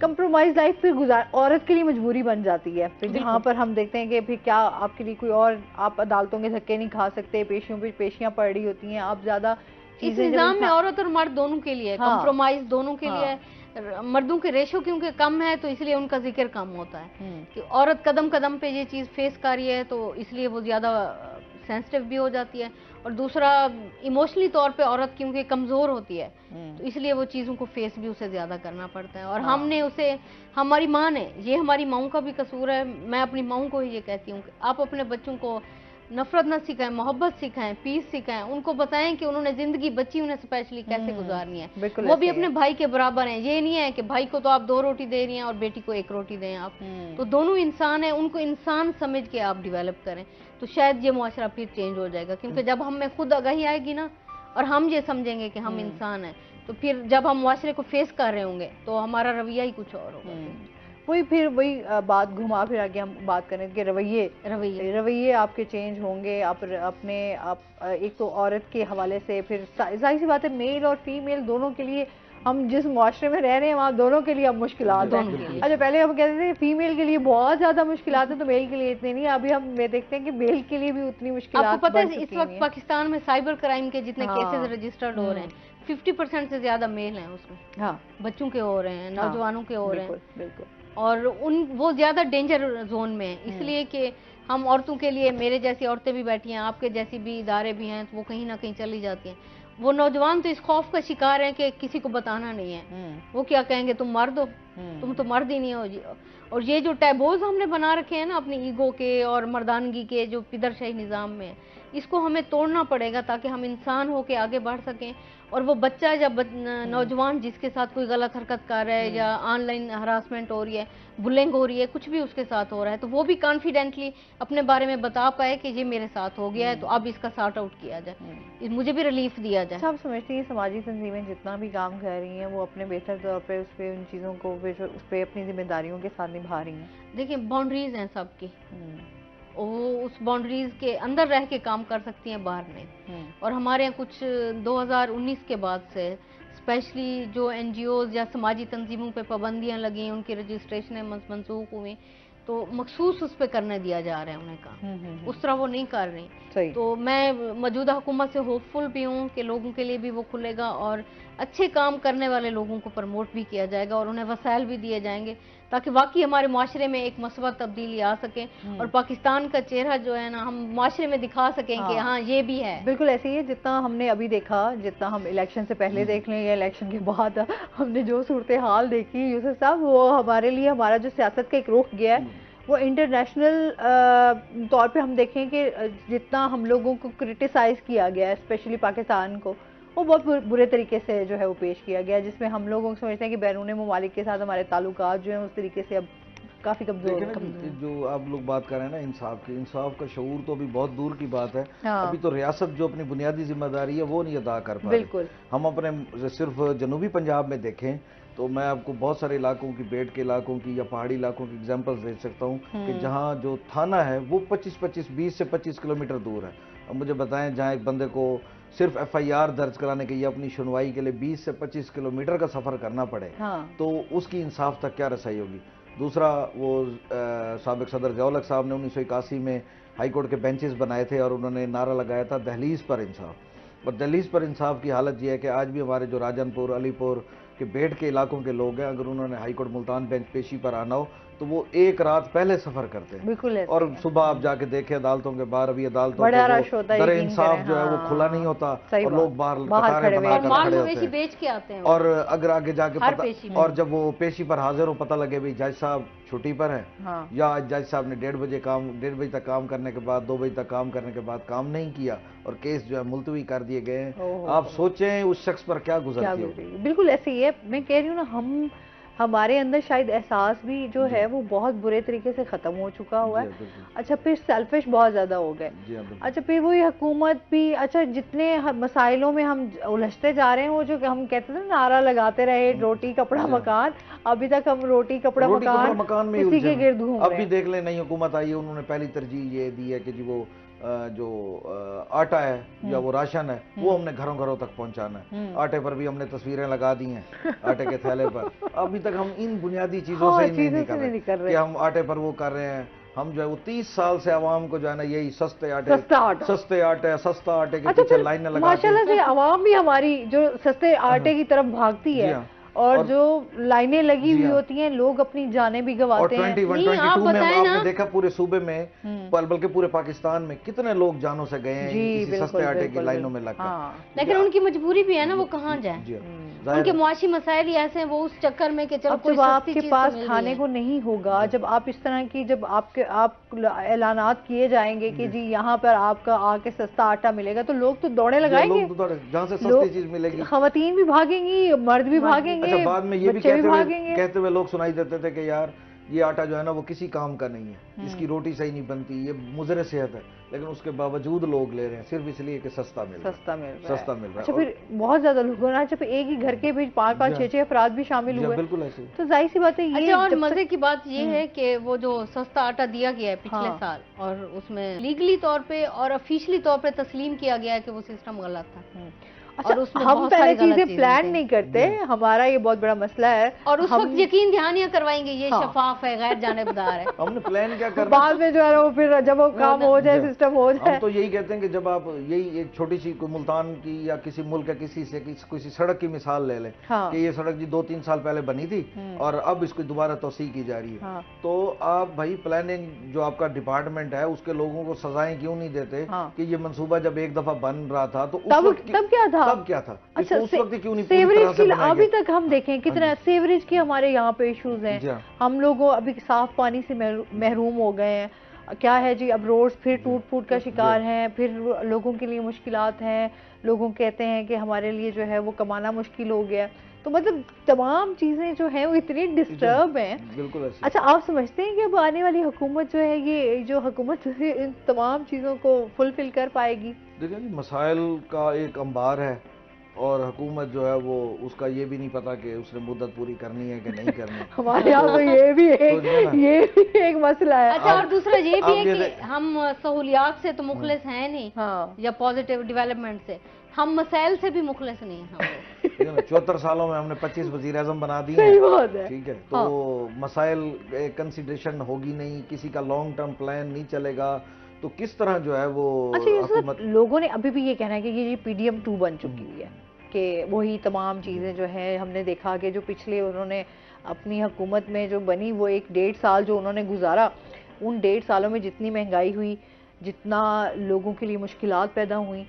कंप्रोमाइज लाइफ फिर औरत के लिए मजबूरी बन जाती है। फिर जहाँ पर हम देखते हैं कि फिर क्या आपके लिए कोई और, आप अदालतों के धक्के नहीं खा सकते, पेशियों पे पेशियां पड़ रही होती हैं, आप ज्यादा इस निजाम में औरत और मर्द दोनों के लिए कंप्रोमाइज दोनों के लिए। मर्दों के रेशो क्योंकि कम है तो इसलिए उनका जिक्र कम होता है कि औरत कदम कदम पे ये चीज फेस कर रही है तो इसलिए वो ज्यादा सेंसिटिव भी हो जाती है, और दूसरा इमोशनली तौर पे औरत क्योंकि कमजोर होती है तो इसलिए वो चीजों को फेस भी उसे ज्यादा करना पड़ता है। और हमने उसे, हमारी माँ ने, ये हमारी माँओं का भी कसूर है। मैं अपनी माँओं को ही ये कहती हूँ कि आप अपने बच्चों को नफरत न सिखाएं, मोहब्बत सिखाएं, पीस सिखाएं, उनको बताएं कि उन्होंने जिंदगी बच्ची उन्हें स्पेशली कैसे गुजारनी है। वो भी अपने भाई के बराबर हैं। ये नहीं है कि भाई को तो आप 2 रोटी दे रही हैं और बेटी को 1 रोटी दें आप, तो दोनों इंसान हैं, उनको इंसान समझ के आप डेवलप करें तो शायद ये मुआशरा फिर चेंज हो जाएगा। क्योंकि जब हम में खुद आगाही आएगी ना और हम ये समझेंगे कि हम इंसान हैं, तो फिर जब हम मुआशरे को फेस कर रहे होंगे तो हमारा रवैया ही कुछ और होगा। वही बात घुमा फिर आगे हम बात करें कि रवैये आपके चेंज होंगे। आप एक तो औरत के हवाले से, फिर जाहिर सी बात है मेल और फीमेल दोनों के लिए, हम जिस मुआशरे में रह रहे हैं वहाँ दोनों के लिए अब मुश्किलात हैं। अच्छा, पहले हम कहते थे फीमेल के लिए बहुत ज्यादा मुश्किलात है तो मेल के लिए इतनी नहीं, अभी हम देखते हैं कि मेल के लिए भी उतनी मुश्किलात। आपको पता है इस वक्त पाकिस्तान में साइबर क्राइम के जितने केसेस रजिस्टर्ड हो रहे हैं 50% से ज्यादा मेल हैं उसमें। हाँ, बच्चों के हो रहे हैं, नौजवानों के हो रहे हैं। बिल्कुल। और वो ज्यादा डेंजर जोन में है, इसलिए कि हम औरतों के लिए, मेरे जैसी औरतें भी बैठी हैं, आपके जैसी भी इदारे भी हैं, तो वो कहीं ना कहीं चली जाती हैं। वो नौजवान तो इस खौफ का शिकार हैं कि किसी को बताना नहीं है। वो क्या कहेंगे, तुम मर्द हो, तुम तो मर्द ही नहीं हो। और ये जो टैबोज हमने बना रखे हैं ना अपनी ईगो के और मर्दानगी के, जो पिदरशाही निज़ाम में है, इसको हमें तोड़ना पड़ेगा ताकि हम इंसान हो के आगे बढ़ सकें। और वो बच्चा या नौजवान जिसके साथ कोई गलत हरकत कर रहा है या ऑनलाइन हरासमेंट हो रही है, बुलिंग हो रही है, कुछ भी उसके साथ हो रहा है, तो वो भी कॉन्फिडेंटली अपने बारे में बता पाए कि ये मेरे साथ हो गया है, तो अब इसका सॉर्ट आउट किया जाए, मुझे भी रिलीफ दिया जाए। आप समझती हैं समाजी तंजीमें जितना भी काम कर रही हैं वो अपने बेहतर तौर पर उस पर उन चीज़ों को उस पर अपनी जिम्मेदारियों के साथ निभा रही हैं? देखिए, बाउंड्रीज हैं सबकी, वो उस बाउंड्रीज के अंदर रह के काम कर सकती हैं, बाहर नहीं। और हमारे यहाँ कुछ 2019 के बाद से स्पेशली जो NGOs या समाजी तंजीमों पे पाबंदियां लगी, उनकी रजिस्ट्रेशन मनसूख हुई, तो मखसूस उस पर करने दिया जा रहा है उन्हें काम, उस तरह वो नहीं कर रही। तो मैं मौजूदा हुकूमत से होपफुल भी हूँ कि लोगों के लिए भी वो खुलेगा और अच्छे काम करने वाले लोगों को प्रमोट भी किया जाएगा और उन्हें वसाइल भी दिए जाएंगे ताकि वाकई हमारे माशरे में एक मस्बत तब्दीली आ सके और पाकिस्तान का चेहरा जो है ना हम माशरे में दिखा सकें कि हाँ ये भी है। बिल्कुल ऐसे ही है जितना हमने अभी देखा, जितना हम इलेक्शन से पहले देख लें या इलेक्शन के बाद हमने जो सूरत हाल देखी यूसुफ साहब, वो हमारे लिए हमारा जो सियासत का एक रुख गया है वो इंटरनेशनल तौर पे हम देखें कि जितना हम लोगों को क्रिटिसाइज़ किया गया है स्पेशली पाकिस्तान को, वो बहुत बुरे तरीके से जो है वो पेश किया गया, जिसमें हम लोग समझते हैं कि बैरून ममालिक के साथ हमारे ताल्लुकात जो हैं उस तरीके से अब काफ़ी कमजोर हैं। जो आप लोग बात कर रहे हैं ना इंसाफ की, इंसाफ का शऊर तो अभी बहुत दूर की बात है। अभी तो रियासत जो अपनी बुनियादी जिम्मेदारी है वो नहीं अदा कर पा रही। बिल्कुल, हम अपने सिर्फ जनूबी पंजाब में देखें तो मैं आपको बहुत सारे इलाकों की, बेड के इलाकों की या पहाड़ी इलाकों की एग्जांपल्स दे सकता हूँ कि जहाँ जो थाना है वो 20 से 25 किलोमीटर दूर है। अब मुझे बताएं, जहाँ एक बंदे को सिर्फ FIR दर्ज कराने के लिए अपनी सुनवाई के लिए 20 से 25 किलोमीटर का सफर करना पड़े, तो उसकी इंसाफ तक क्या रसाई होगी। दूसरा, वो साबिक सदर ज़िया-उल-हक साहब ने 1981 में हाई कोर्ट के बेंचेस बनाए थे और उन्होंने नारा लगाया था दहलीज पर इंसाफ। और दहलीज पर इंसाफ की हालत यह है कि आज भी हमारे जो राजनपुर, अलीपुर के बेड के इलाकों के लोग हैं, अगर उन्होंने हाई कोर्ट मुल्तान बेंच पेशी पर आना हो तो वो एक रात पहले सफर करते हैं। बिल्कुल। और सुबह आप जाके देखें अदालतों के बाहर, अभी अदालतों में दर इंसाफ जो है वो खुला नहीं होता और लोग बाहर खड़े होते हैं, बेच के आते हैं। और अगर आगे जाके पता, और जब वो पेशी पर हाजिर हो, पता लगे भाई जज साहब छुट्टी पर है, या जज साहब ने 1:30 बजे तक काम करने के बाद 2 बजे तक काम करने के बाद काम नहीं किया और केस जो है मुलतवी कर दिए गए हैं। आप सोचें उस शख्स पर क्या गुजरती होगी। बिल्कुल ऐसे ही है। मैं कह रही हूँ ना, हमारे अंदर शायद एहसास भी जो है वो बहुत बुरे तरीके से खत्म हो चुका हुआ है। अच्छा, फिर सेल्फिश बहुत ज्यादा हो गए। अच्छा, फिर वही हुकूमत भी, अच्छा जितने मसाइलों में हम उलझते जा रहे हैं, वो जो हम कहते थे नारा लगाते रहे रोटी कपड़ा मकान, अभी तक हम रोटी कपड़ा मकान में इसी के गिर्द घूम रहे हैं। अब भी देख ले, नई हुकूमत आई है, उन्होंने पहली तरजीह ये दी है कि जी वो जो आटा है या वो राशन है वो हमने घरों घरों तक पहुंचाना है। आटे पर भी हमने तस्वीरें लगा दी हैं, आटे के थैले पर। अभी तक हम इन बुनियादी चीजों से नहीं निकल रहे कि हम आटे पर वो कर रहे हैं। हम जो है वो 30 साल से आवाम को जो है ना यही सस्ता आटे के पीछे लाइनें लगा, माशाल्लाह से आवाम भी हमारी जो सस्ते आटे की तरफ भागती है और जो लाइनें लगी हुई होती हैं, लोग अपनी जानें भी गंवाते हैं। 21-22 में आपने देखा पूरे सूबे में, बल्कि पूरे पाकिस्तान में कितने लोग जानों से गए हैं इसी सस्ते आटे की लाइनों में लगकर। लेकिन उनकी मजबूरी भी है ना, वो कहाँ जाए, उनके मुआशी मसाइल ऐसे हैं, वो उस चक्कर में कि चलो जब आपके पास खाने को नहीं होगा, जब आप इस तरह की, जब आप ऐलानात किए जाएंगे कि जी यहाँ पर आपका आके सस्ता आटा मिलेगा, तो लोग तो दौड़े लगाएंगे, जहाँ से सस्ती चीज मिलेगी। खवातीन भी भागेंगी, मर्द भी भागेंगे। अच्छा, बाद में ये भी कहते हुए लोग सुनाई देते थे कि यार ये आटा जो है ना वो किसी काम का नहीं है, इसकी रोटी सही नहीं बनती, ये मुजरे सेहत है, लेकिन उसके बावजूद लोग ले रहे हैं सिर्फ इसलिए कि सस्ता मिल रहा है। अच्छा, फिर बहुत ज्यादा लोगों ने, जब एक ही घर के भी 5-5, 6-6 अफराद भी शामिल हुए, बिल्कुल ऐसे, तो जाहिर सी बात है ये। अच्छा, और मजे की बात ये है कि वो जो सस्ता आटा दिया गया है पिछले साल, और उसमें लीगली तौर पे और ऑफिशियली तौर पे तस्लीम किया गया है कि वो सिस्टम गलत था। अच्छा, और हम पहले चीजें प्लान नहीं करते, हमारा ये बहुत बड़ा मसला है। और उस वक्त यकीन ध्यान करवाएंगे ये शफाफ है, गैर जानिबदार है। हमने प्लान क्या करना, बाद में जो है वो फिर जब वो काम हो जाए, सिस्टम हो जाए। हम तो यही कहते हैं कि जब आप यही एक छोटी सी मुल्तान की या किसी मुल्क या किसी सड़क की मिसाल ले लें कि ये सड़क जी 2-3 साल पहले बनी थी और अब इसको दोबारा तोसी की जा रही है, तो आप भाई प्लानिंग जो आपका डिपार्टमेंट है उसके लोगों को सजाएं क्यों नहीं देते कि ये मंसूबा जब एक दफा बन रहा था तो तब क्या था। अच्छा, उस वक्त क्यों नहीं सेवरेज की अभी तक हम देखें कितना सेवरेज के हमारे यहाँ पे इश्यूज हैं, हम लोगों अभी साफ पानी से महरूम हो गए हैं। क्या है जी, अब रोड्स फिर टूट फूट का शिकार हैं, फिर लोगों के लिए मुश्किलात हैं, लोगों कहते हैं कि हमारे लिए जो है वो कमाना मुश्किल हो गया। तो मतलब तमाम चीजें जो हैं वो इतनी डिस्टर्ब हैं। बिल्कुल। अच्छा, आप समझते हैं कि अब आने वाली हुकूमत जो है, ये जो हुकूमत इन तमाम चीजों को फुलफिल कर पाएगी? देखिए जी, मसाइल का एक अंबार है और हुकूमत जो है वो उसका ये भी नहीं पता कि उसने मुद्दत पूरी करनी है कि नहीं करनी। हमारे यहाँ तो ये भी एक मसला है। अच्छा, और दूसरा ये भी है कि हम सहूलियात से तो मुखलिस हैं नहीं, या पॉजिटिव डेवलपमेंट से, हम मसाइल से भी मुखलिस नहीं हैं। 74 सालों में हमने 25 वजीर आजम बना दिए हैं, ठीक है, तो मसाइल कंसिडरेशन होगी नहीं, किसी का लॉन्ग टर्म प्लान नहीं चलेगा, तो किस तरह जो है वो। अच्छा, लोगों ने अभी भी ये कहना है कि ये PDM 2 बन चुकी हुई है, कि वही तमाम चीज़ें जो है हमने देखा कि जो पिछले उन्होंने अपनी हुकूमत में जो बनी, वो 1-1.5 साल जो उन्होंने गुजारा, उन 1.5 सालों में जितनी महंगाई हुई, जितना लोगों के लिए मुश्किलात पैदा हुई,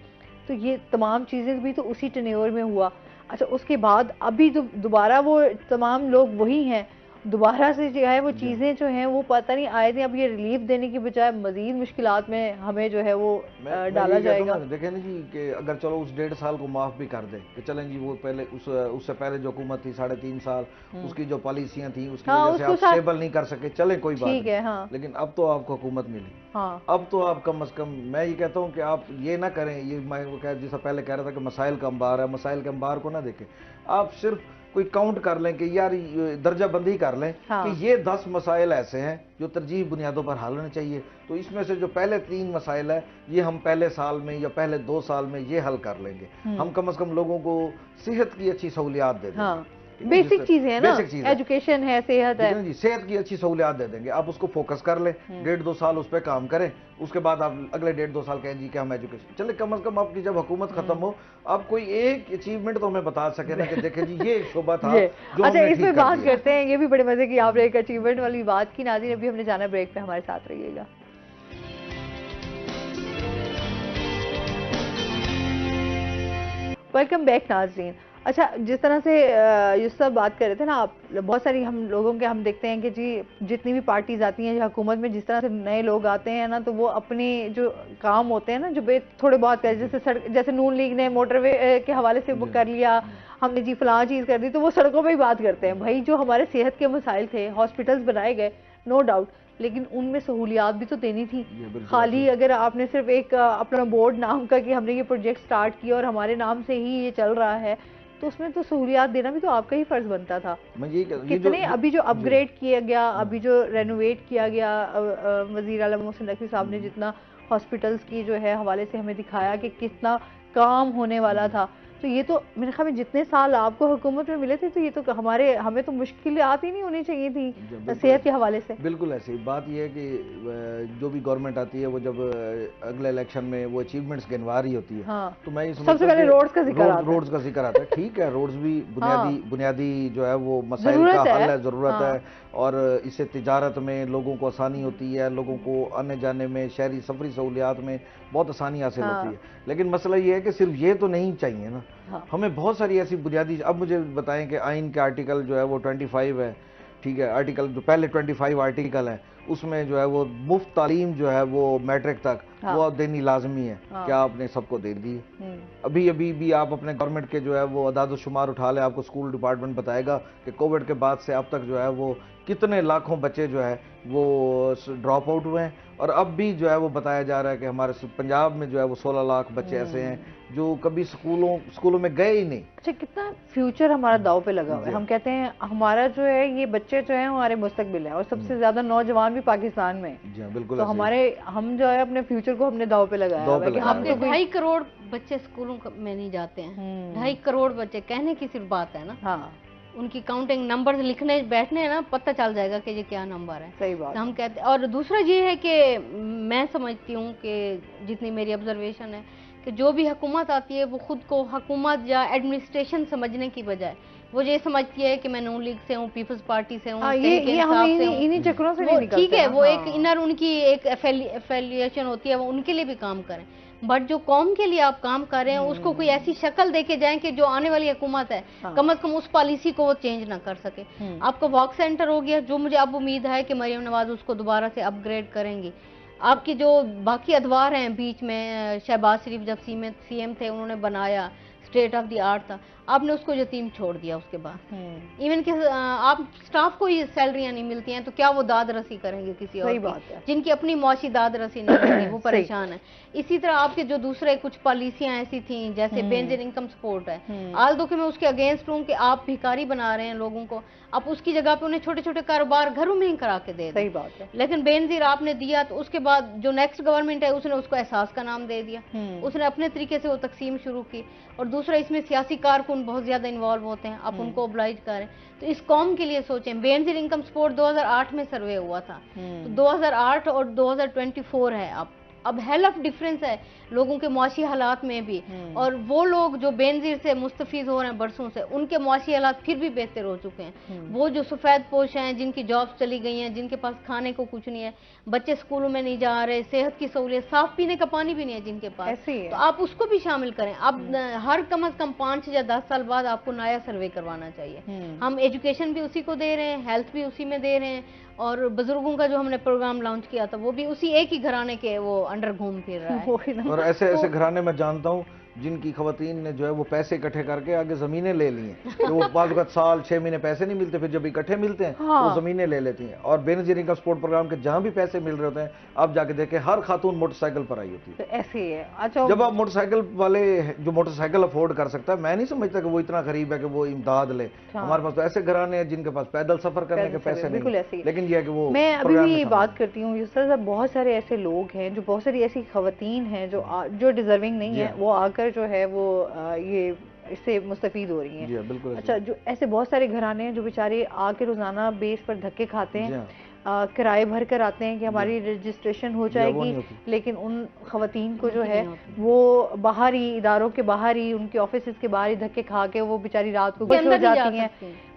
तो ये तमाम चीज़ें भी तो उसी टेन्योर में हुआ। अच्छा, उसके बाद अभी जो दोबारा वो तमाम लोग वही हैं, दोबारा से जो है वो चीजें जो हैं वो पता नहीं आए थे, अब ये रिलीफ देने की बजाय मजीद मुश्किलात में हमें जो है वो डाला जाएगा। देखें ना जी कि अगर चलो उस 1.5 साल को माफ भी कर दे कि चलें जी वो पहले उससे पहले जो हुकूमत थी 3.5 साल, उसकी जो पॉलिसियां थी उसकी वजह से आप स्टेबल नहीं कर सके, चले कोई बात नहीं है, लेकिन अब तो आपको हुकूमत मिली, अब तो आप कम अज कम, मैं ये कहता हूँ कि आप ये ना करें, ये मैं जैसा पहले कह रहा था कि मसाइल का अंबार है, मसाइल के अंबार को ना देखें, आप सिर्फ कोई काउंट कर लें कि यार दर्जाबंदी कर लें कि ये 10 मसाइल ऐसे हैं जो तरजीह बुनियादों पर हल होने चाहिए, तो इसमें से जो पहले 3 मसाइल है ये हम पहले साल में या पहले 2 साल में ये हल कर लेंगे। हम कम से कम लोगों को सेहत की अच्छी सहूलियात दे देंगे। बेसिक चीजें है ना, एजुकेशन है, सेहत है जी, सेहत की अच्छी सहूलियात दे देंगे। आप उसको फोकस कर लें, 1.5-2 साल उस पर काम करें, उसके बाद आप अगले 1.5-2 साल कहें जी कि हम एजुकेशन चले। कम से कम आपकी जब हुकूमत खत्म हो, आप कोई एक अचीवमेंट तो हमें बता सके ना कि देखें जी ये शोबा था जो अच्छा, इस पे बात करते हैं। ये भी बड़े मजे की आपने एक अचीवमेंट वाली बात की। नाज़रीन अभी हमने जाना ब्रेक पे, हमारे साथ रहिएगा। वेलकम बैक नाज़रीन। अच्छा, जिस तरह से यूसुफ बात कर रहे थे ना आप, बहुत सारी हम लोगों के हम देखते हैं कि जी जितनी भी पार्टीज आती हैं हुकूमत में, जिस तरह से नए लोग आते हैं ना, तो वो अपने जो काम होते हैं ना जो थोड़े बहुत कर, जैसे नून लीग ने मोटरवे के हवाले से वो कर लिया, हमने जी फलां चीज़ कर दी, तो वो सड़कों पर ही बात करते हैं। भाई जो हमारे सेहत के मसाइल थे, हॉस्पिटल्स बनाए गए, नो डाउट, लेकिन उनमें सहूलियात भी तो देनी थी। खाली अगर आपने सिर्फ एक अपना बोर्ड नाम का कि हमने ये प्रोजेक्ट स्टार्ट किया और हमारे नाम से ही ये चल रहा है, तो उसमें तो सहूलियात देना भी तो आपका ही फर्ज बनता था। कितने अभी जो अपग्रेड किया गया, अभी जो रेनोवेट किया गया, वजीर आला मोहसिन नकवी साहब ने जितना हॉस्पिटल्स की जो है हवाले से हमें दिखाया कि कितना काम होने वाला था, तो ये तो मेरे ख्याल में जितने साल आपको हुकूमत में मिले थे, तो ये तो हमें तो मुश्किलें आती नहीं होनी चाहिए थी सेहत के हवाले से। बिल्कुल ऐसी बात यह है कि जो भी गवर्नमेंट आती है वो जब अगले इलेक्शन में वो अचीवमेंट्स गिनवा रही होती है, हाँ। तो मैं सबसे पहले रोड्स का जिक्र आता है। ठीक है, रोड्स भी बुनियादी जो है वो मसाइल का हल है, जरूरत है, और इससे तिजारत में लोगों को आसानी होती है, लोगों को आने जाने में, शहरी सफरी सहूलियात में बहुत आसानी हासिल होती है। लेकिन मसला ये है कि सिर्फ ये तो नहीं चाहिए ना, हमें बहुत सारी ऐसी बुनियादी, अब मुझे बताएं कि आइन के आर्टिकल जो है वो 25 है, ठीक है, आर्टिकल जो पहले 25 आर्टिकल है उसमें जो है वो मुफ्त तालीम जो है वो मैट्रिक तक वो देनी लाजमी है। क्या आपने सबको दे दी? अभी भी आप अपने गवर्नमेंट के जो है वो अदाद शुमार उठा ले, आपको स्कूल डिपार्टमेंट बताएगा कि कोविड के बाद से अब तक जो है वो कितने लाखों बच्चे जो है वो ड्रॉप आउट हुए हैं, और अब भी जो है वो बताया जा रहा है कि हमारे पंजाब में जो है वो 16 लाख बच्चे ऐसे हैं जो कभी स्कूलों में गए ही नहीं। अच्छा, कितना फ्यूचर हमारा दाव पे लगा हुआ है। हम कहते हैं हमारा जो है ये बच्चे जो हैं हमारे मुस्तकबिल है, और सबसे ज्यादा नौजवान भी पाकिस्तान में। जी बिल्कुल। तो हम जो है अपने फ्यूचर को हमने दाव पे लगाया है कि हम 2.5 करोड़ बच्चे स्कूलों में नहीं जाते हैं। 2.5 करोड़ बच्चे, कहने की सिर्फ बात है ना, हाँ, उनकी काउंटिंग नंबर लिखने बैठने ना पता चल जाएगा कि ये क्या नंबर है। सही बात। तो हम कहते हैं। और दूसरा ये है कि मैं समझती हूँ कि जितनी मेरी ऑब्जर्वेशन है कि जो भी हुकूमत आती है वो खुद को हुकूमत या एडमिनिस्ट्रेशन समझने की बजाय वो ये समझती है कि मैं नून लीग से हूँ, पीपल्स पार्टी से हूँ, इन्हीं चक्करों से नहीं निकलते। ठीक है, वो एक इनर उनकी एक एफिलिएशन होती है, वो उनके लिए भी काम करें, बट जो कौम के लिए आप काम कर रहे हैं उसको कोई ऐसी शक्ल देके जाएं कि जो आने वाली हुकूमत है कम से कम उस पॉलिसी को वो चेंज ना कर सके। आपका वॉक सेंटर हो गया, जो मुझे अब उम्मीद है कि मरियम नवाज उसको दोबारा से अपग्रेड करेंगी। आपकी जो बाकी अदवार हैं, बीच में शहबाज शरीफ जब सीएम थे उन्होंने बनाया, स्टेट ऑफ द आर्ट था, आपने उसको यतीम छोड़ दिया। उसके बाद इवन कि आप स्टाफ को ही सैलरियां नहीं मिलती हैं, तो क्या वो दाद रसी करेंगे किसी और की? जिनकी अपनी मुआशी दाद रसी नहीं मिलती वो परेशान है। इसी तरह आपके जो दूसरे कुछ पॉलिसियां ऐसी थी जैसे बेनजीर इनकम सपोर्ट है, आल्दो कि मैं उसके अगेंस्ट हूँ कि आप भिखारी बना रहे हैं लोगों को, आप उसकी जगह पे उन्हें छोटे छोटे कारोबार घरों में ही करा के दे। सही बात है। लेकिन बेनजीर आपने दिया तो उसके बाद जो नेक्स्ट गवर्नमेंट है उसने उसको एहसास का नाम दे दिया, उसने अपने तरीके से वो तकसीम शुरू की। और दूसरा इसमें सियासी कारकुन बहुत ज्यादा इन्वॉल्व होते हैं, आप उनको ओब्लाइज करें। तो इस कौम के लिए सोचें। बेनजीर इनकम सपोर्ट 2008 में सर्वे हुआ था, तो 2008 और 2024 है। अब हेल ऑफ डिफरेंस है लोगों के मुआशी हालात में भी। और वो लोग जो बेनजीर से मुस्तफीज हो रहे हैं बरसों से, उनके मुआशी हालात फिर भी बेहतर हो चुके हैं। वो जो सफेद पोश हैं, जिनकी जॉब्स चली गई हैं, जिनके पास खाने को कुछ नहीं है, बच्चे स्कूलों में नहीं जा रहे, सेहत की सहूलियत, साफ पीने का पानी भी नहीं है जिनके पास, तो आप उसको भी शामिल करें। अब हर कम से कम 5 या 10 साल बाद आपको नया सर्वे करवाना चाहिए। हम एजुकेशन भी उसी को दे रहे हैं, हेल्थ भी उसी में दे रहे हैं, और बुजुर्गों का जो हमने प्रोग्राम लॉन्च किया था वो भी उसी एक ही घराने के वो अंडर घूम फिर रहा है। और ऐसे घराने में जानता हूँ जिनकी खवातीन ने जो है वो पैसे इकट्ठे करके आगे जमीनें ले ली हैं, तो वो बाद वक्त साल 6 महीने पैसे नहीं मिलते, फिर जब इकट्ठे मिलते हैं तो जमीनें ले लेती हैं। और बेनजीर इनकम सपोर्ट प्रोग्राम के जहां भी पैसे मिल रहे होते हैं, आप जाके देखें हर खातून मोटरसाइकिल पर आई होती है। तो ऐसे ही है। अच्छा, जब आप मोटरसाइकिल वाले जो मोटरसाइकिल अफोर्ड कर सकता है, मैं नहीं समझता कि वो इतना गरीब है कि वो इमदाद ले। हमारे पास तो ऐसे घराने हैं जिनके पास पैदल सफर करने के पैसे नहीं, लेकिन ये है कि वो मैं अभी भी बात करती हूँ यूसुफ साहब, बहुत सारे ऐसे लोग हैं जो, बहुत सारी ऐसी खवातीन हैं जो डिजर्विंग नहीं है, वो आकर जो है वो ये इससे मुस्तफीद हो रही हैं। बिल्कुल। अच्छा, जो ऐसे बहुत सारे घराने हैं जो बेचारे आके रोजाना बेस पर धक्के खाते हैं, किराए भर कर आते हैं कि हमारी रजिस्ट्रेशन हो जाएगी, लेकिन उन खवातीन को जो है वो बाहर ही, इदारों के बाहर ही, उनके ऑफिस के बाहर ही धक्के खा के वो बेचारी रात को गुम हो जाती हैं।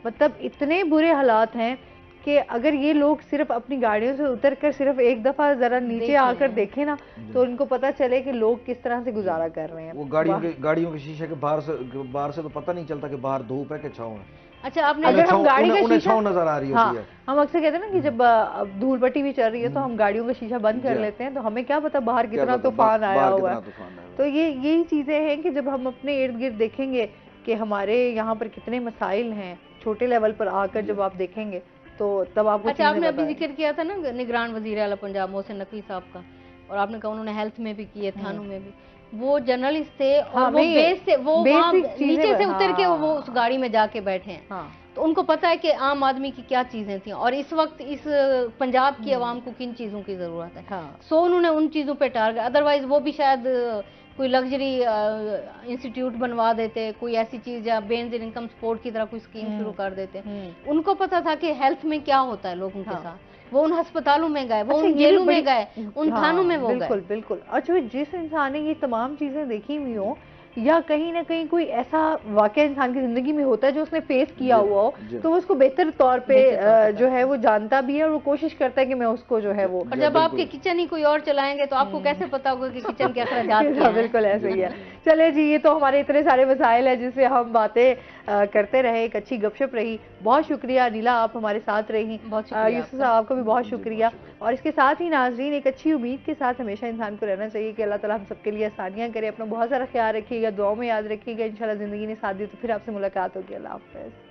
मतलब इतने बुरे हालात हैं कि अगर ये लोग सिर्फ अपनी गाड़ियों से उतर कर सिर्फ एक दफा जरा नीचे आकर देखें ना, तो उनको पता चले कि लोग किस तरह से गुजारा कर रहे हैं। वो गाड़ियों के शीशे के बाहर से तो पता नहीं चलता कि बाहर धूप है कि छाँव है। अच्छा, आपने अगर हम गाड़ी का शीशा नजर आ रही होती है, हम अक्सर कहते हैं ना कि जब धूल भट्टी भी चल रही है तो हम गाड़ियों का शीशा बंद कर लेते हैं, तो हमें क्या पता बाहर कितना तूफान आया हुआ है। तो यही चीजें हैं कि जब हम अपने इर्द गिर्द देखेंगे कि हमारे यहाँ पर कितने मसाइल हैं, छोटे लेवल पर आकर जब आप देखेंगे तो तब आपको। अच्छा, आपने अभी जिक्र किया था ना निगरान वजीर आला पंजाब मोहसिन नकवी साहब का, और आपने कहा उन्होंने हेल्थ में भी किए, थानों में भी, वो जर्नलिस्ट थे और वो बेस से वो नीचे से उतर के वो उस गाड़ी में जाके बैठे हैं। तो उनको पता है कि आम आदमी की क्या चीजें थी और इस वक्त इस पंजाब की आवाम को किन चीजों की जरूरत है। सो उन्होंने उन चीजों पे टारगेट, अदरवाइज वो भी शायद कोई लग्जरी इंस्टीट्यूट बनवा देते, कोई ऐसी चीज या बेनजीर इनकम सपोर्ट की तरह कोई स्कीम शुरू कर देते। उनको पता था कि हेल्थ में क्या होता है लोगों के साथ, वो उन अस्पतालों में गए, वो उन जेलों में गए, उन थानों में वो गए। बिल्कुल बिल्कुल। अच्छा, जिस इंसान ने ये तमाम चीजें देखी हुई हो या कहीं ना कहीं कोई ऐसा वाकया इंसान की जिंदगी में होता है जो उसने फेस किया हुआ हो, तो वो उसको बेहतर तौर पे जो है वो जानता भी है और वो कोशिश करता है कि मैं उसको जो है वो। और जब आपके किचन ही कोई और चलाएंगे तो आपको कैसे पता होगा कि किचन के अखराजात क्या हैं? बिल्कुल ऐसे ही है। चले जी, ये तो हमारे इतने सारे मसाइल है जिससे हम बातें करते रहे, एक अच्छी गपशप रही। बहुत शुक्रिया नीला, आप हमारे साथ रही। यूसुफ साहब आपको भी बहुत शुक्रिया। और इसके साथ ही नाजरीन, एक अच्छी उम्मीद के साथ हमेशा इंसान को रहना चाहिए कि अल्लाह ताला हम सबके लिए आसानियाँ करे। अपना बहुत सारा ख्याल रखिएगा, दुआ में याद रखिएगा। इंशाल्लाह ज़िंदगी ने साथ दी तो फिर आपसे मुलाकात होगी। अल्लाह हाफ़िज़।